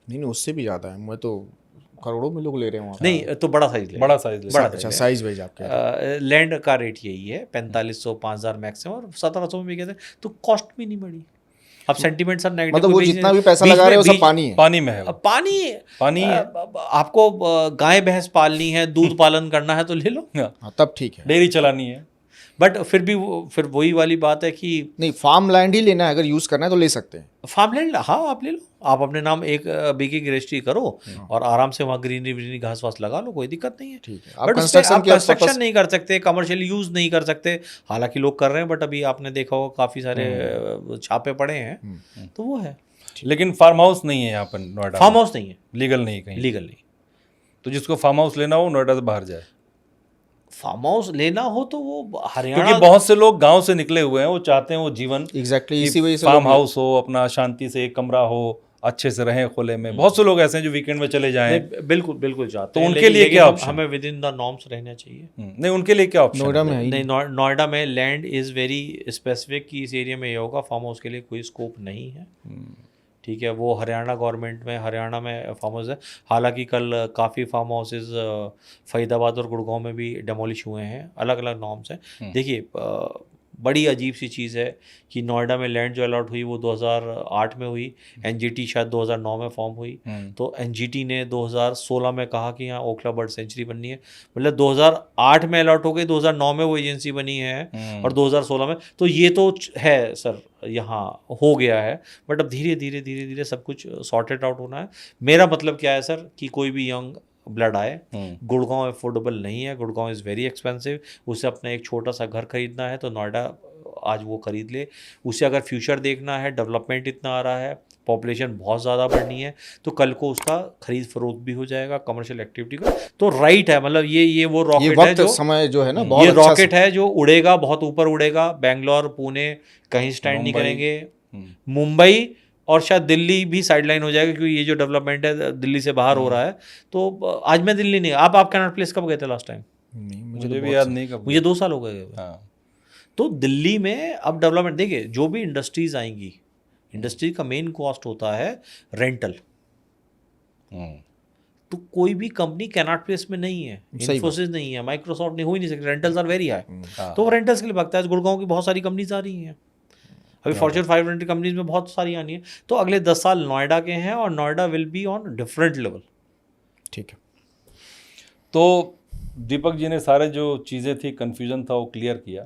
Speaker 3: नहीं, उससे भी ज़्यादा है। मैं तो करोड़ों में लोग ले रहे हैं वहाँ।
Speaker 2: नहीं तो बड़ा साइज ले,
Speaker 1: बड़ा साइज।
Speaker 3: अच्छा, साइज वाइज आपके
Speaker 2: लैंड का रेट यही है 4500 5000 मैक्सिमम, और 1700 में भी कहते हैं, तो कॉस्ट भी नहीं बढ़ी। अब सेंटीमेंट सर नेगेटिव,
Speaker 3: मतलब वो जितना भी पैसा लगा रहे हैं वो सब पानी है।
Speaker 1: पानी में है,
Speaker 2: पानी है। आपको गाय भैंस पालनी है, दूध पालन करना है तो ले लो,
Speaker 3: हाँ, तब ठीक है।
Speaker 1: डेयरी चलानी है।
Speaker 2: बट फिर भी फिर वही वाली बात है कि
Speaker 3: नहीं, फार्म लैंड ही लेना है, अगर यूज़ करना है तो ले सकते हैं।
Speaker 2: फार्म लैंड, हाँ आप ले लो, आप अपने नाम 1 बीघे की रजिस्ट्री करो और आराम से वहाँ ग्रीनरी घास वास लगा लो, कोई दिक्कत नहीं है।
Speaker 3: ठीक है।
Speaker 2: बट आप कंस्ट्रक्शन नहीं कर सकते, कमर्शियल यूज नहीं कर सकते, हालांकि लोग कर रहे हैं, बट अभी आपने देखा होगा काफ़ी सारे छापे पड़े हैं, तो वो है।
Speaker 1: लेकिन फार्म हाउस नहीं है यहाँ पर नोएडा,
Speaker 2: फार्म हाउस नहीं है,
Speaker 1: लीगल नहीं कहीं,
Speaker 2: लीगल नहीं।
Speaker 1: तो जिसको फार्म हाउस लेना हो नोएडा से बाहर जाए।
Speaker 2: फार्म हाउस लेना हो तो वो हरियाणा,
Speaker 1: क्योंकि बहुत से लोग गांव से निकले हुए हैं, वो चाहते हैं वो जीवन
Speaker 3: एग्जैक्टली इसी वजह से
Speaker 1: फार्म हाउस हो, अपना शांति से एक कमरा हो, अच्छे से रहें खुले में। बहुत से लोग ऐसे हैं जो वीकेंड में चले जाएं।
Speaker 2: बिल्कुल बिल्कुल चाहते हैं,
Speaker 1: तो उनके लिए क्या ऑप्शन?
Speaker 2: हमें विद इन द नॉर्म्स रहना चाहिए।
Speaker 1: नहीं, उनके लिए क्या ऑप्शन?
Speaker 3: नोएडा में
Speaker 2: नहीं, नोएडा में लैंड इज़ वेरी स्पेसिफिक कि इस एरिया में ये होगा, फार्म हाउस के लिए कोई स्कोप नहीं है। ठीक है, वो हरियाणा गवर्नमेंट में, हरियाणा में फार्म हाउस है। हालांकि कल काफ़ी फार्म हाउसेज फरीदाबाद और गुड़गांव में भी डेमोलिश हुए हैं, अलग अलग नॉर्म्स हैं। देखिए बड़ी अजीब सी चीज़ है कि नोएडा में लैंड जो अलॉट हुई वो 2008 में हुई, एनजीटी शायद 2009 में फॉर्म हुई। तो एनजीटी ने 2016 में कहा कि यहाँ ओखला बर्ड सेंचुरी बननी है, मतलब 2008 में अलॉट हो गई, 2009 में वो एजेंसी बनी है और 2016 में, तो ये तो है सर, यहाँ हो गया है। बट अब धीरे धीरे सब कुछ सॉर्टेड आउट होना है। मेरा मतलब क्या है सर कि कोई भी यंग ब्लड आए, गुड़गांव अफोर्डेबल नहीं है, गुड़गांव इज़ वेरी एक्सपेंसिव। उसे अपना एक छोटा सा घर खरीदना है तो नोएडा आज वो खरीद ले। उसे अगर फ्यूचर देखना है, डेवलपमेंट इतना आ रहा है, पॉपुलेशन बहुत ज़्यादा बढ़नी है, तो कल को उसका खरीद फरोख्त भी हो जाएगा कमर्शियल एक्टिविटी का। तो राइट है, मतलब ये वो रॉकेट है जो
Speaker 3: समय जो है ना,
Speaker 2: ये रॉकेट है जो उड़ेगा, बहुत ऊपर उड़ेगा। बेंगलोर, पुणे कहीं स्टैंड नहीं करेंगे, मुंबई और शायद दिल्ली भी साइडलाइन हो जाएगा, क्योंकि ये जो डेवलपमेंट है दिल्ली से बाहर हो रहा है। तो आज मैं दिल्ली नहीं, आप कैनॉट प्लेस कब गए थे लास्ट टाइम?
Speaker 1: मुझे भी याद नहीं, कब।
Speaker 2: मुझे 2 साल हो गए। तो दिल्ली में अब डेवलपमेंट देखिए, जो भी इंडस्ट्रीज आएंगी, इंडस्ट्री का मेन कॉस्ट होता है रेंटल। तो कोई भी कंपनी कैनॉट प्लेस में नहीं है, इन्फोसिस नहीं है, माइक्रोसॉफ्ट नहीं, हो ही नहीं सकती, रेंटल्स आर वेरी हाई। तो वो रेंटल्स के लिए भागता है। गुड़गांव की बहुत सारी कंपनीज आ रही हैं, अभी फॉर्च्यून 500 कंपनीज में बहुत सारी आनी है। तो अगले 10 साल नोएडा के हैं और Noida will be on different level.
Speaker 3: ठीक है।
Speaker 1: तो दीपक जी ने सारे जो चीज़ें थी, कन्फ्यूजन था, वो क्लियर किया।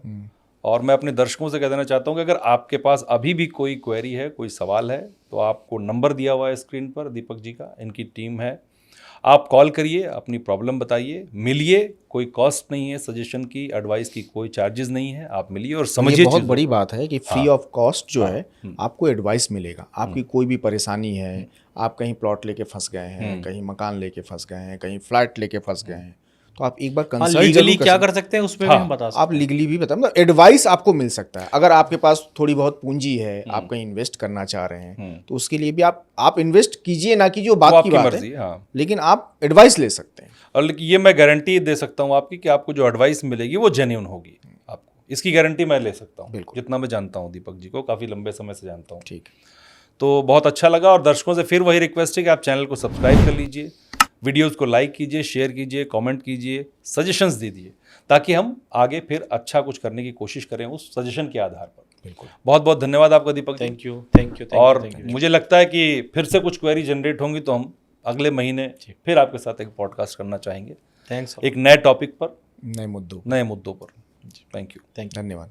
Speaker 1: और मैं अपने दर्शकों से कह देना चाहता हूँ कि अगर आपके पास अभी भी कोई क्वेरी है, कोई सवाल है, तो आपको नंबर दिया हुआ है स्क्रीन पर दीपक जी का, इनकी टीम है, आप कॉल करिए, अपनी प्रॉब्लम बताइए, मिलिए, कोई कॉस्ट नहीं है, सजेशन की, एडवाइस की कोई चार्जेस नहीं है, आप मिलिए और समझिए।
Speaker 3: ये बहुत
Speaker 1: चीज़ों
Speaker 3: बड़ी
Speaker 1: को।
Speaker 3: बात है कि फ्री ऑफ कॉस्ट जो है आपको एडवाइस मिलेगा। आपकी कोई भी परेशानी है, आप कहीं प्लॉट लेके फंस गए हैं, कहीं मकान लेके फंस गए हैं, कहीं फ्लैट लेके फंस गए हैं, तो आप एक बार
Speaker 2: हाँ,
Speaker 3: कंसल्ट
Speaker 2: लीगली
Speaker 3: जरूर
Speaker 2: क्या कर सकते हैं उसमें भी हम बता सकते
Speaker 3: आप लीगली भी बताएं, मतलब एडवाइस आपको मिल सकता है। अगर आपके पास थोड़ी बहुत पूंजी है, आप कहीं इन्वेस्ट करना चाह रहे हैं, तो उसके लिए भी आप इन्वेस्ट कीजिए ना कीजिए, वो
Speaker 1: वो
Speaker 3: बात की
Speaker 1: आपकी
Speaker 3: बात
Speaker 1: मर्जी,
Speaker 3: है,
Speaker 1: हाँ।
Speaker 3: लेकिन आप एडवाइस ले सकते हैं।
Speaker 1: और लेकिन ये मैं गारंटी दे सकता हूँ आपकी कि आपको जो एडवाइस मिलेगी वो जेन्युइन होगी आपको, इसकी गारंटी मैं ले सकता हूँ।
Speaker 3: बिल्कुल।
Speaker 1: जितना मैं जानता हूँ दीपक जी को, काफ़ी लंबे समय से जानता हूँ।
Speaker 3: ठीक है।
Speaker 1: तो बहुत अच्छा लगा, और दर्शकों से फिर वही रिक्वेस्ट है कि आप चैनल को सब्सक्राइब कर लीजिए, वीडियोज़ को लाइक कीजिए, शेयर कीजिए, कमेंट कीजिए, सजेशंस दीजिए, ताकि हम आगे फिर अच्छा कुछ करने की कोशिश करें उस सजेशन के आधार पर।
Speaker 3: बिल्कुल।
Speaker 1: बहुत बहुत धन्यवाद आपका दीपक जी।
Speaker 2: Thank you.
Speaker 1: और मुझे लगता है कि फिर से कुछ क्वेरी जनरेट होंगी तो हम अगले महीने फिर आपके साथ एक पॉडकास्ट करना चाहेंगे,
Speaker 2: थैंक्स,
Speaker 1: एक नए टॉपिक पर,
Speaker 3: नए मुद्दों
Speaker 1: नए मुद्दों पर। Thank you.
Speaker 3: धन्यवाद।